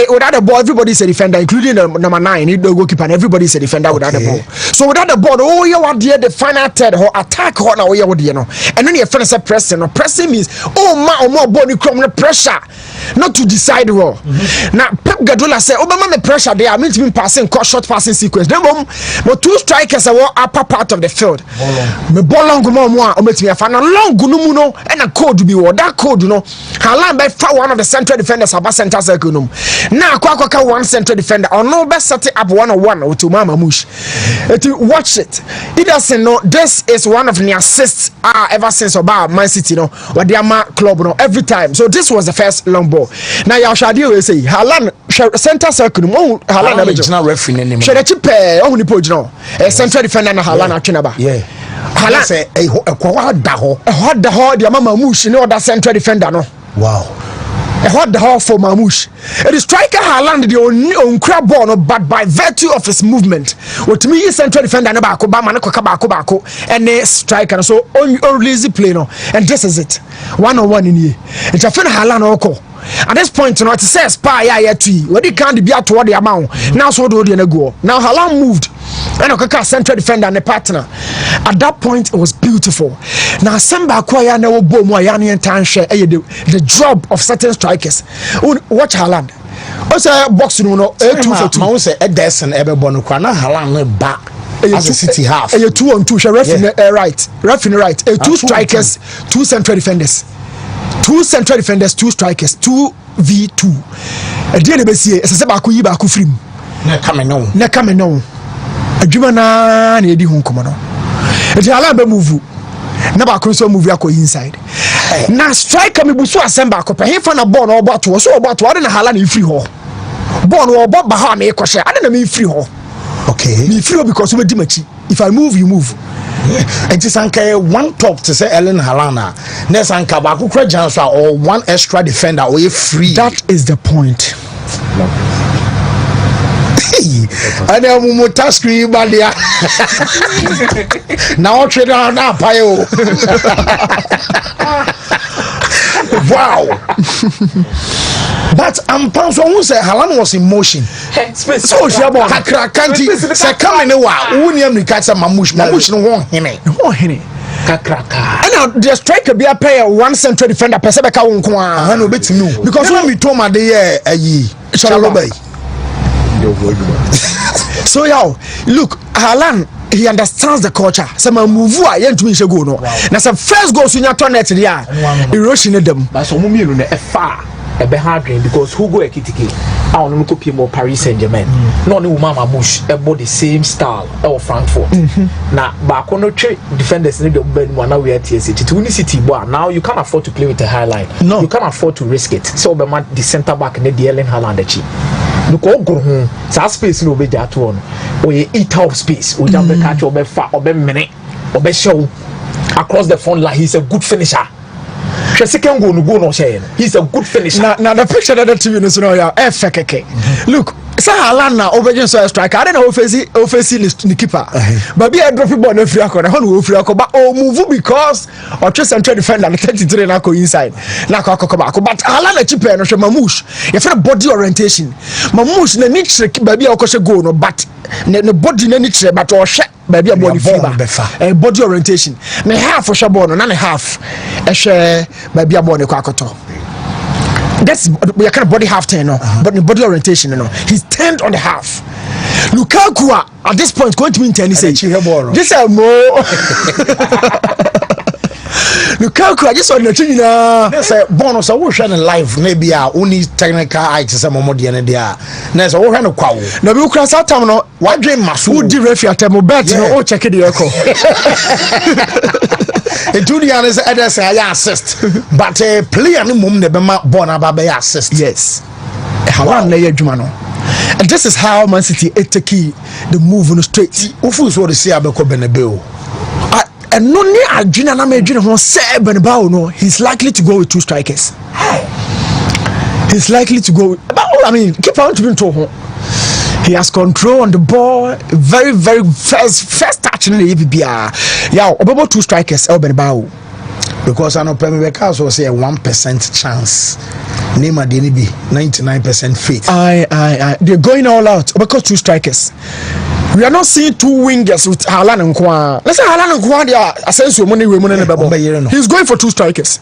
Without the ball, everybody is a defender, including the number 9, the goalkeeper, and everybody is a defender without the ball. So without the ball, oh you what the final third or attack or now you know. And then you finish a pressing. Or pressing means oh my or more body come pressure. Not to decide well. Now Pep Guardiola said, "Obama the pressure there. I mean to be passing, short passing sequence. Then but two strikers are upper part of the field. Me ball long more. Or me long no and a code be what that code you know. Haaland by far one of the central defenders about center circle. Now Kwaka one central defender or no best set up 1-on-1 or to Mama Mush. Watch it. It doesn't know this is one of the assists ever since about Man City no or the club no every time. So this was the first long ball. Now Yashadi will say Haaland center circle Haaland original referee name. Should the chip only put no a central defender na Haaland achinaba. Yeah. Haaland say a hot the hard the Mama Mush you know that central defender no. Wow. What the hell for Mamouche? It is striker Haaland the on crab ball, but by virtue of his movement, what to me is central defender and a striker. So only easy play no, and this is it 1-on-1 in here. It's a friend Haaland Oko. At this point, you know, it says spy tree. What he can't be out toward the amount. Now so do the go. Now Haaland moved. And a central defender and a partner. At that point, it was beautiful. Now, Samba Kwaya no boom Wayani and Tanshe, the job of certain strikers. Watch Haaland. Also, boxing, no, 2-for-2. Say a dozen ever bonukana, Haaland back. As a City half. A 2-on-2, referee right. Two strikers, two central defenders. Two central defenders, two strikers, 2v2. A dear Bessie, as a Sabaku Baku Frim. Nekameno. Adwuma na edi hu nkomo eti ala ba move na ba konso move akọ inside na striker me buso asemba akọ pe fa na ball na obato so obato ade na hala na free ho ball no obo ba ha me kwhye ade na me free ho okay me free because we di machi if I move you move and this anka one top to say Ellen Halana next anka ba ku kra chance or one extra defender or you free. That is the point. And then we must task you balia. Now trade on now payo. Wow. But Pamso who say Haaland was in motion. So she about Kanti say come anywhere. Uniam Nikasa Mamush no won him. Kakraka. And now the striker be a player one central defender Pesebeka Wonkwa. I know bet you because when we told my day Shalobai. So look, Haaland he understands the culture. Some move to me go no. Now some first goal in your tournament there. Erosion them. But some mummy no far a be hard because who go ekitike. I want to copy more Paris Saint-Germain. No ni Mama Bush about the same style or Frankfurt. Now back on the defenders need to bend one now we at TSC. To win City boy. Now you can't afford to play with a high line. No, you can't afford to risk it. So the centre back and the Ellen Haaland cheap. Look all go home. So space no be that one. Or you eat out space. Or you catch or be fat or be minute or be show across the front line. He's a good finisher. Second go no share. He's a good finisher. Now the picture that the TV is no ya FKK. Look, say Haaland na overjun so striker. I don't know offensive the keeper. But be a drop ball no free akọ. How no free akọ but move because or just central defender 33 na go inside. Na ko back. But Haaland na cheaper no show Mamouche. You feel body orientation. Mamouche na need trick baby akọ go no but the body na need trick but or baby body free body orientation. Na half for shabon na half. Baby body kwakoto. That's we are kind of body half turn, but the body orientation, he's turned on the half. Lukaku at this point going to mean tennis. This is more. Lukaku, I just saw the thing. That's a bonus. I was shining live. Maybe only technical eye to some more than they are. There's a kind of quo. No, we cross out time. No, what dream must who did refer to my bet? No, check it. do the answer others I assist but player no mum ne bema born about assist. Yes. Haaland na adwuma no. And this is how Man City take the move on the straight. Who is what they say about Bernabeu? And no near Arjuna na me adwene ho say Bernabeu no, he's likely to go with 2 strikers. He's likely to go with, I mean, keep on to be told. He has control on the ball, very first touch in the EPBR. Yeah, about 2 strikers Bernabeu. Because I know Premier Cars will say a 1% chance. Name at the 99% faith. They're going all out because 2 strikers. We are not seeing 2 wingers with Haaland and Kwan. Let's say Haaland and Kwan, they are essential money women in the bubble. He's going for 2 strikers.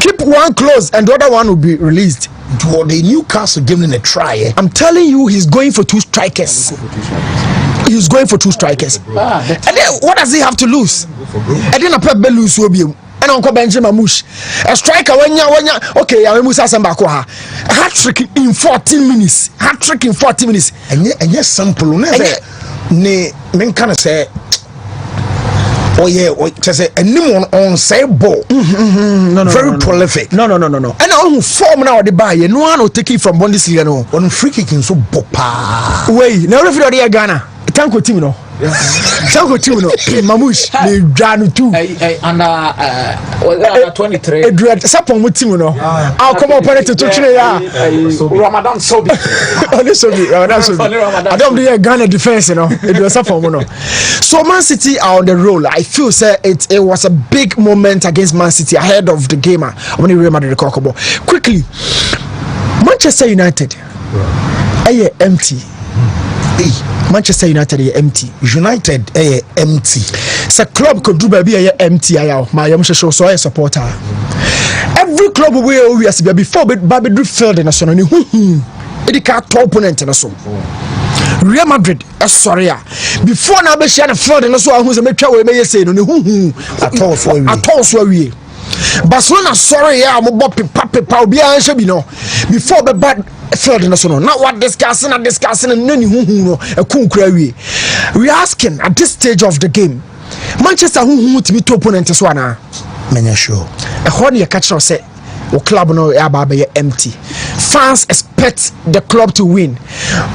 Keep one close and the other one will be released. The Newcastle giving a try. I'm telling you, he's going for 2 strikers. He's going for 2 strikers. And then what does he have to lose? And then a pep lose will be. And Uncle Benjamin Mush, a striker when you okay, I Musa Sambakoha. Hat trick in 14 minutes. Hat trick in 40 minutes. And yes, simple. Ne, men can say, oh yeah, just say, and no one on say ball. No, very prolific. No. And I form now the buy. No one will take it from Bundesliga. No, on free kicking so popa. Wait, now if you're Ghana, thank you, Timo. Sanko team no Mamush le dwanu tu under 23 Edward sapon mo team no I'll come up on it to tire ya Ramadan Sobi I don't do Ghana defense no Edward sapon mo no. So Man City are on the roll. I feel say it was a big moment against Man City ahead of the game when Real Madrid the Cocobo. Quickly, Manchester United empty. Manchester United is empty. United is empty. So club could do baby empty. My young show so I supporter. Every club we has before Baby do failed in a son. It can't opponent in a son. Real Madrid, sorry. Before now, be sharing a failed in a son who's a mature way may say no. At all so we. Barcelona sorry mo bop papa obi an hwe bi no before the bad field no so no now what discussing and nani huhu no akunkura wie. We asking at this stage of the game Manchester huhu to be to opponent so ana menya sure e ho ne catch us say o club no e aba be empty. Fans expect the club to win,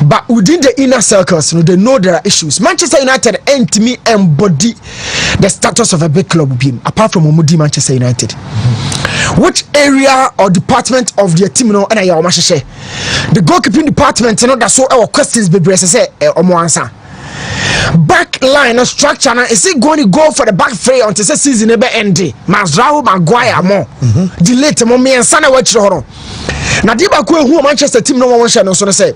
but within the inner circles, they know there are issues. Manchester United embody the status of a big club apart from Omudi Manchester United. Which area or department of the team no and the goalkeeping department that's so our questions be say answer. Back line structure now is it going to go for the back three until the season never end? Mazraoui Maguire more delay to me and Sana watch the now who Manchester team no one no so say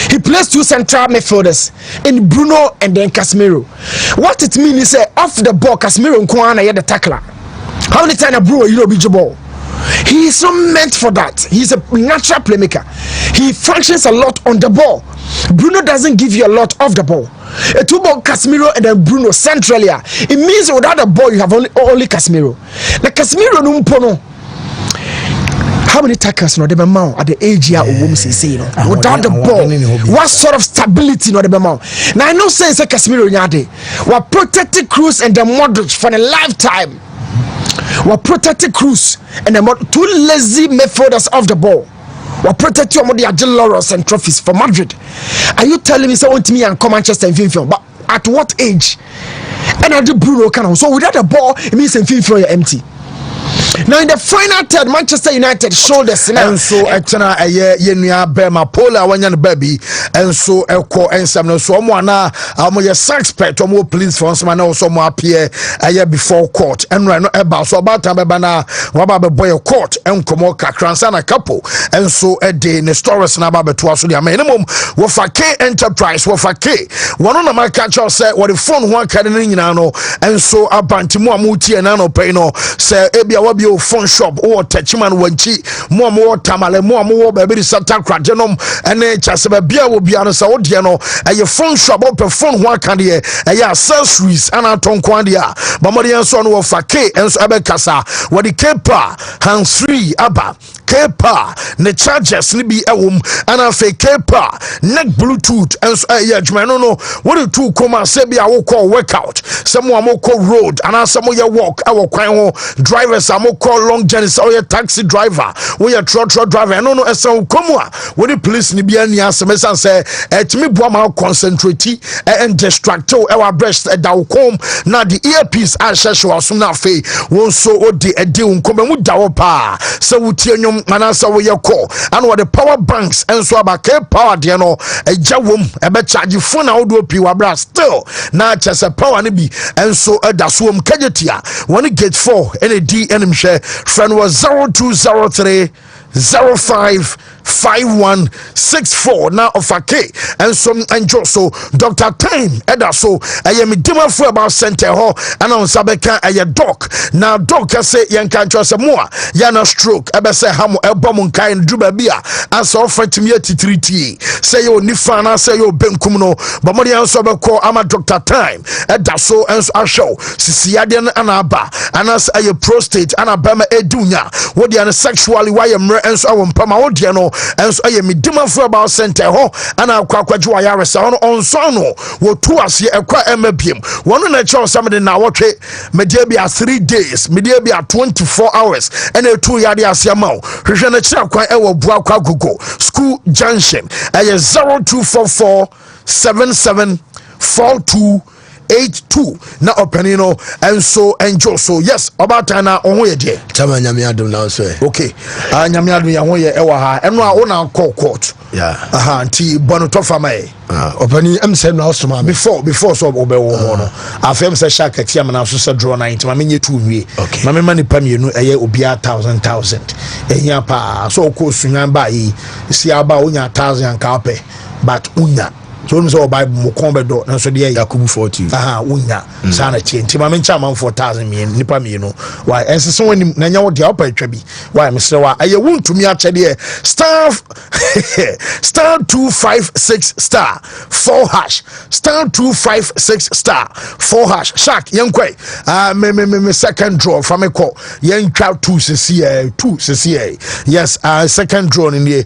he plays 2 central midfielders in Bruno and then Casemiro. What it means is off the ball Casemiro Nkwana the tackler. How many times Bruno you know beat the ball? He is not meant for that. He's a natural playmaker. He functions a lot on the ball. Bruno doesn't give you a lot off the ball. A 2-ball Casemiro and then Bruno centrally. It means without the ball you have only Casemiro. The Casemiro no mpono. How many tackles no the amount at the age here say without the ball? What sort of stability no the amount? Now I know say Casemiro nyade. What protected Cruz and the Modric for a lifetime. What protected Cruz and the 2 lazy midfielders off the what protect your money at laurels and trophies for Madrid. Are you telling me so want me and come Manchester and Finfield? But at what age? And I do Bruno can so without the ball it means in Finfield you're empty. Now in the final third, Manchester United shoulders and so etna yenua bema pola wanya no baby and so eko ensam no so mo na mo ye suspect mo police for some na so mo appear before court and right no eba so about time beba na wa ba boy court en komo kakransa na couple and so de ne stories na ba beto aso dia minimum wo fa K enterprise wo fa K wono na ma catch us say what the phone ho aka ne nyina no and so abantimu amuti na no pay no say ebia wa bi phone shop or Techiman Wanchi, more Tamale, more baby Santa Cragenom, and a Chasabia will be on a Saudiano, and your phone shop up a phone one candy, a ya accessories, and a ton quandia, Mamadian son of Fake, and Sabekasa, what the Kepa, hands free, Abba. Kepa ne chargers ni bi ewom ana fe Kepa neck bluetooth and yeah no what you two come and say be I will call workout some mo call road and some you walk our kwan drivers am call long journey so you taxi driver we your truck driver no so come when the police ni bi ani asem say etimi boa ma concentrate and distract our breast da kom na the earpiece a shesho asum na fe won so odi ede unkom mu da pa so wutie nwom mana so we call and what the power banks and so about power de no eja wom ebe charge phone na odo pi wa bra still na chese power ni bi and so da so om kajetia when gate 4 ND enim share friend was 0203 055164 now of a K and some enjoy so Dr. Time Eda so I am demand for about center ho and on Sabeka a doc now doctor say yan can trust more yana stroke ebe say hamo ebom kind druba bia as offer to me at 3T say you nifana say you benkum no but money answer be call ama Dr. Time Eda so and so show sisiadian anaba and as a prostate anabama edunya what the sexually why and so pama odiano and so I am demand for about center ho and I kwakwaji wa yare sa on so no wo to ase ekwa emabiem one na cho somebody na wotwe media bia 3 days media bia 24 hours and a 2 yade ase ama wo hwehwe na kira kwan ewo bua kwa gogo school junction 0244 7742 82 na openino and so enjoy so yes about na onwo ye de chama nyame adum na so okay nyame adum ya ho ye ewa ha eno a wona call court yeah anti bono to fama e opani am say na osoma before so obewo ho no afem say shark atia na so say draw 90 ma menye tu wie ma me mani pa mienu eye obia 1000 ehia pa so ko sunyan ba yi si aba onya 1000 ka pe but unya so no so Bible mo kombe do na so de Yakubu 40 unya sana chenti ma mencha man 4000 mien nipa mienu why ense woni na nya wo de opa atwa bi why me say wa aye Wontumi ache de star 256 star 4 hash star 256 star 4 hash shark yenkwai me second draw from a call yen crowd 2 cc yes second draw in the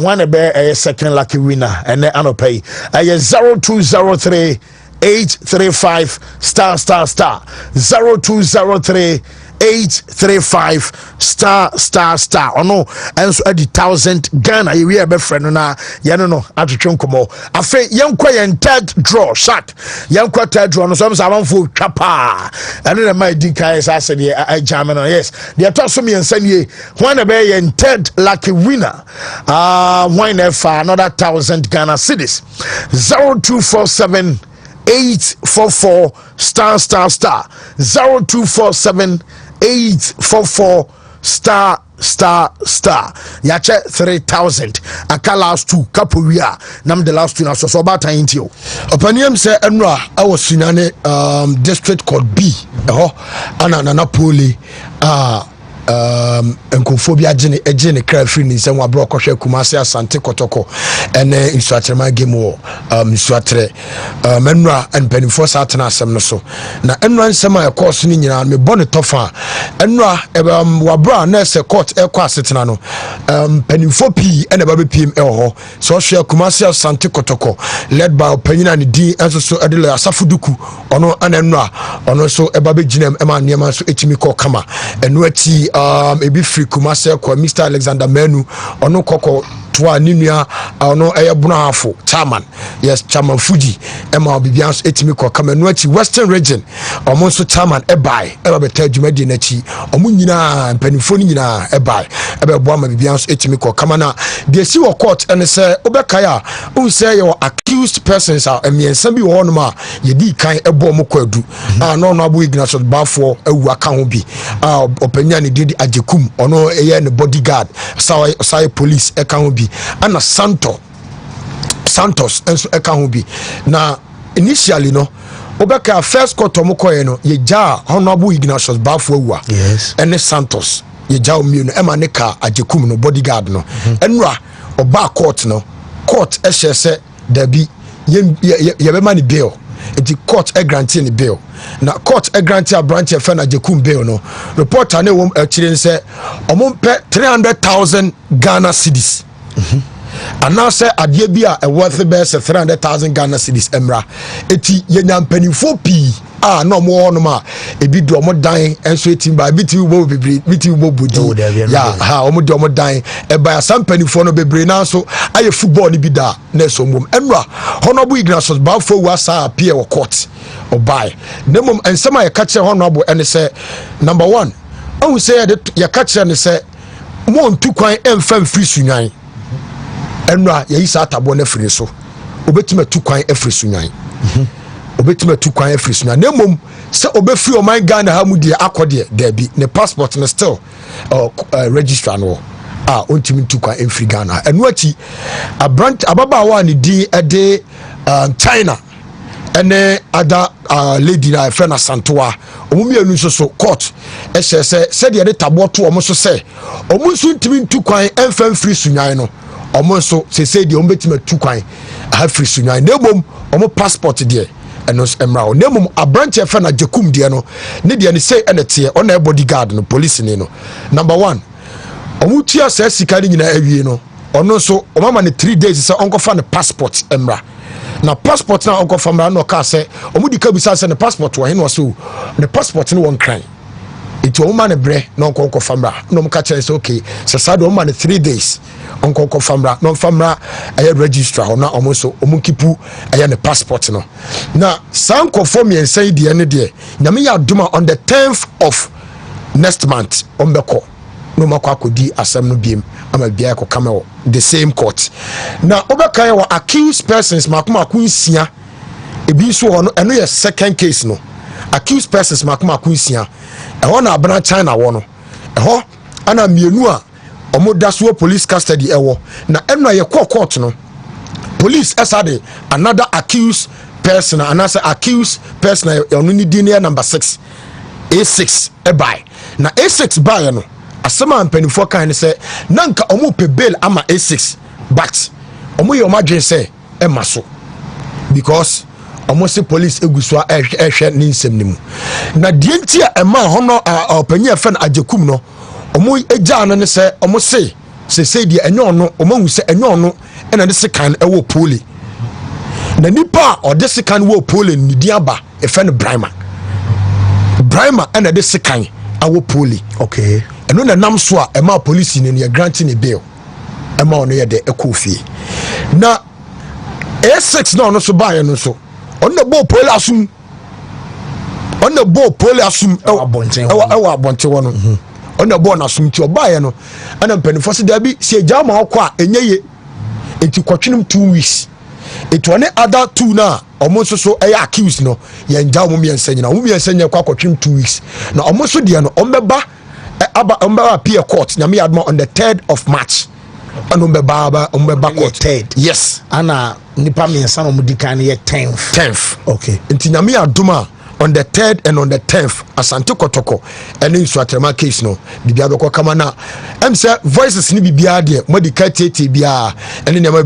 one be second lucky winner and then anopay 0203 835 star 0203 835 star ono enso adi 1000 Ghana ye be friend na ye no atwetwe nkomo afa yenkwa yen third draw shot yenkwa third draw no so am amanfo twapa ene na my di kai sa se de German yes de to so me nsanie when na be yen third lucky winner when if another 1000 Ghana cedis 0247 844 star 0247 844 star yache 3000 aka last two couple we are nam the last two na so about time intio opaniam say enra awo sunane district code B ana na Napoli enkofobia gene cry free ni se wa bro kohwe Kumasi Asante Kotoko ene insuatrema game wo insuatre menua enpenifo satena asem no so na enua nsema e course ni nyina me bone tofa enua wa bro na se court e kwa setena no penifo pi ene ba be pim e ho so hwe Kumasi Asante Kotoko led by opanyina ni di enso so edele asafuduku ono anenua ono so e ba be ginem e ma niam so etimi ko kama enua ti ebi free Kumasi kwa Mr. Alexander Menu ono koko twa ninua ono eyebuna afo chairman yes chairman Fuji ema obibians etimi kwa Kamenu achi Western region omonso chairman ebai eba beta dwumadi na chi omunyina mpanifo ni nyina ebai eba bo ama bibians etimi kwa Kamana de si wo court ene se obekaya unse ye accused persons are emiensa bi wo no ma ye di kan ebo mo kwadu no abu Ignatius Bafo ewu aka ho bi opanya ni didi ajekum ono eye ne bodyguard sai police eka ho bi ana Santos enso eka ho bi na initially no obeka first court omokoye no ye ja honorable Ignatius Bafo ewa yes ene Santos ye ja omi no ema ne ka ajekum no bodyguard no enra oba court no court ehye se dabi ye be mani bail enti court granting the bail na court granting a branch e na Jekum bail no reporter na wom akire say omompe 300,000 Ghana cedis and now say adie bi a worth best 300,000 Ghana cedis emra eti yenya mpanifo pi no more no ma ebi do omo dan enso etim ba biti wo bebre biti wo bodi ya ha omo do omo dan e ba sampanifo no bebre na so aye football ni bi da na so mom enra honorable Ignatius Bafo wasa appear wo court obai na mom ensema ye ka kire honorable ene say number 1 I say ye ka kire ne say mo ntu kwan emfam free sunyan enra ye isa atabo na free so obetima tu kwan afri sunyan obetima tu kwan afri sunyan na mom se obefri o man Ghana ha mu die akode there bi ne passport no still register no ontimi tu kwan afri Ghana enu achi ababa wa ne di ede China ene ada lady na friend Santoa omumi enu so court se de tabo to omo so se omo so ntimi tu kwan emfam free sunyan no omo so se de ombetima tu kwan ha free sunyan na mom omo passport de eno emra o na mom abranche fe na Jekum de no ne de ne say enete o na bodyguard no police ni no number 1 omo tia se sika ni nyina awie no ono so o mama ne 3 days se onko fa ne passport emra na passport na onko fa mra no ka se omo di ka bisa se ne passport wo he no so ne passport ni won kran iti o man bre na onko famra no mka chere say okay se sad o man 3 days onko famra no famra aye register ho na omo so omo kipu aye ne passport no na sanko form yen say de ne de nyame ya duma on the 10th of next month ombeko no makwa akodi asem no biem ama bia ko kamel the same court na obeka ye wa accused persons makoma kunsia ebi so ho no eno ye second case no accused persons makoma kunsia eho na abana China wo no eho ana mienu a omodaso police custody ewo na eno ye court no police asade another accused person and as accused person onu ni di number 6 A6 ebai na A6 buy no asema mpanifo kan ne say nanka omo pe bail ama A6 but omo ye omadwen say emaso because almost police egusua ehwe ni nsem nimu na die ntia ema hono opanya fe na Jekum no omo eja no ne se omo se die enyo no omo hu se enyo no ena de sekan ewo poli na nipa o de sekan wo poli ni di aba efe no Brima ena de sekan awo poli okay eno na nam so a ema police ni ne grant ni bail ema ono ye de ekofie na A6 no so bae no so on the ball pole asum ewa abonte wono on the ball na asum ti obaye no ana mpanifo se da bi se jama akwa enyeye enti kwatwenum 2 weeks etone other 2 na omo so eya accused no ye nja omo miensanya na omo miensanya kwa kwatwenum 2 weeks na omo so de no ombeba appear court na me admo on the 3rd of March and ombeba court 3rd yes ana nipa miensa no mudika na ye 10th okay nti nyame aduma on the 3rd and on the 10th asante kotoko ene nsuatrema case no bibia be kama na em say voices ni bibia de modika tete bia ene ne ma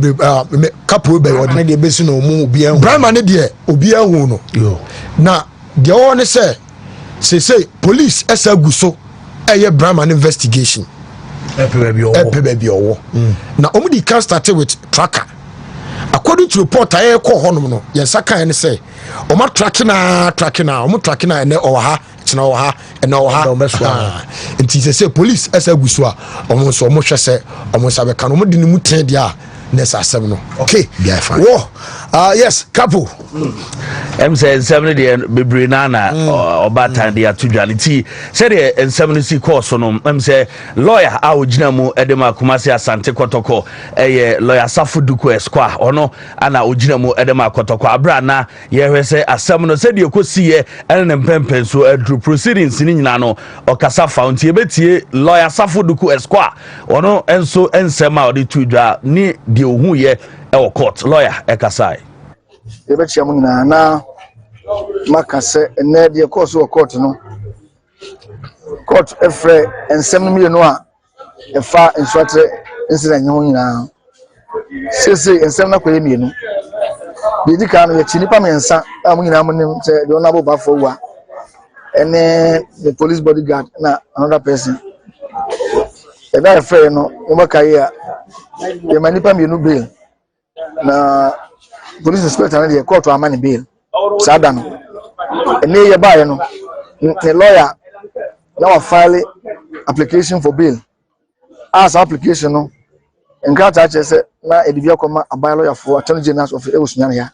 kapo be wodi na de besi no mu obia hu Brima ne de obia hu no yo na de o ne say police esa guso eye Brima investigation epe owo na omudi can start with tracker according to report I call honum no yensa kan ne say o ma tracking na ene o ha tina o ha ene o ha nti say police asa guso a omo so omo hwe say omo sabe kan omo de ne mu ten dia nessa asem no okay be fine wo yes couple say ensem de bebre na oba tan de atudwaniti say de ensem no si course no say lawyer a ogina mu edema Kumasi Asante Kotoko lawyer Safuduku Esquire ono ana ogina mu edema Kotoko abra na ye hwe say asem no say de ekosi ye ene mpempen so adru proceedings ni nyina no okasa fountain betie lawyer Safuduku Esquire ono enso ensem a ode tudwa ni de ohu ye e court lawyer ekasai ebechia mu na makase ene de course wo court no court efre ensem no mienu a efa nsuatre nsira nyi ho nyina sese ensem na kwaye mienu Bidi kan ye chinipa mensa amu nyina amunim say the honorable Bafowa and the police bodyguard na another person. E da affair no umaka here the manipa mienu bail na police inspector na the court amani bail sada no ene ye ba ye no the lawyer now file application for bail as application no nkrata che se na edibia koma aban lawyer for attorney general of Ewosunyane ya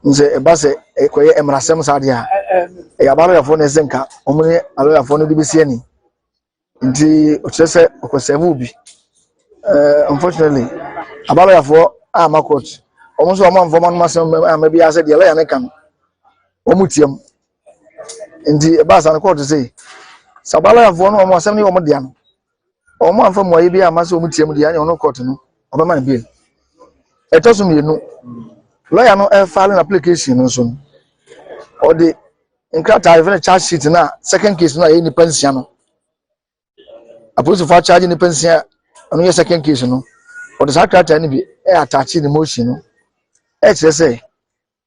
nse e ba se ekoye emrasem sade a e aban lawyer for na zenka omune lawyer for no dibesi ani nti o che se okosevu bi unfortunately aban lawyer for ama court omo so omo informa no masem ama bi ase de lawyer ne kan omutiam nti e ba sa na court say sabala lawyer for no omo asem ne omo dia no omo anfa mo yi bi ama se omutiam dia anya no court no obema na bail etosum yenu lawyer no file an application no so or the nkrata even charge sheet na second case na ye ni pension no apostle for charge ni pension no ye second case no or the secretary ni bi attach the motion no say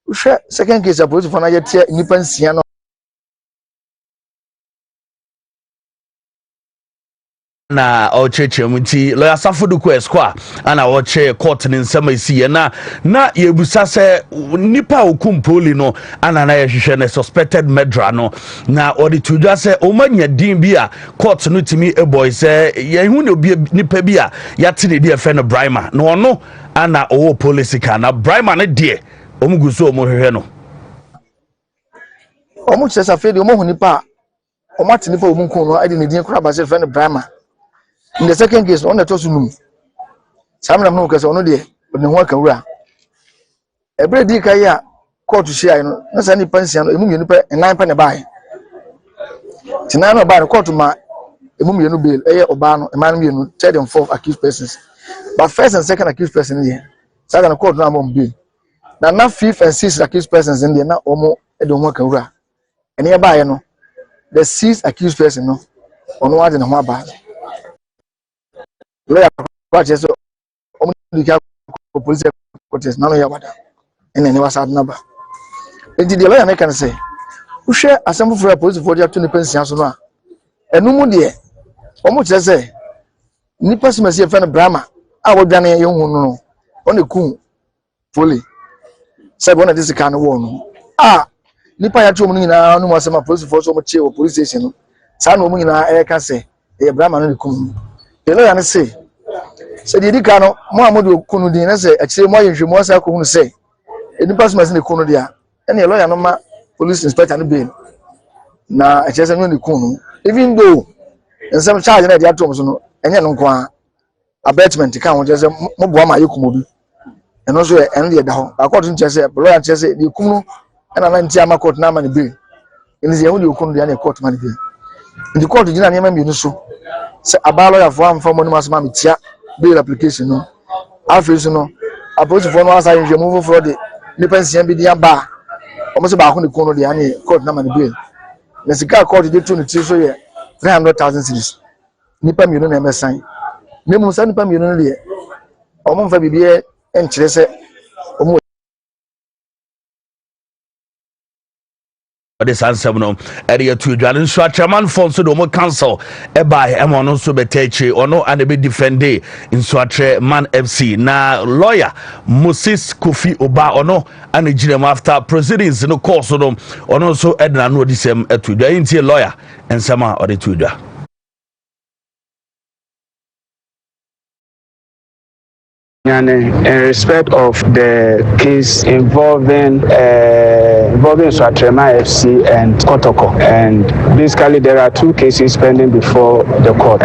uhwe second case apostle for na ye tie ni pension no na ocheche munti lawyer Safoduko Esquire ana oche court ni nsema isi na yebusa se nipa okumpoli no ana na yehwehwe na suspected murderer no na odi tudwa se omanya din bi a court no timi eboy se yehu ne obi nipa bi a yate ne die fe no Brima no ono ana owo police ka na Brima ne die omuguso omohwehwe no omu chesa fe de omo nipa omati nipa omunkun no adi ne din kura ba se fe no Brima. In the second case, on the Tosunum, Samuel Nukas on the Waka. Every day, Kaya court to share, no any pension, a million and 9 penny buy. Tinano by the court to my Emumian bill, a Obano, a man, 3rd and 4th accused persons. But first and second accused person here, second court number bill. Now, not 5th and 6th accused persons in the now Omo Edomaka. And nearby, no, the 6th accused person, no, on one in a mobile. Lawyer watches police courts nano ya wada ene ne wasa number enti de lawyer can say wo hwe asem for police for dia to ne pension so no a enu mu de omo kire say nipa simasi e fa no Brahma a wodwane ye hu no one ku fully say bona this can wo no nipa ya to mu nyina no mo asem police for so mo che wo police station no sa no mu nyina e ka say e Brahma no ne ku the lawyer say the Dicano, Mohamed Kunudin, say, actually, more than you must have say. Any person in the Kunudia, any lawyer, no ma police inspector and bill. Now, I just know the Kunu, even though in some charge at the atoms, and yet no abatement account just a Mobama Yukumobi, and also end the home. According to say, lawyer just say the Kunu and an anti-ama court naman bill. In the only Kunudian court money bill. In the court, you didn't remember you so. Say a lawyer for one from Mammy Tia. Bill application no afresh no approach for no assign you move for the pension bi dia ba almost ba ko ne kono de ani court na man bill na sika court de to ne ti so ye 300,000 cedis nipa mi no na me sign me mu sa nipa mi no de o mo fa bibie en kire se o mo this answer no area to dwale nso chairman for so do mo council e by e mo no so betechi ono and be defend nso man FC na lawyer Moses Kofi Oba ono and girem after proceedings no course no ono so edna no disem etu dwa intie lawyer ensema o de tu dwa in respect of the case involving Swatrema FC and Kotoko, and basically there are two cases pending before the court.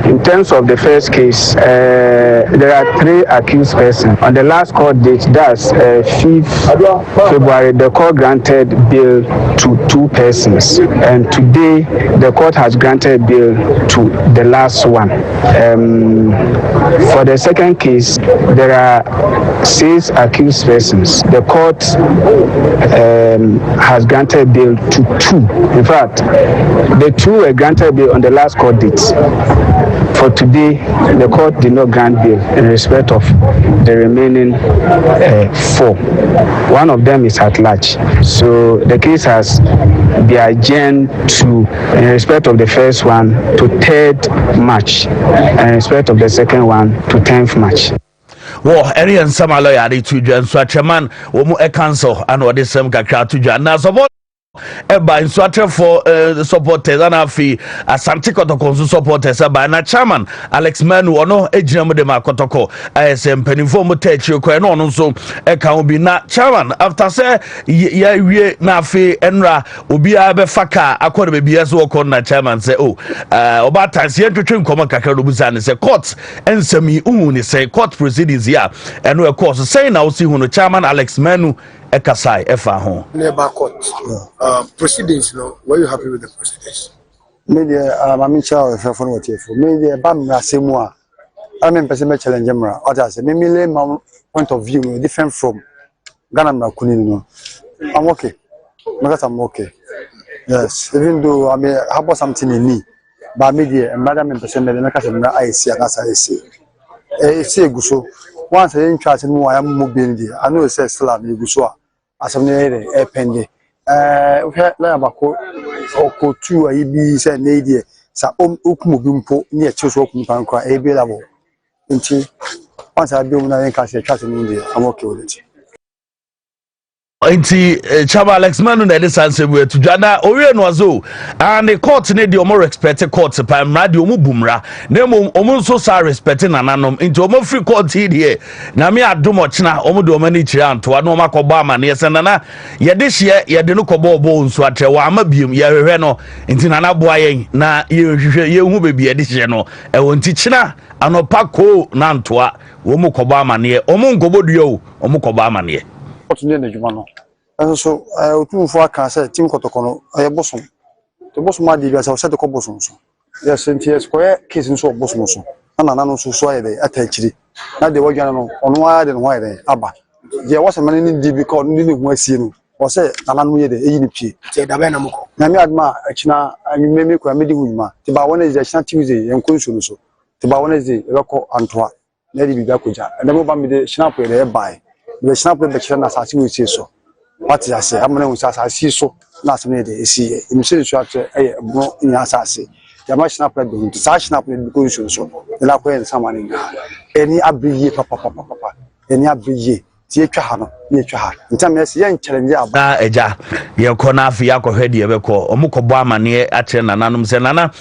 In terms of the first case, there are 3 accused persons. On the last court date, that's 5th February, the court granted bail to 2 persons, and today the court has granted bail to the last one. For the second case, there are 6 accused persons. The court has granted bail to 2. In fact, the 2 were granted bail on the last court date. for today, the court did not grant bail in respect of the remaining 4. One of them is at large. So the case has been adjourned to, in respect of the first one, to 3rd March, and in respect of the second one, to 10th March. Well, any and some lawyer to join so a chairman, a council, and what is some kakra to join. Now, support. Eba instructor for the supporters and afi Asante Kotoko supporters eba na chairman Alex Manu ono ejina mu de ma Kotoko ISM penifo mu techi ko no no so e kan obi na chairman after say ya wie na afi enra obi a be faka akọ be bia so ko na chairman say oba tansi entwetwe nkoma kakra do busa ne say court ensemi uhu ne say court proceedings here eno e course say na osi hu no chairman Alex Manu Ekasai Efa ho. Never court. Proceedings, were you happy with the proceedings? Maybe I'm in charge of what you for. Maybe a bam rasimwa. I mean, person challenge mra. Others, maybe my point of view different from Ghana Kunino. I'm okay. Because I'm okay. Yes, even though I may have something in me, but media and madam and person may not have I see and as I see. Say guso. Once I ain't charging more, I am mobility. I know it says slam you guso. As I'm near a penny. We had Lamako or 2 a be said, Nadia, Sa Ukmubimpo near Chusok Pankra, a be level. Once I do when I can't say chat in India, I'm okay with it. Inti Chama Alex Manu na desanse we to jana owie no azo and the court ne de omo respect court pa mra de omo bumra na omo so sa respect nananom into omo free court here na me adomo china omo de omo ni kire antoa na omo akọba amane ye senana ye de hye ye de no kọba obo nso atre wa amabiem ye hwehwe no inti nana boa yen na ye hwehwe ye hu bebi ye de hye no e wonti china anopa ko na antoa omo kọba amane omo ngoboduo omo kọba amane And so I two for cancer, Tim Kotokono, I bosom. The bosom might be as I said the cobosom. Yes, and tears square kissing so bosom. And I know so sway they attach it. Not the way on why and why they abba. There was a man in the because needing my sin or say, Alan we the ANP. Say the Venamo. Namiadma, China, and you may make a medium. The Bawan is a Shan Tuesday and Kunsuso. The Bawan is the Rocco Antoine, Lady Bigakuja, and never me the snap where they buy. The snap with the China as you say so. What is I say? I'm going to say so. Last minute, see, in the structure, in assassin. The much snap to such snap with the so. The lap and someone in any abbreviate, papa, any abbreviate. Na eja ye kona afi akọhwe de ebekọ omukọbọ amane atre nananum se nana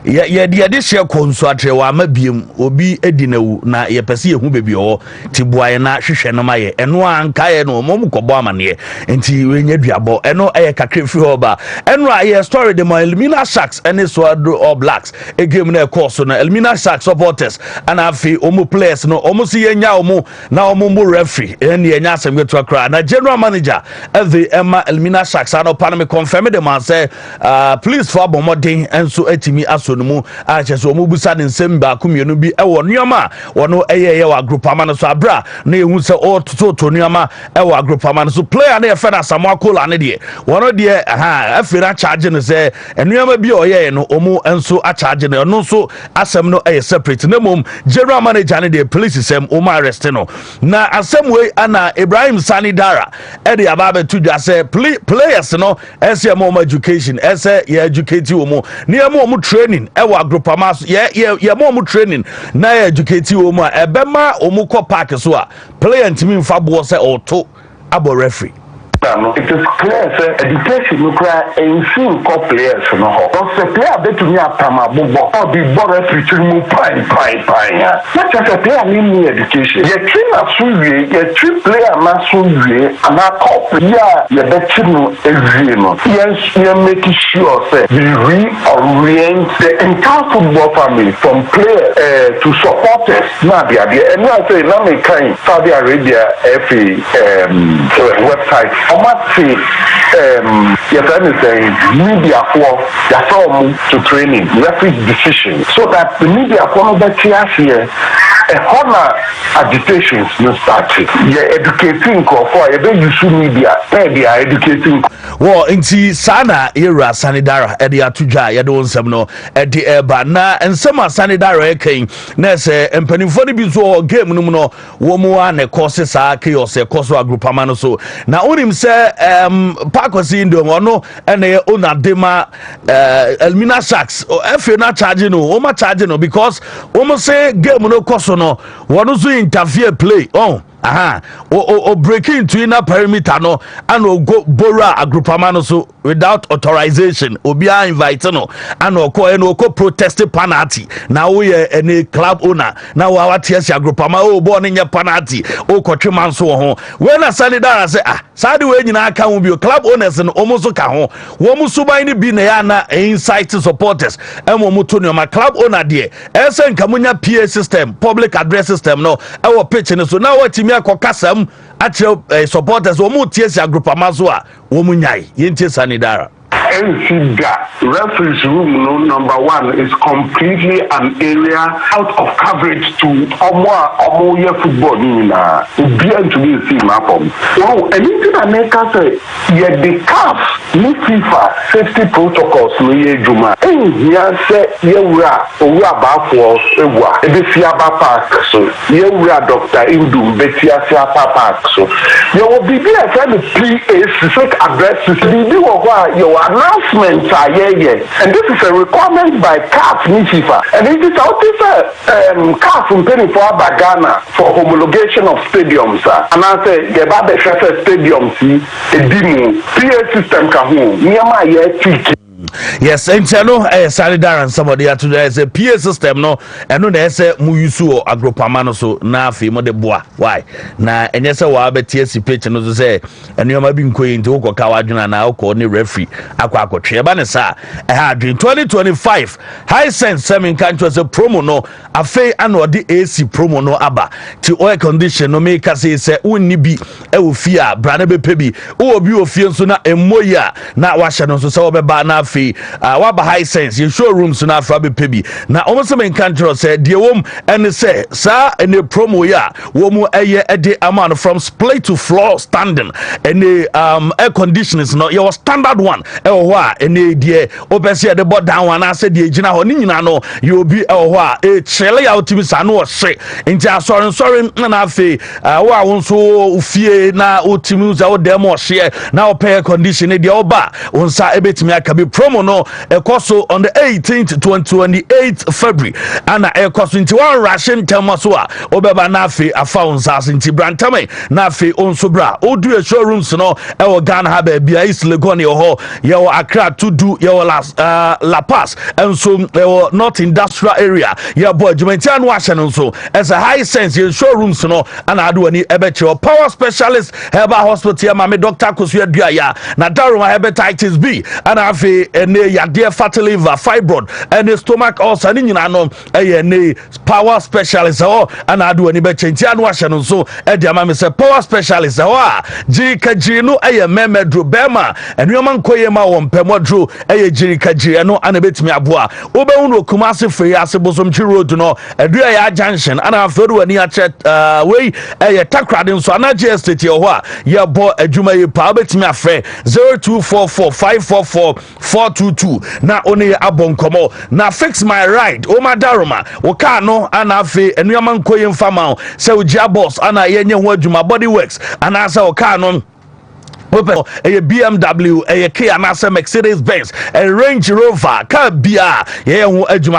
ye de hye konso atre wa mabiem obi edinawu na ye pese ye hu bebi o tibuaye na hwehwe no maye eno anka ye no omukọbọ amane enti wenye duabo eno eye kakre fi hoba eno aye story de my Elmina Sharks ene Swado All Blacks e game na course na Elmina Sharks supporters ana afi omu players no omu si ye nya omu na omu mo referee ene ye nya asem geto akra na general manager of the Emma Elmina Sharks ano paname confirm the man say please for bomodin enso etimi asonumu a cheso omu busa ne nsem ba kumienu bi e wo nneoma wono eye wa group amana so abra na ehu se o to nneoma e wa group amana so player na e fe na Samuel Kola ne de wono de afira charge no say nneoma bi oye no omu enso a charge no no so asem no e separate na mom general manager ne de police sem omu arrest no na asem we ana Ibrahim Sani Dara edi ababe tudwa say players no ese mo education ese ye educate wo ne mo training e wa group amaso ye mo training na ye educate wo mo ebema omu ko park so a player ntimi mfa bo say auto abo referee. It is clear that education requires a few players. Because the player bet to me a Pamabubo or the border future move pine. Not just a player need education. You train a Suye, you treat player Masuye, and a cop, you bet you know every month. Yes, you're making sure that we reorient the entire football family from players to supporters. Nadia, and I say, Name Saudi Arabia, website. Your friend is saying media for to training, referee decision, so that the media for the here honor agitations no started. You're educating for you use media, maybe educating. Well, inti sana era sanidara edi atuja ya do nsem no edi eba na nsema sanidara eken na se empanimfo ni bi so game no no wo mu ane course sa chaos e course agrupama no so na onim se pakosi ndo no ene ona dema Elmina Sharks efe na charge no o ma charge no because o mo say game no course no wono so interfere play o break into inner perimeter no and o go bora agrupama no so without authorization obia invite no and o ko protest penalty na we any club owner na wa TS agrupama o bo no nye penalty o ko twema nso ho we na sanidara say sade we nyina aka ho bi club owners no omo so ka ho wo mu suban ni bi na ya na insight supporters emo mu to no ma club owner de esen kamunya PA system public address system no e wo pitch no so na what mi akokasam atre supporters wo mu TS agrupama so a wo mu nyai yenti sanidara referee's room, no, number one, is completely an area out of coverage to Omoya football. Being to be seen up. Wow, anything I make us say, yeah, the CAF, the FIFA safety protocols, no, yeah, Juma. Yeah, say, yeah, we are back for the Siaba Park, so yeah, we are Dr. Indu, Betia Siaba Park, so you will be there for the PA, fake addresses, you are announcements are and this is a requirement by CAF FIFA, and it is out of CAF from paying for Ghana for homologation of stadiums, and I say the Babe stadiums, a demo PA system kahu, Niama yes, and no sanidara and somebody today is a PA system no and no they say mu yusu agrupama no so na afi mo de boa why na enye se wa betiesi pitch no so say enu ma bi nkoyi nti wo ka wadwuna na wo ni referee akwa ba ne sa ha adwin 2025 high sense semin country say promo no afi ana odi AC promo no aba ti oil condition no make say wonni bi e wo fi a bra na be pebi wo bi ofie nso na emoya na wa hye no so se wo be ba na waba high sense your showrooms na afra be pebi na almost main country said the wom and say sir and the promo ya womu eye ede amount from split to floor standing and the air conditioners no your standard one and the obese the bot down one I said the gina ho ni nyina no you be e chele ya otimi sa no hye nti sorry na afi wa wonso ufie na otimi za o dem hye na o condition the oba onsa ebetimi akabi promo no ekoso on the 18th to 28th February ana ekoso nti one ration temaso a obeba na afi afa onsase nti brantame na afi onsobra odu e showrooms no e wo Ghana ha ba bia East Legon ho ye wo Accra to do ye wo La Paz enso ye wo North Industrial Area ye boy jumenti anu ahye no so as a high sense ye showrooms no ana ado ani ebeche power specialist herbal hospital ma me Dr. Kosu adua ya na daroma hepatitis B ana afi ene yade fatty liver fibroid ene stomach ulcer ni nyina no ene power specialist ana ado ani be chenchi anu ahye no so e dia ma me say power specialist jirikaji no memedro bema enuoma nkoye ma wo mpemodro jirikaji no ana betimi aboa obehu no Kumasi free asebosomchi road no edua ya junction ana aforu ani ache we takrade nso ana estate ho a ye bo adwuma ye pa betimi afre 0244544422 na oni abonkomo na fix my ride o madaroma wo car no ana afi enuoma nkoye mfama se ugia boss ana yenye ho adwuma body works ana sa wo car no a BMW, a Kia Nasa Mercedes Benz, a Range Rover, car bia, yeah,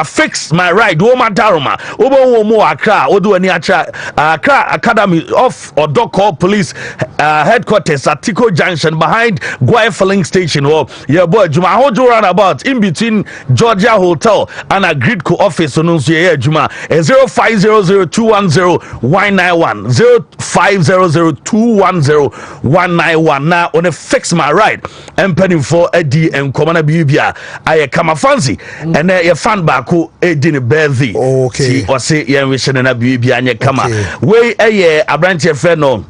fix my ride, Woma Daruma, Obo Accra, Odo Accra Academy of or Call Police headquarters at Tico Junction behind Guay Filling Station. Oh, yeah, boy, Juma, how do roundabout in between Georgia Hotel and a Gridco office on Juma 0500210191 0500210191 on a fix my ride and penny for Eddie and Commander Bibia. I come a fancy and a fan back who didn't bear thee. Okay, or say, yeah, we shouldn't have Bibia and your come way a year, a branch of friend.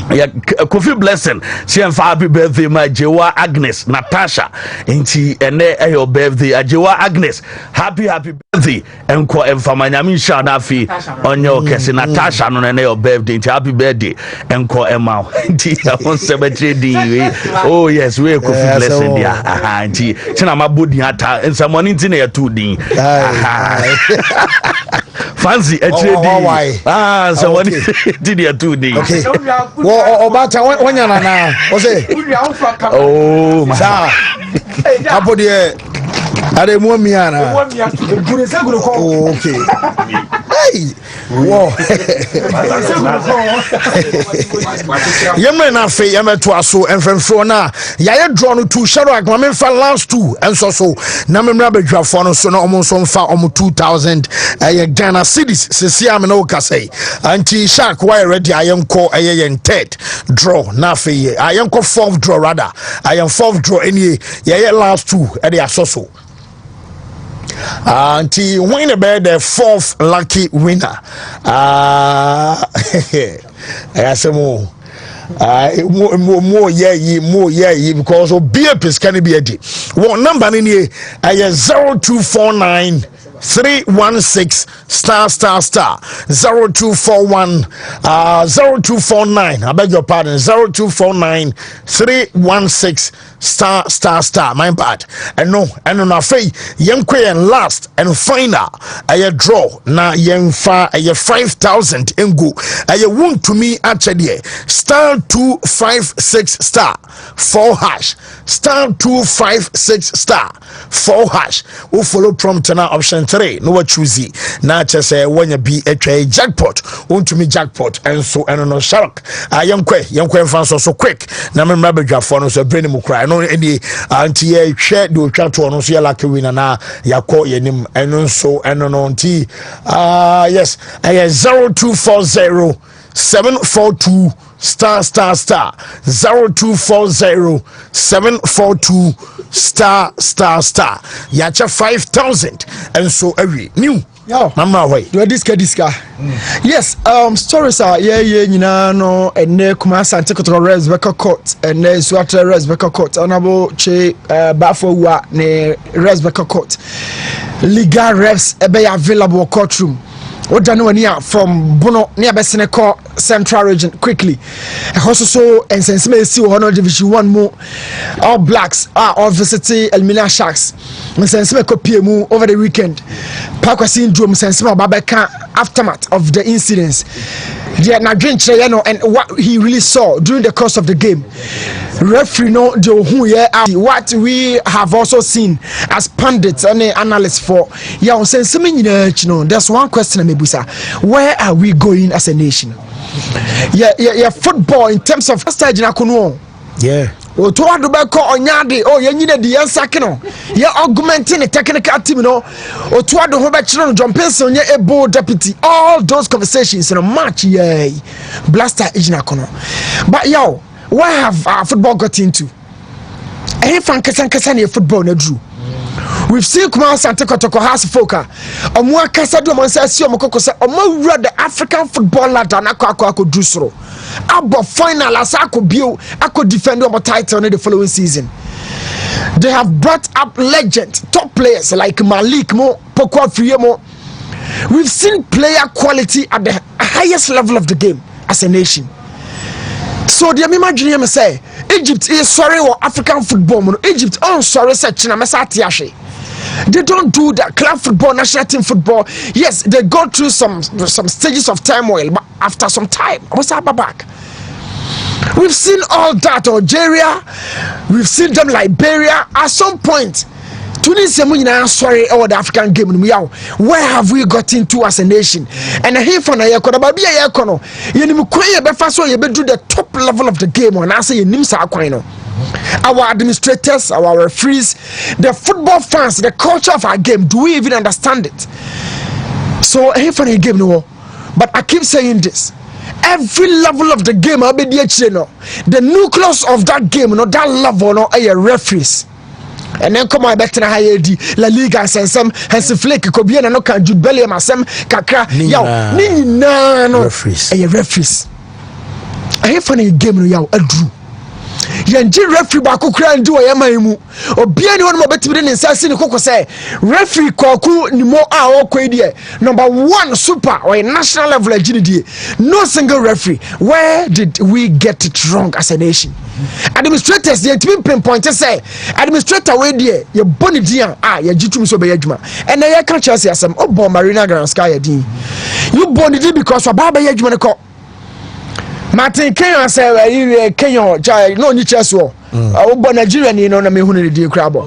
Kofi Blessing, she and happy birthday, my Jewa Agnes, Natasha, and she and your birthday, Jewa Agnes, happy birthday, and for Famanyami Shanafi on your case, Natasha, on your birthday, happy birthday, and call Emma, oh yes, we're Kofi Blessing, yeah, and she, Chinama Budiata, and someone in there too, fancy a trade, someone did there too, okay. Obata when you na what's it? Oh my Apo de ade mo miana. Okay. Hey. Wow. Yemre na fe yemeto aso enfremfro na yaye draw no two shadow agma fa last two enso so na memra badwafo no so na omo so mfa omo 2000 Ghana cedis sesi am na okasai anti shark why ready ayenko ayen third draw na fe ayenko fourth draw rather ayen fourth draw any yaye last two e dey asoso until win about the fourth lucky winner. I say more. More yeah, because of beer piece can be a day. What number in here? I 0249 316 star 0241 0249. I beg your pardon. 0249 316 star. My bad. And no, na fay yenkwe and last and final. I draw na yenfa I 5,000 engo. I Wontumi actually star 256 star 4 hash star 256 star 4 hash. Who follow prompt na option 3 no what choosy na just say when you be a jackpot Wontumi jackpot and so and no shark yenkwe fan so quick na me mabedwa for no so brain mu cry no any anti share do twa to no so ya lucky winner na yakọ yenim and so and no nti yes I 0240 742 star 0240 742 star yacha 5,000 and so every new yo mama way do diska yes stories are nyina no ene kuma sante kotoro res beka court ene suatre res beka court onabo che bafo wa ne res beka court Liga refs ebe available courtroom Odanuania from Bono near Besseneco Central Region quickly. Also and Sensime see Honor Division 1 more all blacks are all visiting Elmina Sharks. Sensime Kopiemu over the weekend. Park syndrome Sensima Babeka aftermath of the incidents. Yeah, now drink and what he really saw during the course of the game. Referee no do who what we have also seen as pundits and analysts for yeah there's one question where are we going as a nation? Yeah, football in terms of stage yeah. O to ado be ko onyade o yenyine di yansakino ye augmenting the technical team no o to ado ho be kire no John Pearson ye able deputy all those conversations in a match yeah blaster ejina kono but yo where have our football got into any fan kasa na football na drew we've seen Kuma Sante Kotoko has foka omo akasa do man say si omo kokosa omo wura the African football ladder na akọ drusro abo final as akọ defend omo title in the following season. They have brought up legends, top players like Malik Mo, Poko Friemo. We've seen player quality at the highest level of the game as a nation. So the imagine him say Egypt is sorry or African football. Egypt sorry say China mesatiashe. They don't do that. Club football, national team football. Yes, they go through some stages of turmoil, but after some time, what's up back? We've seen all that. Algeria, we've seen them Liberia. At some point, Tunisia, sorry, the African game. Where have we got into as a nation? And here for the top level of the game. And I say, our administrators, our referees, the football fans, the culture of our game, do we even understand it? So here for the game, no. But I keep saying this. Every level of the game, the nucleus of that game, that level, referees. And then come on back to the higher La Liga and some has a flake could be an no can do belly masem kakra yo no referees I funny game no yaw adru yanji referee ba kokura ndi o yaman mu obia ni wonu betimi ne nsase ni kokko say referee koku ni mo a okwedie number 1 super or national level agility no single referee. Where did we get it wrong as a nation? Administrators they timi pinpoint say administrator we there ye boni dia ye jitum so be adwuma and na ye kan Chelsea asem obo Marina Grand Sky din you boni di because obaba ye adwuma ne ko Martin Kenyon say Kenyon jai no ni cheso obo Nigeria ni no na me hunu di krabo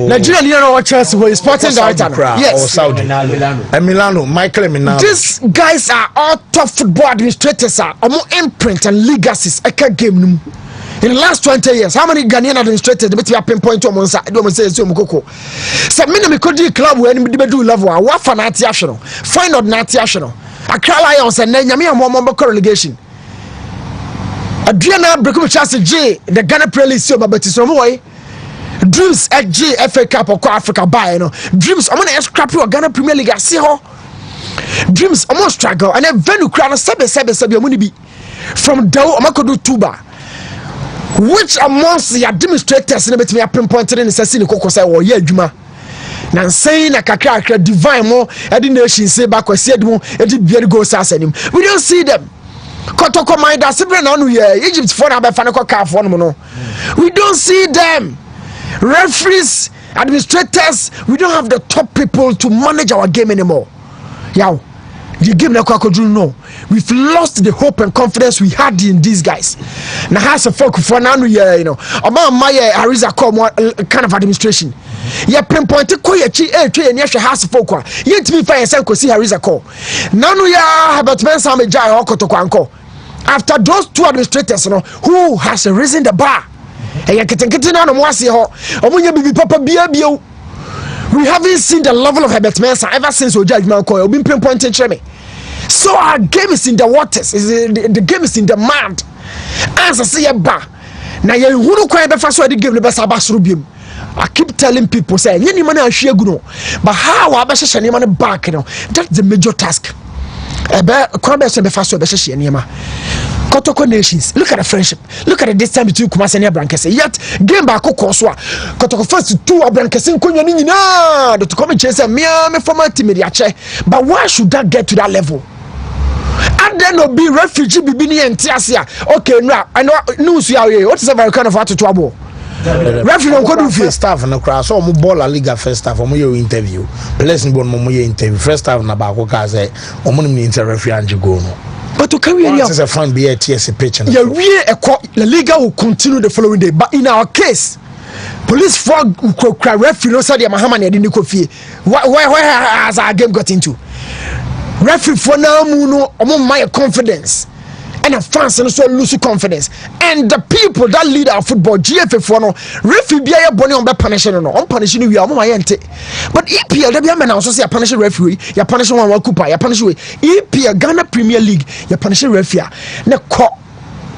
Nigeria ni no Chelsea who is sporting director yes or Saudi Milano Michael Milano. These guys are all top football administrators are imprint and legacies eka game num. In the last 20 years, how many Ghanaian administrators did we pinpoint to Monsa? I don't say so Mukoko. So many could club when we do level. What for national? Find out national. I cry Lions and then Yami and Mombo relegation. Adriana Brekum Chance J, the Ghana Premier League, but it's some way. Dreams at G FA Cup or Africa by no dreams. I'm gonna scrap you Ghana Premier League. I see how dreams almost struggle and then venue crown 7 money be from Dow Amakodu Tuba. Which amongst the administrators in the between pinpointed in the Sassini Coco say, oh, yeah, Juma. Now saying a kakra divine more, I didn't know she say back or said more, and it be go sass him. We don't see them. Kotoko mind us, Egypt for a Fanako car for no. We don't see them. Referees, administrators, we don't have the top people to manage our game anymore. Yow. The game na kwakodru no. We've lost the hope and confidence we had in these guys. Now has a folk for now you know. About my Ariza kind of administration. Ya pinpoint ko ya chi twe ne hwe has folk a. Ye timi fa yesa ko si Ariza call. Now no ya Advertisements am jai okotoko anko. After those two administrators no who has risen the bar. E ya ketenkete na no mo ase ho. Omunya bibi papa bia bio. We haven't seen the level of Advertisements ever since we judge man call. Been pinpointing me. So our game is in the waters. The game is in the mud. As I say ba. Na ye hunu kwa be fa so the game the best abasoro biem. I keep telling people say any money ahwe agu no. But how abahye any money back no. That's the major task. Ebe kwa be so be fa so be hye any ma. Kotoko nations. Look at the friendship. Look at the distance between Kumasi and Abrankese. Yet game back Koswa. Kotoko first two Abrankese nkonya ni nyina. The to come chase me former team but why should that get to that level? And then no be refugee bibini entiasia. Okay, no, I know news ya what is a very kind of attitude trouble. Referee on could do staff no crash so mo ball Liga first staff mo your interview. Blessing bon mo your interview. First staff na ba ko ka say omo ni interview anji go no. But to carry on, a fan be a TSC pitch. Yeah, La Liga will continue the following day. But in our case, police for referee no said Muhammad didn't go fee. Where has our game got into? Referee for now, no, among my confidence. And the fans and so lose confidence. And the people that lead our football, GFA for no, referee be a bonny on the punishing no, on punishing you are my ente. But EPL, the man also say a punishing referee, you're punishing one Cooper, you're punishing EPL, Ghana Premier League, you're punishing referee. Now caught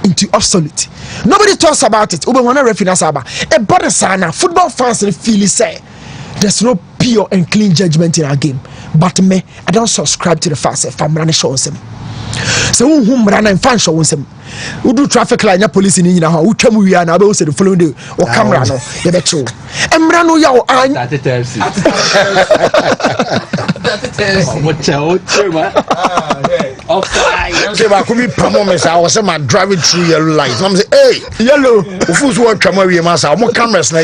into obsolete. Nobody talks about it. Ube wana referee na saba. A body sana, football fans feel say there's no pure and clean judgment in our game. But me, I don't subscribe to the fact that I'm running shows him. So who run and fan show him. Who do traffic light, police in India, who tell me we are now, say the following day, or camera, no, you're the true. And Rano Yao, I was driving through yellow lights. I'm saying, hey, yellow, who's what camera we must have more cameras now.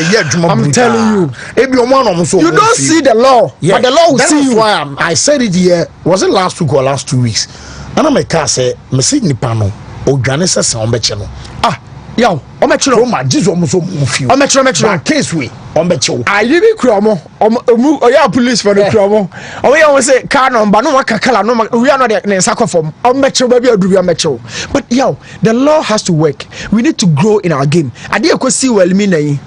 I'm telling you, you don't see the law, but the law will see you. Why I said it here, was it last week or last 2 weeks? And I'm a car say, Messi Nipano, or Ganesas on Bechano. Ah, yo, I'm a true, my Jesus almost few. I'm a true case we on Becho. I didn't cromo, or ya police for the cromo. Or we always say, Canon, but no Wakakala, no, we are not in a sacoform. I'm Metro, baby, or do we Metro? But yo, the law has to work. We need to grow in our game. I didn't see well, me.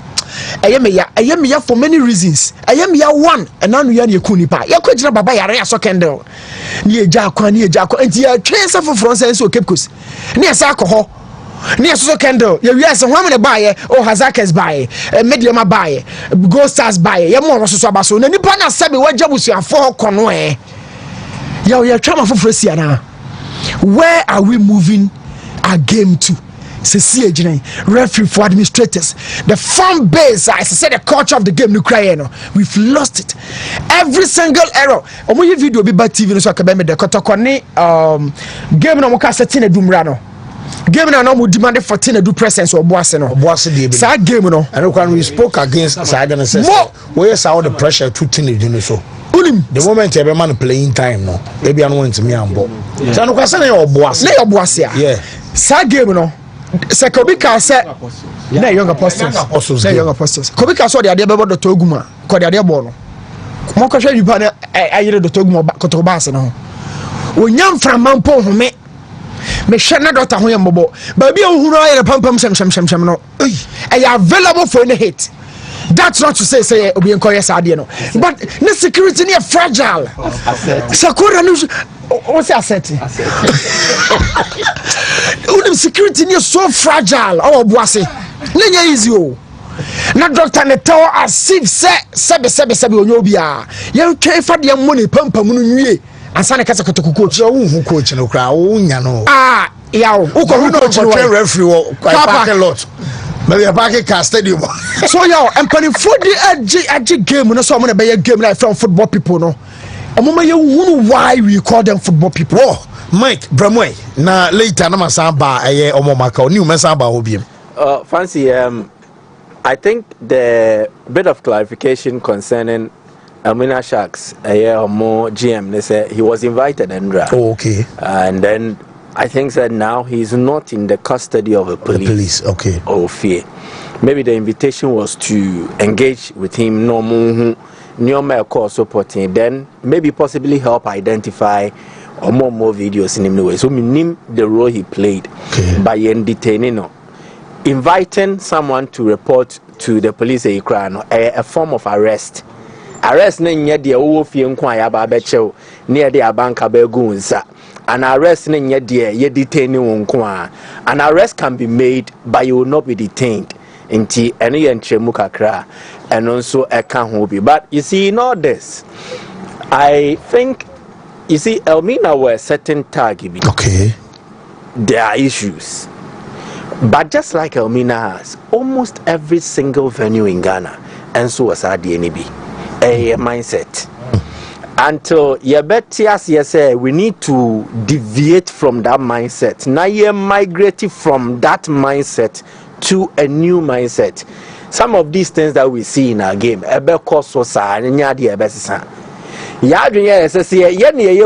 I am here for many reasons. I am here one, and now we are Kunipa. You could not buy a so candle. Near Jacko, and you are trains of France and so Kipkus. Near Sako, near so candle. Yes, and woman buy or Hazakas buy, a medium buy, Go Stars buy, Yamon Sabaso, and Nipana Sabi, what job was your 4 conway? You're trauma for Frisiana. Where are we moving our game to? Referee for administrators, the fan base, I said the culture of the game, we've lost it. Every single error. Omo video be bad TV no so akaba me de kotokone game no mo ka setting edumra no. Game no mo demand 14 edu presence or boase no. Boase dey be. Sa game no. And when we spoke against Sagan says where is all the pressure to tin do so. The moment every man playing time no. Maybe I want to me ambo. So no kwase na your boase. Na your boase ya. Yeah. Sa game no. Se Kobika said, "Na young apostles, young apostles." Kobika saw the idea about the Toguma, called the idea bono. Moko share you ban I hear the Toguma kotobasa no. When yam from Mampo me shana dota ho yam bobo. Baby o hunu aye pam sham no. Are available for any hit. That's not to say obi enko yes ade no. But the security near fragile. Sakura no what's the asset? The security is so fragile. Oh, boise. Nenya easy o. Na doctor ne tell as if sebe onyobia. You can for the money pam no nwie. Ansa ne kasa kotoku coach. Who coach no kra wo nya no. Yaw. Who coach no referee wo parking lot. Maybe a parking car stadium. So yaw, empani for the edge game no so mo na be game like from football people no. Amoma you who why we call them football people. Mike Bramway na later na masamba eye omomaka oni masamba obiem. Fancy I think the bit of clarification concerning Amina Sharks more GM they say he was invited and okay. And then I think that now he's not in the custody of the police. Okay. Or fear. Maybe the invitation was to engage with him no course supporting, then maybe possibly help identify or more videos in him way. So we name the role he played by detaining no. Inviting someone to report to the police a form of arrest. Arrest na nya de wo fie nkwa ya ba bechew near the abanka begunsa. An arrest na nya de ye detain wo nkwa. An arrest can be made but you will not be detained. Inti eno ye ntremu kakra and also a can be. But you see in all this I think you see Elmina were certain target. Okay. There are issues. But just like Elmina has, almost every single venue in Ghana, and so was our DNB, a mindset. Until yes, we need to deviate from that mindset. Now you migrating from that mindset to a new mindset. Some of these things that we see in our game,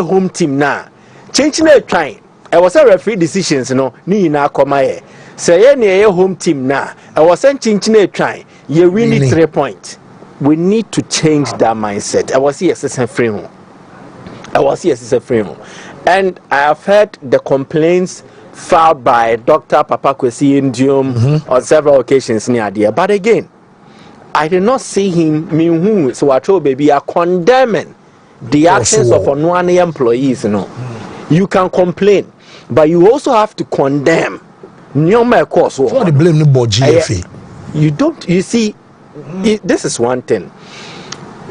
home team now. Changing the time. I was a referee decisions, ni na koma say any home team now. I was changing the time. You really 3 points. We need to change that mindset. I was here free home. And I have heard the complaints filed by Dr. Papa Kwesi Ndium on several occasions near there. But again, I did not see him so I told baby are condemning the actions of Onwani employees. You can complain, but you also have to condemn. So they blame the board GFA. You don't. You see, this is one thing.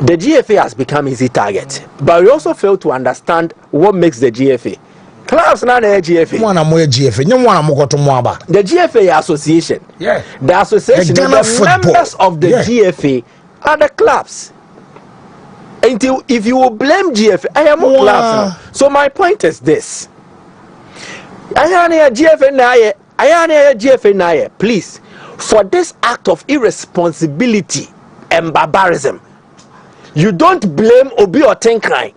The GFA has become easy target, but we also fail to understand what makes the GFA. Clubs now the GFA. The GFA association. Yeah. The association. The members of the GFA are the clubs. Until if you will blame GFA, I am more clubs now. So my point is this. GFA please, for this act of irresponsibility and barbarism, you don't blame Obi or Tenkai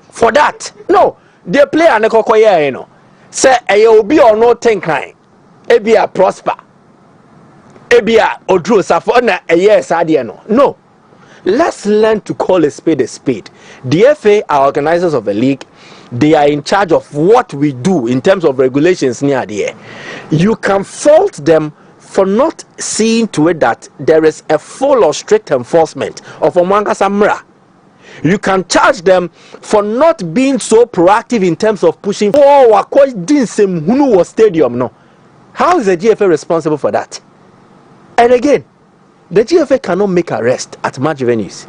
for that. No, they play an ekokoye, say Obi or no Tenkai, Ebia prosper, Ebia Odru Safona a yes adiano. No, let's learn to call a spade a spade. The FA are organizers of the league. They are in charge of what we do in terms of regulations near there. You can fault them for not seeing to it that there is a full or strict enforcement of Omwanga Samra. You can charge them for not being so proactive in terms of pushing forward Hunu stadium. No. How is the GFA responsible for that? And again, the GFA cannot make arrest at match venues.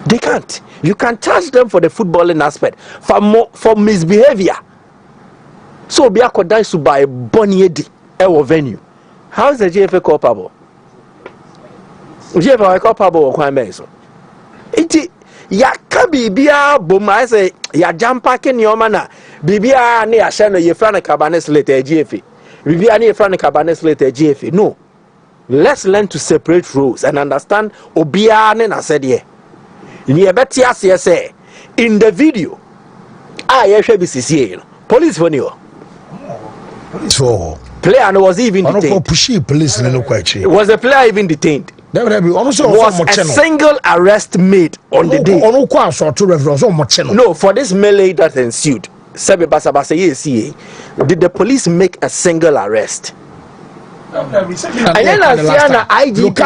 They can't. You can charge them for the footballing aspect, for misbehavior. So be accorded to by Bonnie Eddy our venue. How is the GFA culpable? GFA culpable or crime so? It ya kabibia boma say ya jampa ken your mana bibia ne ashano ye frana cabanes later GFA. Bibia ne frana cabanes later GFA. No. Let's learn to separate roles and understand obia ne na said ye. Ni ebetia say in the video police for you. So player was even detained. Police was the player even detained? Was a single arrest made on the day? No, for this melee that ensued. Did the police make a single arrest? And then IG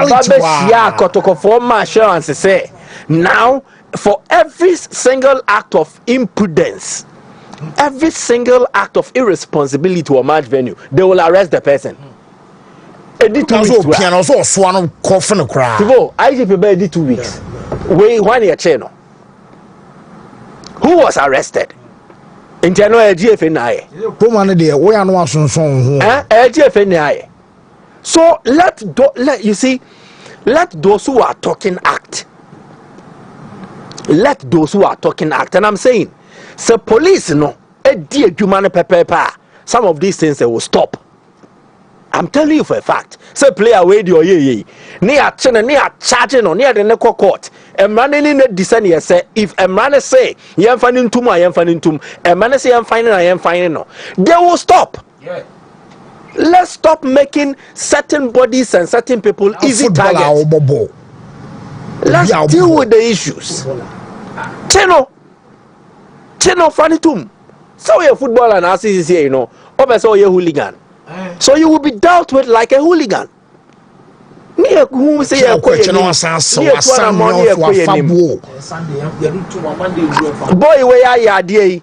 say now for every single act of imprudence, every single act of irresponsibility to a match venue, they will arrest the person. Edit 2 weeks. IGP edit 2 weeks. We 1 year channel. Who was arrested? Internal GFNI. GFNI. So let those who are talking act. Let those who are talking act. And I'm saying, so police no, some of these things they will stop. I'm telling you for a fact. So play away your ye. Near charging on near the Neko court. A man in the descent say, if a man say, I am finding tomb, I am finding tomb. A man say, I am finding no. They will stop. Yeah. Let's stop making certain bodies and certain people easy targets. Let's deal with the issues. Cheno Fanitum. So you're a footballer and RCC here, you know. So you're a hooligan. So you will be dealt with like a hooligan. Boy, where are you?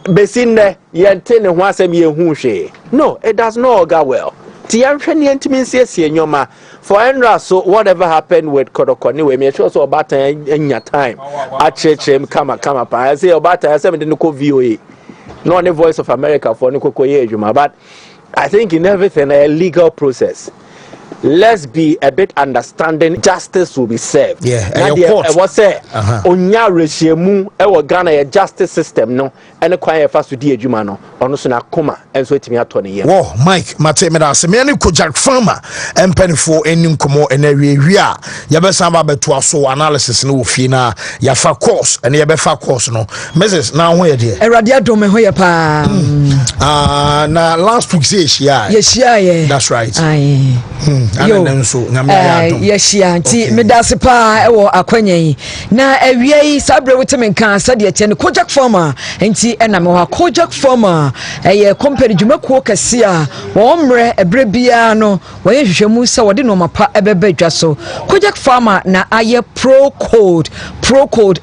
Besine yentene ho asem ye hu hwe. No, it does not go well. Ti yanhwe ntimi siesie nyoma for Enra. So whatever happened with Kodokoni we me sure so obata enya time achechem kama pa. I say obata I say me no ko VOA. No any Voice of America for no kokoye adwuma. But I think in everything a legal process. Let's be a bit understanding. Justice will be served. Yeah, and what say? Onya reshemu ewo Ghana a justice system no. Ene kwan ye fa so di adwuma no. Ono so na koma enso etimi atone ye. Wo Mike mate me da se me ne Kojak Farmer empenfo enim komo enawie a ye be san ba beto aso analysis no ofie na ya fa course ene ye be fa course no. Mrs na ho ye de. Erade adom ho ye pa. Na last week say shia. Ye shia ye. That's right. Aye. Yeshia nti medase pa ewo akwanya yi na awie yi sabre weteme nka sade ete ne Kojak Farmer nti ena me ho Kojak Farmer eye company dwumakuo kase a wo mre ebre bia no wo ye hwehwemu se wode no mapa ebeba dwa so Kojak Farmer na aye pro code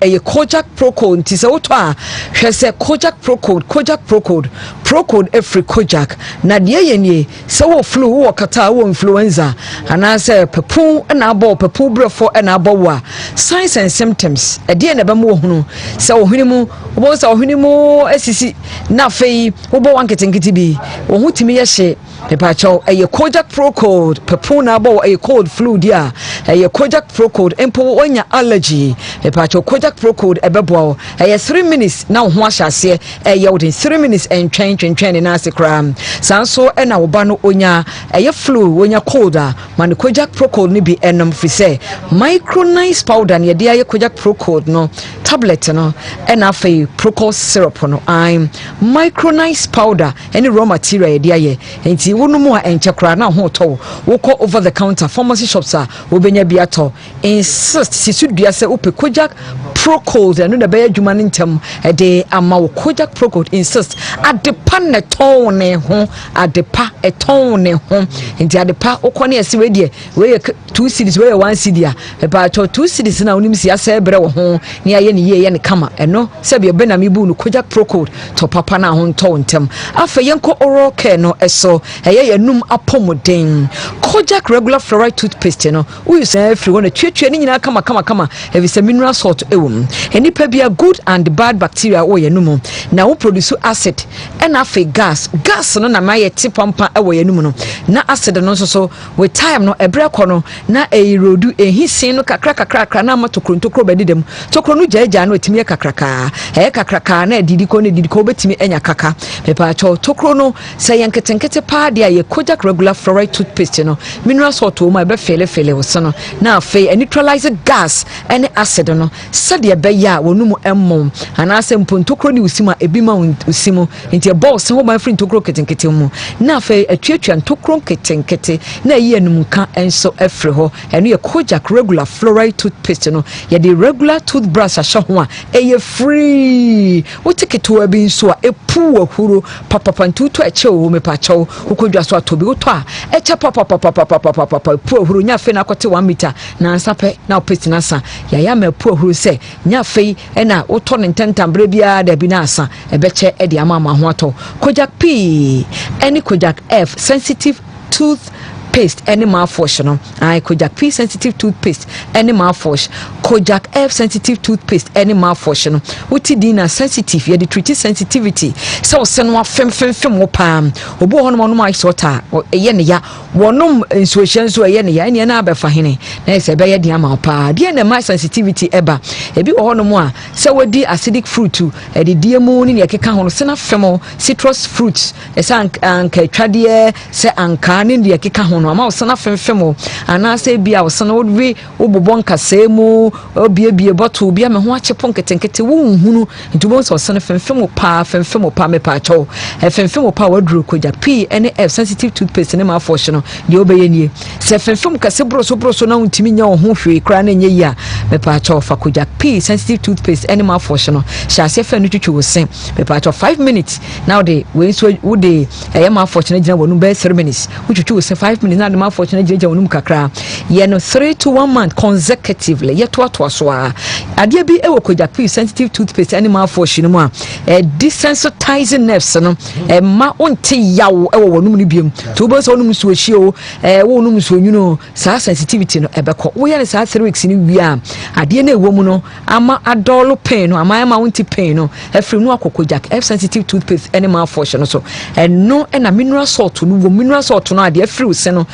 eye Kojak pro code nti se woto a hwese Kojak pro code every Kojak na de ye nie se wo flu wo kata wo influenza and say pepu na abo pepu brefo na abo wa signs and symptoms e de na be mo hunu se ohunimu obo se ohunimu asisi na fei obo wanketenkiti bi ohun timi ye hye pepa chaw eye Kojak pro code pepu na abo eye cold flu dia eye Kojak pro code empo onya allergy pepa chaw Kojak pro code ebebo eye 3 minutes na ho ahyase eye within 3 minutes and train na sekram sanso na wo ba no onya eye flu onya cold man Kojak pro code ni bi enum fi say micronized powder ne de aye Kojak pro code no tablet no and afi procol syrup no I'm micronized powder any raw material de aye enti wonu mu a enchekra na ho to woko over the counter pharmacy shops a wobenya bi ato insist sisudua se ope Kojak pro code no na be adwuma ntem de ama wo Kojak pro code insist adepa ne ton ne ho adepa eton ne ho enti adepa okone ese we de we 2 cities we 1 city a about 2 cities na onim sia se bre wo ho ne aye ne ye ne kama eno se be be na mebu no Kojak pro code to papa na ho nto ntem afa yenko oral care no eso ɛyɛ yɛnum apɔmuden Kojak regular fluoride toothpaste no we use every one twetwe ni nyina kama every mineral salt ewum enipa bia good and bad bacteria wo yɛnum na wo produce acid and afi gas no na ma yɛ tipampa ɛwɔ yɛnum no na acid no nso so with time no ebre kɔ no na erodu ehisin no kakra na matokro bedi dem tokro no gyaagyaa no etimi kakraka kakraka na didi ko betimi enya kaka pepa cho tokro no sɛ yɛ nketenkete pa de ayɛ Kojak regular fluoride toothpaste no mineral salt wo ma be fele wo so no na afei neutralize gas and acid no sɛ de be ya wonum emmom ana sɛ mpontokro ni usima ebi ma usimo nti boss ho ma free tokro ketenkete mu na afei atuatua ntokro ketenkete na yi enum ka enso afre ho eno yɛ Kojak regular fluoride toothpaste no yɛ de regular toothbrush ahye ho a ɛyɛ free wo tiketo abi nso a epu ahuro papa ntutu ɛkyɛ wo me pa kyɛw wo kodwa so atobi wo to a ɛkyɛ papa pu ahuro nya fe na kote 1 meter na ansapɛ na opeti na sa ya ma pu ahuro sɛ nya fe ɛna wo to ne ntentambre bia da bi na asa ɛbɛkyɛ ɛde ama ho ato Kojak P any Kojak F sensitive toothpaste any mouthwash no Kojak P sensitive toothpaste any mouthwash Kojak F sensitive toothpaste any mouthwash no uti dina sensitive ye the treat sensitivity so se no afem wo pam obo ho no no ice water eye ne ya wonum nsuohye nso eye ne ya ene na abefa hene na se be ye de ama pa de na my sensitivity eba ebi wo ho no mo a se wadi acidic fruit e de die mu ni ekeka ho no se na fem citrus fruits e se anka twade se anka ni de ekeka ho no ama wo se na fem ana se bia wo se no we wo bobon kasa mu obiebie bottle bia me ho achepo nketenkete wo nhunu ntubo so se na fem pa me pa cho fem pa wadru Kojak P ene F sensitive toothpaste ne ma afɔhye no de obeye nie se fem kase broso na untimi nya wo ho hwe kra na nye yi a me pa cho fa Kojak P sensitive toothpaste ene ma afɔhye no hyase fa no twetwe wo sen me pa cho 5 minutes now de we so wo de ma afɔhye no gina wonu be 3 minutes wo twetwe wo sen 5 minutes na de ma afɔhye no gina wonu kakra ye no 3 to 1 month consecutively ye to so a ade bi ewo Kojak P sensitive toothpaste ene ma afɔhye no mu a desensitizing nerves no ma onte yawo ewo wonum ni biem to bo so onum so hie o wo onum so nwuno sa sensitivity no ebekɔ wo ye ne sa 3 weeks ni wi a ade na ewo mu no ama adolo pain no ama wonte pain no efiri no Kojak F sensitive toothpaste ene ma afɔhye no so eno na mineral salt no wo mineral salt no ade efiri wo se no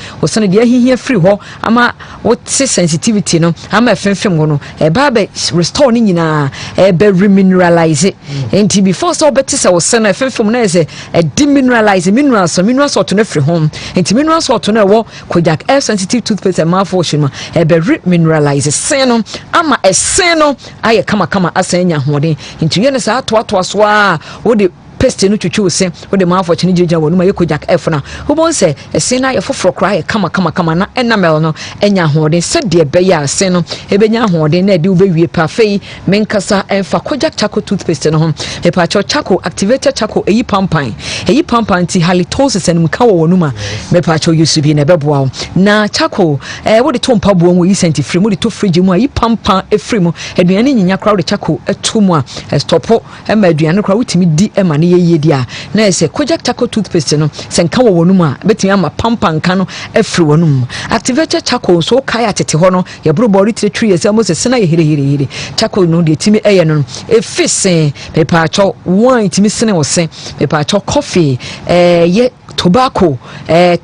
de ahihia efiri ho ama wo te sensitivity no ama efemfem ho no eba be restore ni nyina be remineralize enti before so beti se wo se no efemfem na ese demineralize mineral salt no free home enti mineral salt no wo Kojak F sensitive toothpaste ma afɔhye no be remineralize sen no ama esen no aye kama asenya hoden enti ye ne sa ato so a wo de paste no twetwe wo se wo de ma afɔhye no gyegya wonu ma ye Kojak F na wo bon se esen na ye foforo kra ye kama na enamel no enya hoden se de be ya esen no ebenya hoden na de wo be wie parfait menkasa enfa Kojak charcoal toothpaste no ho e pa charcoal activated charcoal eyi pampan ti halitosis enum ka wo wonu ma me pa cho yusu bi na beboa na charcoal wo de to mpa bo wo yi senti free mo de to fridge mu ayi pampan e free mu aduane nyinya kra wo de charcoal eto mu a stopo e ma aduane kra wo timi di e ma ye dia na ese Kojak charcoal toothpaste no se nka wo wonum a betimi ama pampanka no afri wonum activated charcoal so kaya tete ho no ye bro body tree ese mo se sena ye hire charcoal no de timi eye no efise me pa cho wine timi sene wo se me pa cho coffee ye tobacco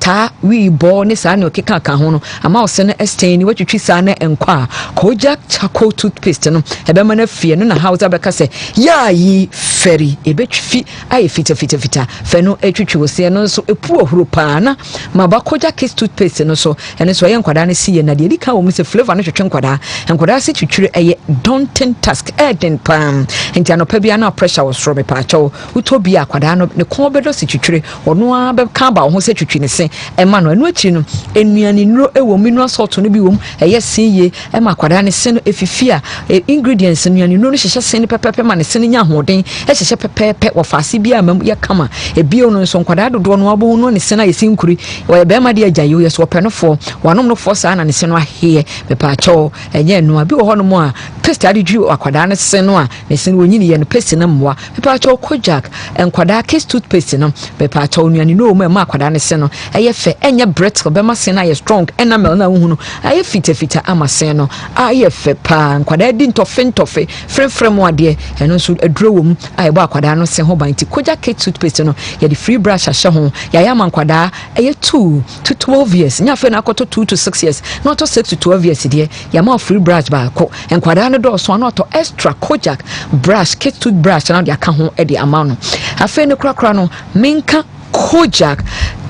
ta we bo ne sa ne okeka ka ho no ama wo se no estain ni watwitwi sa na enkwa Kojak charcoal toothpaste no ebe ma na fie no na house abeka se ya yi feri ebetwi aye fita fe no etwitwi wo se no so epu ohuro pa na ma ba Kojak toothpaste no so ene so ye nkwada ne siye na de dika wo mu se flavor no twetwe nkwada se twitwire eye daunting task eden pam enti anopa bia na pressure wo soro me pa cho utobi akwada no ne ko bedo se twitwire ono a be ka ba ho se twitwi ne se ema no enu achi no enuane nro ewo mineral salt no bi wo eye siye ema akwada ne se no efifia ingredients enuane nro no hyehye se ne pepepe ma ne se ne nya hoden hyehye pepepe wo fa ase bia mam ye kama ebio no nso nkwadaa dodo no abo no ne se na yesi nkuri wo be ma de agya yo yeso openofo wanom no fo saa na ne se no ahie pepa cho enye no abi wo hono mo a pest ade dwi akwadaa ne se no a ne se no onyini ye no pest na mwa pepa cho kojak nkwadaa case toothpaste no pepa cho nuane no ma akwadaa ne se no eye fe enye brittle be ma se na ye strong enamel na wo no eye fita ama se no eye fe pa nkwadaa di ntofe frefre mo ade eno nso aduro wom a ebo akwadaa no se ho ban ti kojak case toothpaste no ye the free brush ahye ho ya ya man kwada eye 2 to 12 years nya fe na akoto 2 to 6 years not to 6 to 12 years die ya ma free brush ba ko en kwada no do so na to extra kojak brush kit toothbrush na dia ka ho e di ama no afe ne krakra no minka kojak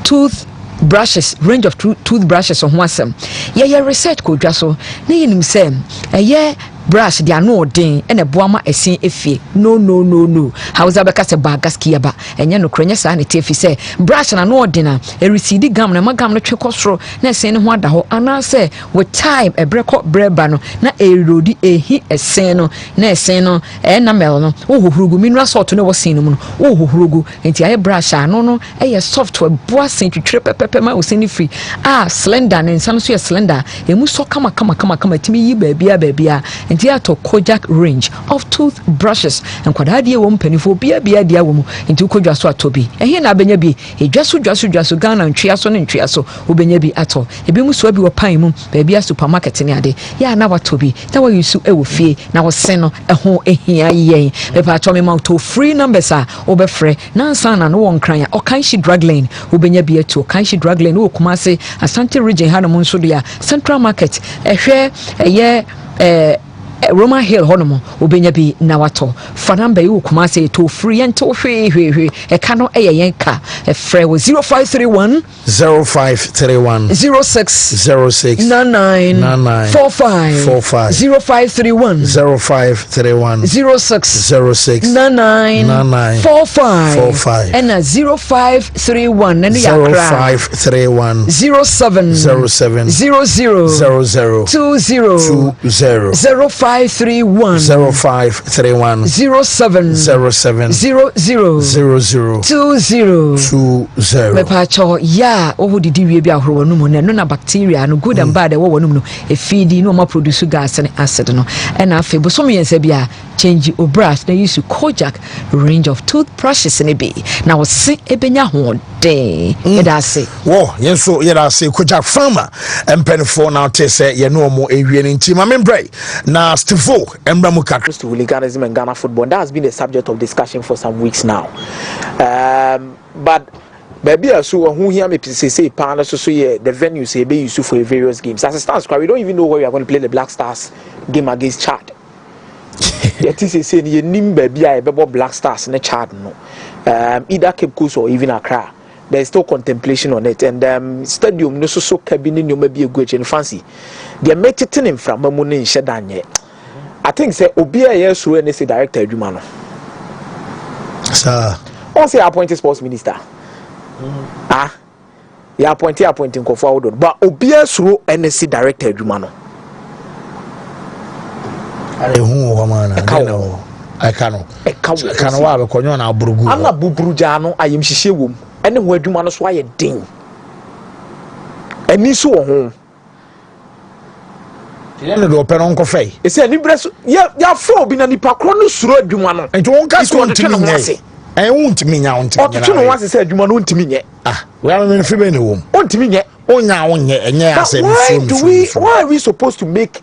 tooth brushes range of toothbrushes on wasem ye research ko dwa so na yinim se eye brush dia no den ene boama esen efie no hausa beka se ba gaskiya ba enye no krenye sa ne tefi se brush na no den na erisidi gam na magam no twekosoro na esen ne ho ada ho ana se with time ebreko breba no na erodi ehi esen no na esen no enamel no ohohurugu mineral salt no wosin no mu ohohurugu enti aye brush ano no eye software boa sen twetwe pepepe ma osin free slender ne nsan so ye slender emu so kama timi yi baabia nti ato kojak range of toothbrushes and kwadadie wo mpanifo bia dia wo mu nti kodwa so atobi ehie na abenya bi edwaso Ghana ntwea so obenya bi ato ebi mu so abi wo pan mu baabia supermarket ne ade ya na watobi na wa yusu ewo fie na wo sen no eho ehia yen bepa ato me ma to free numbers a obefre na nsan na no won kran ya Okanshi drug lane obenya bi ato Okanshi drug lane wo Kumase Asante region ha no mo nso dia Central market ehwe Roma Hill honomo obenya bi na wato fanamba yi Kumase to free ento hwe e ka no eyenka e frɛ wo 0531 06 99 45 0531 06 99 45 and 0531 nani yakra 0531 07 00 20 0531 07 00 20 me pacho ya oho didi wie bi ahoro no mu no na bacteria no good and bad e wo wonum no e feed no ma produce gas and acid no and afi bo so me yensa bia change o brush na use kojak range of toothbrushes ne be na wo se ebenya ho de eda se wo yenso yeda se kojak farmer empenfo na te se ye no mo ewie ne nti ma membre na Stivo Embramuka to hooliganism and Ghana football. That has been the subject of discussion for some weeks now. But baby, so who hear me say partner so the venue say be used for various games. As it stands, we don't even know where we are going to play the Black Stars game against Chad. Yet is saying you name baby I Black Stars in the Chad no. Either Cape Coast or even Accra. There's still contemplation on it, and stadium no so cabin in you may be a good and fancy. They are making from Mamuni in Shadanye. I think say Obia yes who say director Jumano. Sir. Also appointed sports minister. You appointing go forward. But Obia through NSC director Jumano. I cannot wa be konyo na aburugu. Ana buburuja no ayem hihye wom. Ene ho adwuma no so aye den. Ani so wo ho. Yene do open on coffee. E say ni breso ya fo bi na nipa kro no suro adwuma no. Enti won ka so ntimi nye. Wontimi nya wontimi. Ototo no wase say adwuma no wontimi nye. We are me fi be ne wom. Wontimi nye. Onya wonye enye asem why are we supposed to make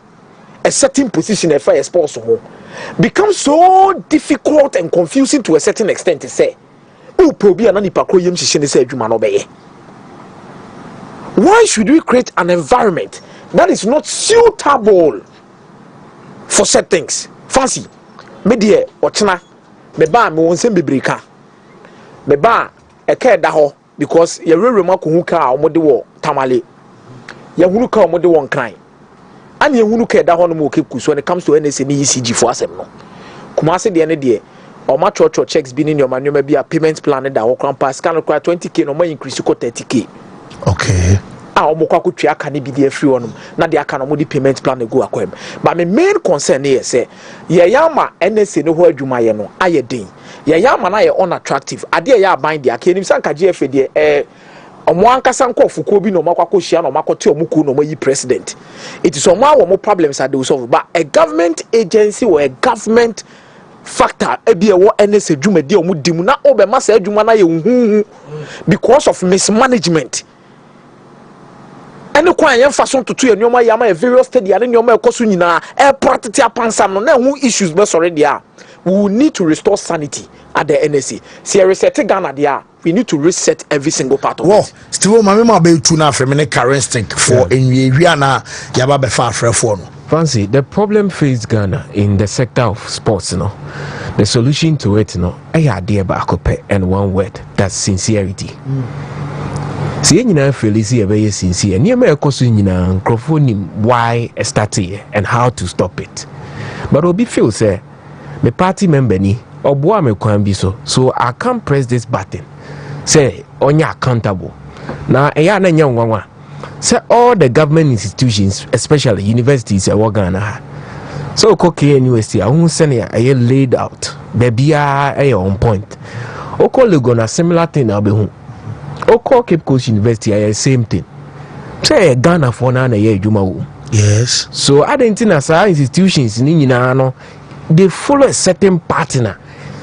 a certain position if a sports home becomes so difficult and confusing to a certain extent to say who probably an hypocrite say why should we create an environment that is not suitable for certain things? Fancy media ochna me ba me won sem bebreka me ba e ka da ho because ye rerema ko hu ka omode wo tamale ye hunu ka omode won kran ani ehunu ka da ho no mo keku so when it comes to NSA ni ECG for asem no Kumase de ne de o ma cho checks bi ni nyoma nyoma bi a payment plan da wo kran pass kan kwa 20k no ma increase ko 30k. Okay. O mo kwa kutwa aka ne bi de afri wonum na de aka no mo di payment plan go akwam. But my main concern here say ye yama NSA no ho adwuma ye no aye den yama na ye unattractive ade ya bind dia kenim sanka GFA de omo ankasa nkofo bi no makwa hia no makote omuku no mayi president it is omo awo problems are they solve but a government agency or a government factor ebi ewo NS adwumadi omu dimu na obema sa adwuma na ye huhu because of mismanagement any kwan yɛmfa so ntoto yɛ nneɔma yɛ ama yɛ various study ane nneɔma ɛkɔ so nyinaa ɛprɔtete apansam no na ɛho issues bɛsɔre deɛ a we will need to restore sanity at the NSA. See, reset Ghana there. We need to reset every single part of it. Still, my mama be too now for me characteristic for in we na yaba be far for no. Fancy the problem faced Ghana in the sector of sports, the solution to it, I idea back and one word, that's sincerity. See, you know, Felicia very sincere, and you may also why it started and how to stop it. But Obi feel say, the party member ni oboa me kwan bi so I can't press this button. Say onya accountable. Na eya na nya nwanwa. Say all the government institutions, especially universities e Ghana ha. So Koke University ahun sene e laid out. Bebia e on point. Oko Liga na similar thing na be hu. Oko Cape Coast University e same thing. Say Ghana for na ye adwuma wo. Yes. So identity sa institutions ni nyina no they follow a certain partner.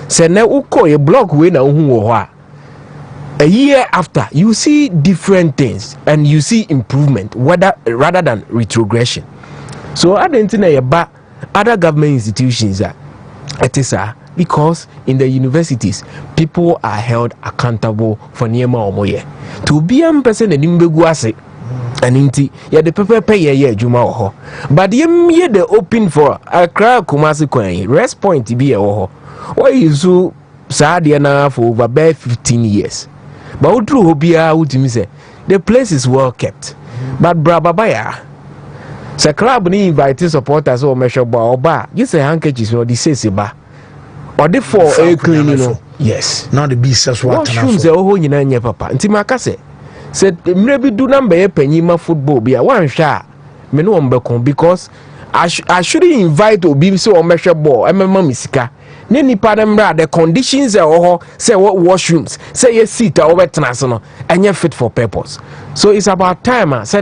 Say na uko a block we na uhu a year after you see different things and you see improvement rather than retrogression. So I don't think about other government institutions it is because in the universities people are held accountable for niema omoye to be a person and imbegu and inti ya the pepe ye juma oho but ye the open for Accra Kumasi Kwan rest point be a oho why you Sadia na for over 15 years but udru hobia utimi say the place is well kept but brababaya sa club ni invite supporters or measure ba you say handkerchiefs no the say ba or the for a cleaning yes now the business what washrooms e oho nyina nye papa nti makase said maybe do number penyima football be a one shot me no mbekon because I shouldn't invite obi so o measure ball emema misika ne nipa dem bra the conditions e ho say what washrooms say your seat or wetna so no enye fit for purpose so it's about time say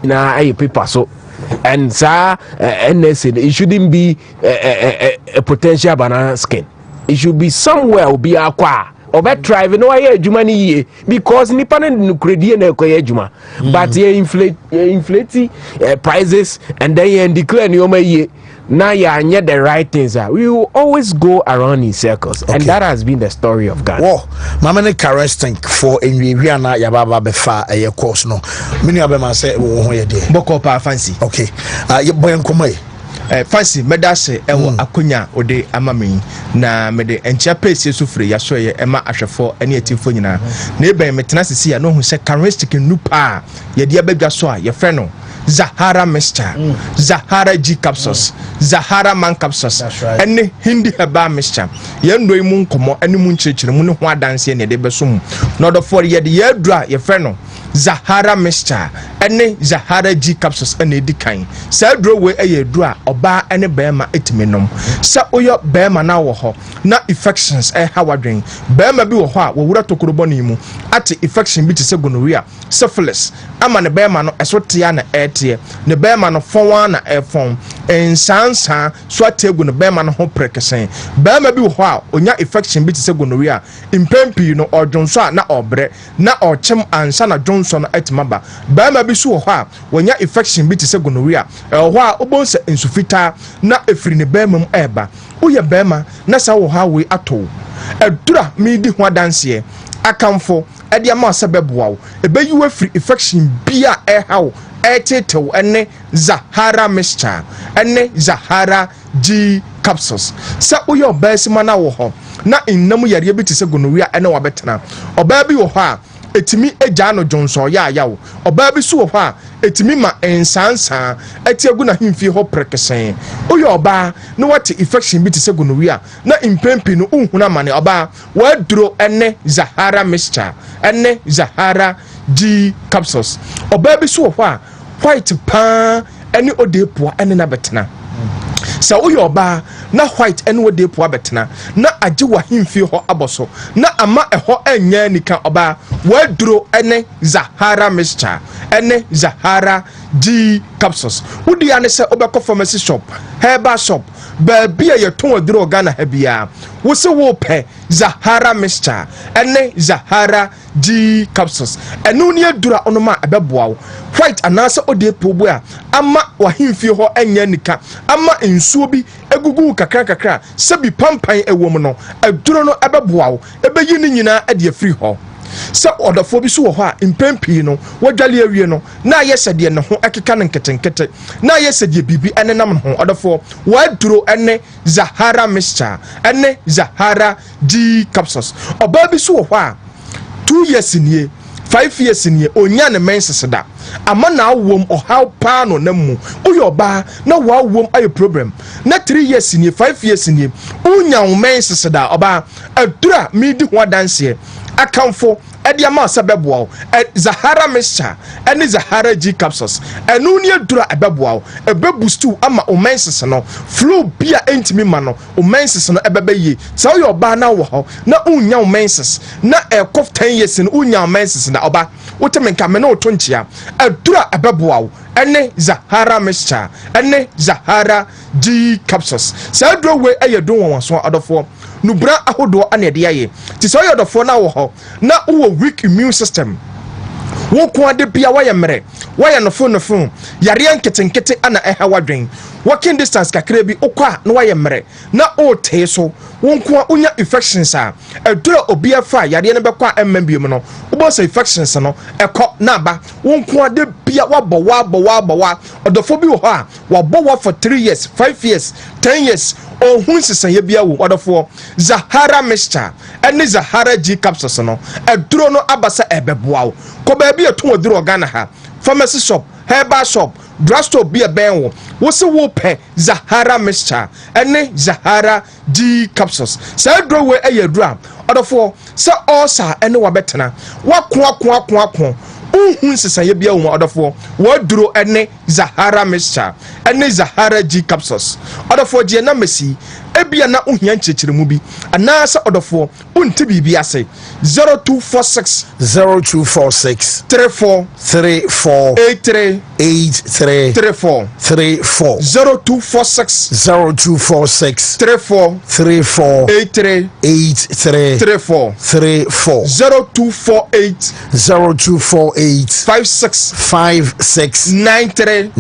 na ayi paper so and sir NSA it shouldn't be a potential banana skin it should be somewhere will be aqua obe drive no aye adwuma ni ye because nipa no credit na ekoye adwuma but ye inflate prices and then you declare ni o ma ye now you are the right things we will always go around in circles and that has been the story of Ghana. Wow, mama ne characteristic for enwi na ya baba be fa e course no mini abema say wo ho ye de boko pa fancy okay ye boy nkomai fancy medase ewo akonya ode amami na mede enchia pese sufre ya so ye ema ahwefo ene atifo nyina na eben metena sisi ya no hu se characteristic nupa ye de abadwa so a ye fe no Zahara mixture, Zahara G capsules, Zahara man capsules, any Hindi heba mixture. Yen do imun komo any mun chechire mun ho adanse ne de besum. No do for ye de ye dra ye fe no Zahara mixture, any Zahara G capsules any dikan. Sa dro we ye dra oba any bema etiminom. Sa oyo bema na wo ho na infections ha wadwen. Bema bi wo ho a wo wura tokorobo ni mu. Ati infection bi te se gonorrhea, syphilis. Ama ne bema no esotia na ne bema no fon na efon ensansa so ategu ne bema no ho prekesen bema bi ho a onya infection bi te se gonorrhea impempi no odwonso a na obre na ochem ansa na dwonso no atimaba bema bi so ho a onya infection bi te se gonorrhea ho a obonse ensufita na efiri ne bema mu eba uye bema na sa wo ha we ato edura mi di ho adanse akamfo edi ama sebeboa ebeyi we free infection bia how etete ene Zahara mixture ene Zahara G capsules sa uyo basima na wo ho na innam yare bi te se gonorrhea ene wa betena oba bi wo ho a etimi eja no jonso ya yawo oba bi so wo ho a etimi ma ensansa etiagu na himfi ho prekesen uyo oba no what infection bi te se gonorrhea na impempi no unhuna mane oba wa duro ene Zahara mixture ene Zahara G capsules oba bi so wo ho a white pa any odepoa any na betena sɛ woyɛ ɔbaa na white ɛne wo de po abɛtena na agye wahemfie hɔ abɔ so na ama ɛhɔ ɛnyɛ nika ɔbaa waduro ɛne Zahara mixture ɛne Zahara G capsules wodi ane sɛ wobɛkɔ pharmacy shop herbal shop baabi a yɛtɔn aduro Ghana ha bia wo se wo pɛ Zahara mixture ɛne Zahara G capsules ɛno ne adura onoma ɛbɛboa wo white anaasɛ ode pobo a ama wahemfie hɔ ɛnyɛ nika ama nsuo bi egugu kakra sɛbi pampan ɛwɔ mu no aduro no ɛbɛboa wo ɛbɛyi ne nyinaa ɛde afiri hɔ sɛ ɔdɔfoɔ bi so wɔ hɔ a mpɛmpii no wadwale awie no na ayɛ sɛ deɛ ne ho ɛkeka ne nketenkete na ayɛ sɛ deɛ biribi ɛne nam ne ho ɔdɔfoɔ waduro ɛne Zahara mixture ɛne Zahara G capsules ɔbaa bi so wɔ hɔ a 2 years nie 5 years nie onya ne menses da ama na awom ɔhaw paa no na mu oyɛ ɔbaa na wawom ayo problem na 3 years nie 5 years nie onya wo menses da ɔbaa adura midi ho adanse akamfo ɛde ama sɛ bɛboa Zahara mixture ɛne Zahara G capsules ɛno ne adura ɛbɛboa wo ɛbɛboostu ama o menses no flow bia entimi ma no o menses no ɛbɛbɛyie sɛ woyɛ ɔbaa na wɔ hɔ na unya o menses na ɛkɔ 10 years no unya o menses na ɔba woteme nka me na oto nkyia adura ɛbɛboa wo ɛne Zahara mixture ɛne Zahara G capsules sɛ adura we ɛyɛ don wɔn so adɔfoɔ nubra ahodoɔ ane de ayɛ ti sɛ ɔyɛ dɔfoɔ na wɔ hɔ na wo weak immune system wo ko ade bia wayɛ mmerɛ wayɛ nofo yareɛ nketenkete ana ɛha wadwen walking distance kakra bi okwa na wayɛ mmerɛ na o tee so wo ko unya infections a adura obi afa yareɛ no bɛkɔ a ɛmma biom no wo sɛ infections no ɛkɔ na aba wo ko ade bia wabɔ ɔdɔfoɔ bi wɔ hɔ a wabɔ wa for 3 years 5 years 10 years ohun sesanye bia wo ɔdɔfoɔ Zahara mixture ɛne Zahara G capsules no aduro no abasa ɛbɛboa wo kɔ baabi ɛtɔn aduro Ghana ha pharmacy shop herbal shop drugstore bia bɛn wo se wo pɛ Zahara mixture ɛne Zahara G capsules sɛ aduro we ɛyɛ aduro ɔdɔfoɔ sɛ ɔsa ɛne wabɛtena wako uhun sesanye bia wo ɔdɔfoɔ waduro ɛne Zahara mixture ɛne Zahara G capsules ɔdɔfoɔ gye na mesi ebia na ohia nkyekiremu bi anaasɛ ɔdɔfoɔ unti bibi ase 0246 34 83 34 0246 34 83 34 0248 56 93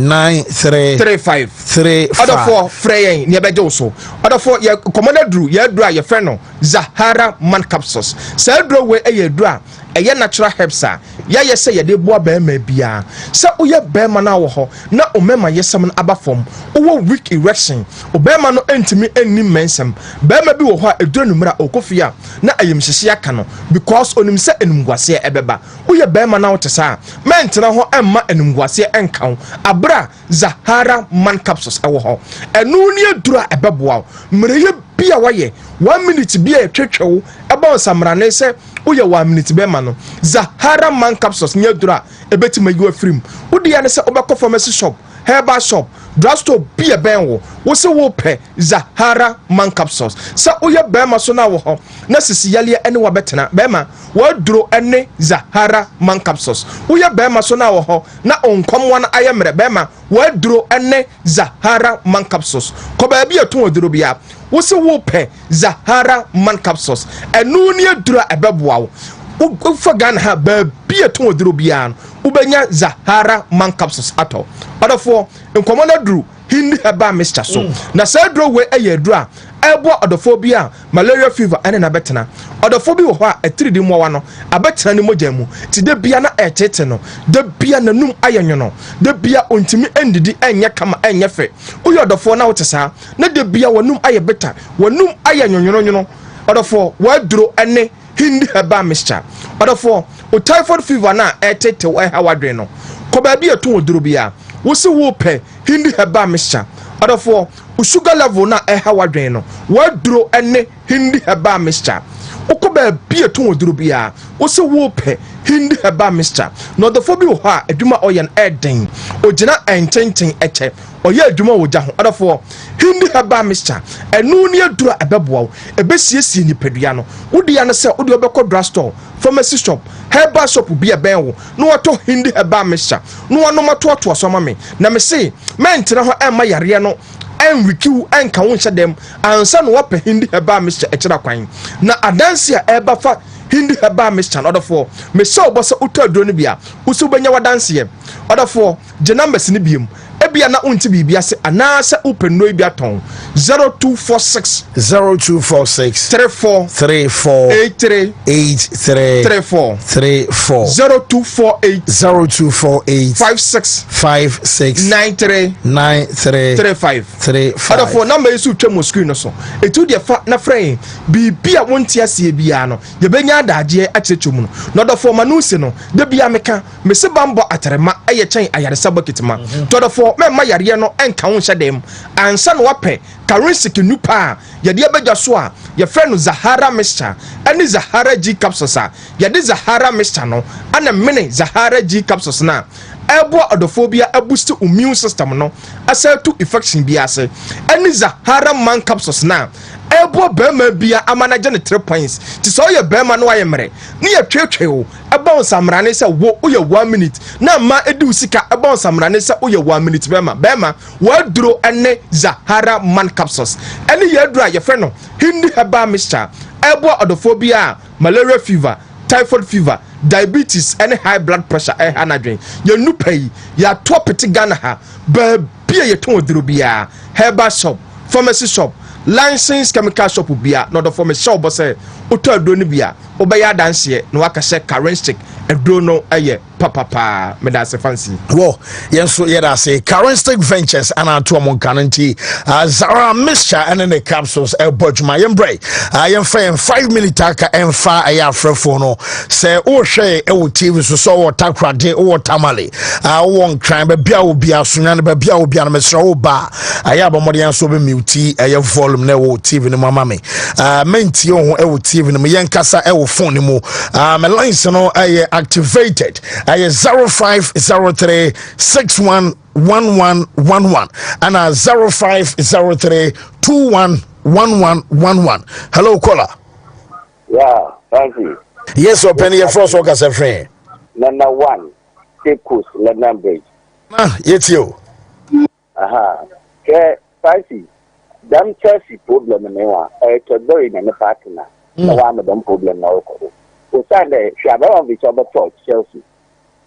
35 ɔdɔfoɔ frɛyɛn ne bɛgye wo so ɔdɔfoɔ yɛ commander dru yɛ dru a yɛ fɛ no Zahara man capsules sɛ dru we ɛyɛ dru a ɛyɛ natural herbs a yɛyɛ sɛ yɛde boa bɛrima bia sɛ woyɛ bɛrima no wɔ hɔ na ɔmɛma yɛsɛm no aba fam wowɔ weak erection ɔbɛrima no ntumi nni mmɛnsɛm bɛrima bi wɔ hɔ a ɛdura numera ɔkɔfie a na ayɛmhyehye aka no because onim sɛ enumguaseɛ ɛbɛba woyɛ bɛrima no wote saa mɛntena hɔ ɛmma enumguaseɛ ɛnka wo abra Zahara man capsules ɛwɔ hɔ ɛno ne adura ɛbɛboa mmerɛyɛ bia wayɛ 1 minute bia ɛtwetwew ɛbɔ nsamrane sɛ woyɛ 1 minute bɛma no Zahara man capsules nye dura ɛbɛtima yiwa firim wodi ya ne sɛ wobɛkɔ pharmacy shop herbal shop drugstore bia bɛn wo se wo pɛ Zahara man capsules sɛ woyɛ bɛma so na wɔ hɔ na sisi yaleɛ ɛne wabɛtena bɛma waduro ɛne Zahara man capsules woyɛ bɛma so na wɔ hɔ na onkomwa na ayɛ mmerɛ bɛma waduro ɛne Zahara man capsules kɔ baabi ɛto waduro bia wo se wo pɛ Zahara man capsules ɛno ne adura ɛbɛboa wo ufa Ghana ha baabi ɛto waduro bia ubenya Zahara man capsules atɔ ɔdɔfoɔ nkɔmɔ na duru hindi haba mixture so na sɛ duro we ɛyɛ duro a ɛbɔ ɔdɔfoɔ bi a malaria fever ɛne na bɛtena ɔdɔfoɔ bi wɔ hɔ a ɛtiridi mmoawa no abɛtena ne mogya mu ti de bia na ɛtete no de bia nanum ayɛ nwono de bia ontimi endidi ɛnyɛ kama ɛnyɛ fɛ woyɛ ɔdɔfoɔ na wote saa na de bia wanum ayɛ beta wanum ayɛ nwono ɔdɔfoɔ waduro ɛne hindi haba mixture ɔdɔfoɔ o typhoid fever na ɛtete ɛha wadwen no kɔ baabi ɛto woduro bia wo se wo pɛ hindi haba mixture ɔdɔfoɔ o sugar level na ɛha wadwen no waduro ɛne hindi haba mixture okɔ baabi ɛto woduro bia wo se wo pɛ hindi haba mixture na ɔdɔfoɔ bi wɔ hɔ a adwuma ɔyɛ no ɛden ogyina ɛntenten ɛkyɛ ɔyɛ adwuma wɔ gya ho ɔdɔfoɔ hindi haba mixture ɛno ne adura ɛbɛboa wo ɛbɛsiesie nipadua no wode ya no sɛ wode ɔbɛkɔ drugstore pharmacy shop herbal shop bi ɛbɛn wo na wɔtɔ hindi haba mixture na wɔnom atoatoa so ma me na me se mɛntena hɔ ɛmma yareɛ no ɛnwikiw ɛnka wo nhyɛ dɛm ansa no wɔpɛ hindi haba mixture ɛkyerɛ kwan na adanse a ɛba fa hindi haba mixture ɔdɔfoɔ me sɛ ɔbɔ sɛ wotɔ aduro no bia wo sɛ wobɛnya wadanseɛ ɔdɔfoɔ gye numbers no biom ebia na unti bibia se anasa open no bia ton 0246 34 83 34 0248 56 93 35 ada for number isu twem screen no so etu de fa na frame bibia wonti asie bia no ye benya adaje achechum no no da for manusi no de bia meka me se bambo atrema eye chen ayaresa buketima to da for me ma yare no enka wo hyedem ansa no wape karisiki nupa ye de abadwa so a ye frɛ no Zahara mixture ani Zahara G capsules a ye de Zahara mixture no ana mene Zahara G capsules na ebo odophobia boost immune system no asel to infection bi ase ani Zahara man capsules na ebo bema bia amanaje ne 3 points ti so ye bema no aye mere ne ye twetwe o ebo samrane se wo ye 1 minute na ma edi usika ebo samrane se wo ye 1 minute bema wa duro ene Zahara man capsules ene ye duro ye frɛ no hindi haba mixture ebo odophobia malaria fever typhoid fever diabetes and high blood pressure anadwen ye nupa yi ya to pete Ghana ha ba bia ye ton oduro bia herbal shop pharmacy shop licensed chemical shop bia no do for me shop bo say oto aduro ni bia obeya danse no waka se current stick aduro no eye papa me da se fancy wo yenso ye da se current stick ventures ana to mon kananti Zahara mixture and the capsules bodjuma yembre yemfa 5 minutes aka emfa aya afrefo no se o hwe e wo TV so wo takrade wo tamale won kran ba bia wo bia sonya ne ba bia wo bia no mesra wo ba aya ba modern so be mute aya volume na wo TV ne mama me menti ho e wo TV ne me yenkasa e wo phone ne mu my lines no activated 0503 611111 and 0503 211111. Hello, caller. Yeah, thank you. Yes, open your first work as a friend. Number 1, Cape Coast, London Bridge. It's you. Okay, fancy. Damn Chelsea problem now. It's a very in the partner. No one of them problem now. So Sunday, Shabbat which other talk Chelsea.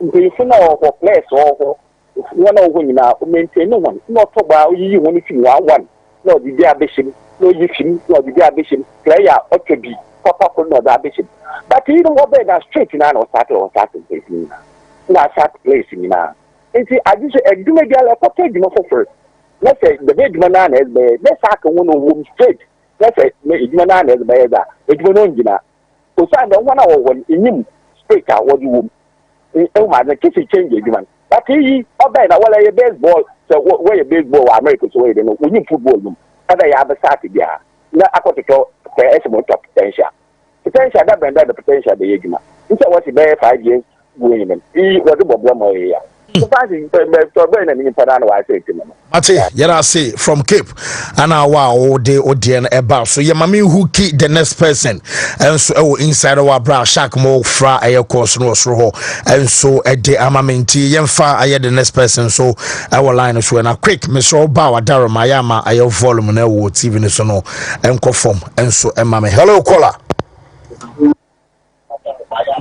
If you know for place or one of women now maintain no one, not about you when you one. No, the dear bishop, no you can, no the dear bishop, player ought to be papa for no that bishop. But you don't go back straight in or Saturday place. Not Saturday place in now. And see, I just do a girl a package for first. Let's say the big banana is bad, let's sack a woman straight. Let's say the banana is bad, it's one on Gina. So, Sunday, 1 hour when in him straight out what you the kitchen change man. But he obey na wala ye baseball so where ye baseball America so we no we football no ada ya ba start dia na akoto esmo top potential that brand the potential the yegima nso what be 5 years going in he was the problem here so passing to be na ni pada na wa say it no Mate yera say from Cape and our odien eba so ye mami who key the next person and so inside our bra shark mo fra aye course no so ho and so e de amamenti yemfa aye the next person so our line so na quick me so ba wa daro mayama aye volume na wo TV ni so no enko form and so emame. Hello caller.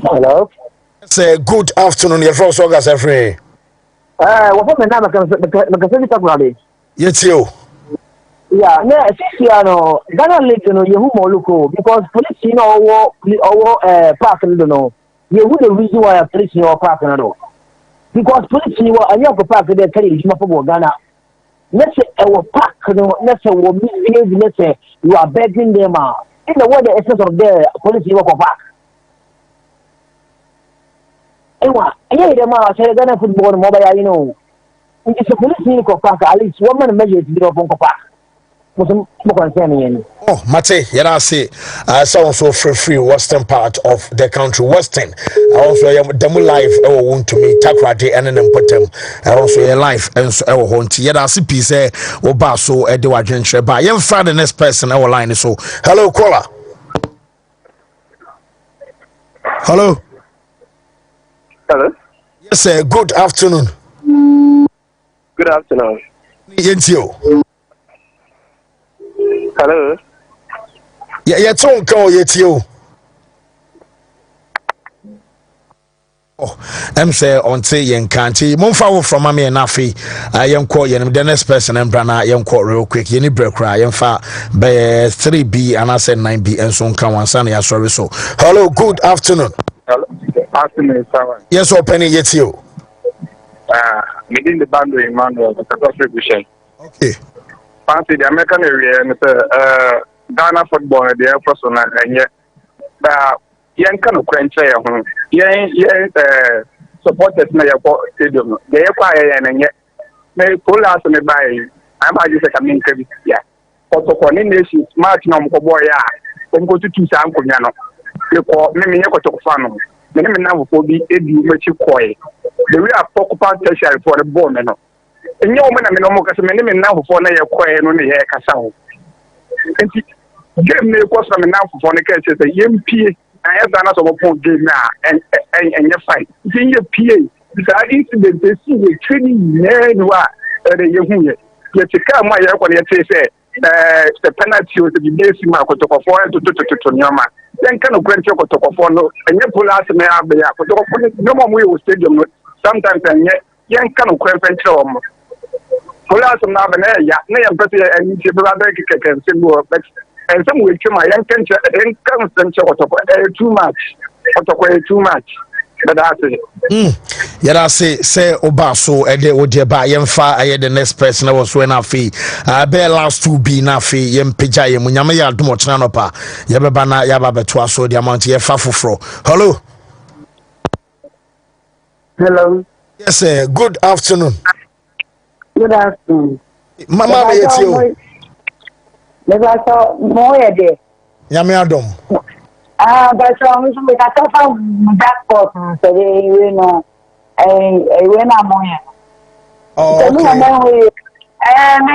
Hello. Say good afternoon your first August every. What's my name? Because yes, you. Yeah, no, Ghana League, no, you who look because police, you know, park, you know, you would the reason why police, you know, park, you know, because police, you know, and you have a park, they tell you, for Ghana. Let's say, our park, you know, let's say, let's say, you are begging them out. In the way the essence of the police, you walk back. Anyway, them are saying Ghana football mobile, you know. It is a police in park, at least 1 man measure to get up on park. Oh, Mate, say, someone so free western part of the country, western. Also, demo life, Wontumi, Takrade, and then put them. Also, your life, and so, Honti, see, piece, Oba, so, Edward Gentry, by young father, next person, our line. So, hello, caller. Hello. Hello. Yes, sir. Good afternoon. Good afternoon. Yes, you. Hello. Yeah, don't call yet you. Oh, I'm say on say yen can't Monfa from Mammy and Nafi. I am call yen the next person and Brana, I am call real quick. Yenny break cry and fa by 3B and I said 9B and so come one sunny as sorry so. Hello, good afternoon. Hello. Afternoon, sir. Yes, open it yet you. Within the boundary, Emmanuel, the contribution. Okay. Fancy the American area and Ghana football, the air person, and yet, young kind of quench, supporters may have stadium. They acquire and yet may pull us on the buy. I'm just a coming to yeah. Also, coordination, March no boy, I'm going to choose Uncle Yano. You call me to Fano. The name now for the Eddie Machi Koi. The way I talk about tertiary for the bone. And your man, I mean, almost a minute now for a quiet on the hair castle. And give me a question now for the case as a MP. I have done a point game now and your fight. In your PA, because incident they see the training who are the young yet to come my when you say the penalty was to be based in my to Nyama. Then kind of grant your no and you pull out me up there. No more we will stadium sometimes and yet young kind of quench pull out some now and yeah, and you brother can symbol and some will come my young constant too much. Too much. But that's it. Yeah, say Obaso, Ede Ojeba, Yemfa, I had the next person I was when I fee. I bear last 2B Nafi, Yem Pijay, Munyamaya, Dumochanapa, Yababana, Yababetua, so the amount of Fafufro. Hello. Hello. Yes, sir. Good afternoon. Good afternoon. Mama, it's you. Never saw more a day. Yamiadom. But so we got that person, so you know, when I'm on it. Oh, okay. And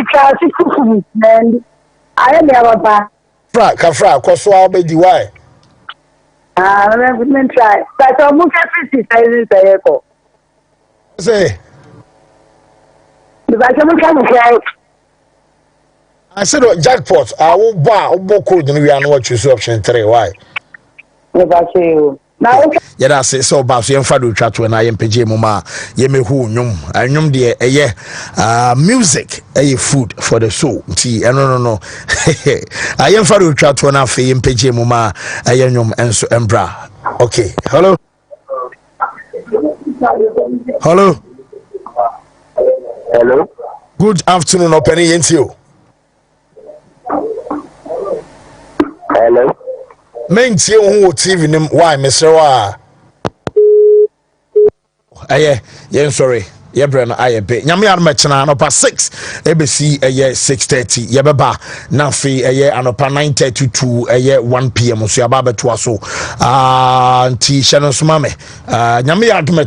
I am never back. Kafra, Koswa, Bedi, why? Let me try. But I'm looking at 50,000 a year. Say, if I can try. I said, jackpot, I will buy a book code and we are not choose option 3. Why? Yeah, that's it. So, Bass, young Fadu chat when I am PJ Muma, Yemi who nyum dear, music, food for the soul. Tea, no. I am Fadu chat when I fee in PJ Muma, Ayanyum and so embra. Okay, hello. Hello. Hello. Good afternoon, Opening into you. Hello. Men see who TV name why Mr. Wa. Yeah, sorry. Yeah, Brenna, I be. Nyame admechana anopa 6 ABC 6:30. Yebeba na fi anopa 9:32 1 PM so yaba beto so. Nti hye no so mame. Nyame admechana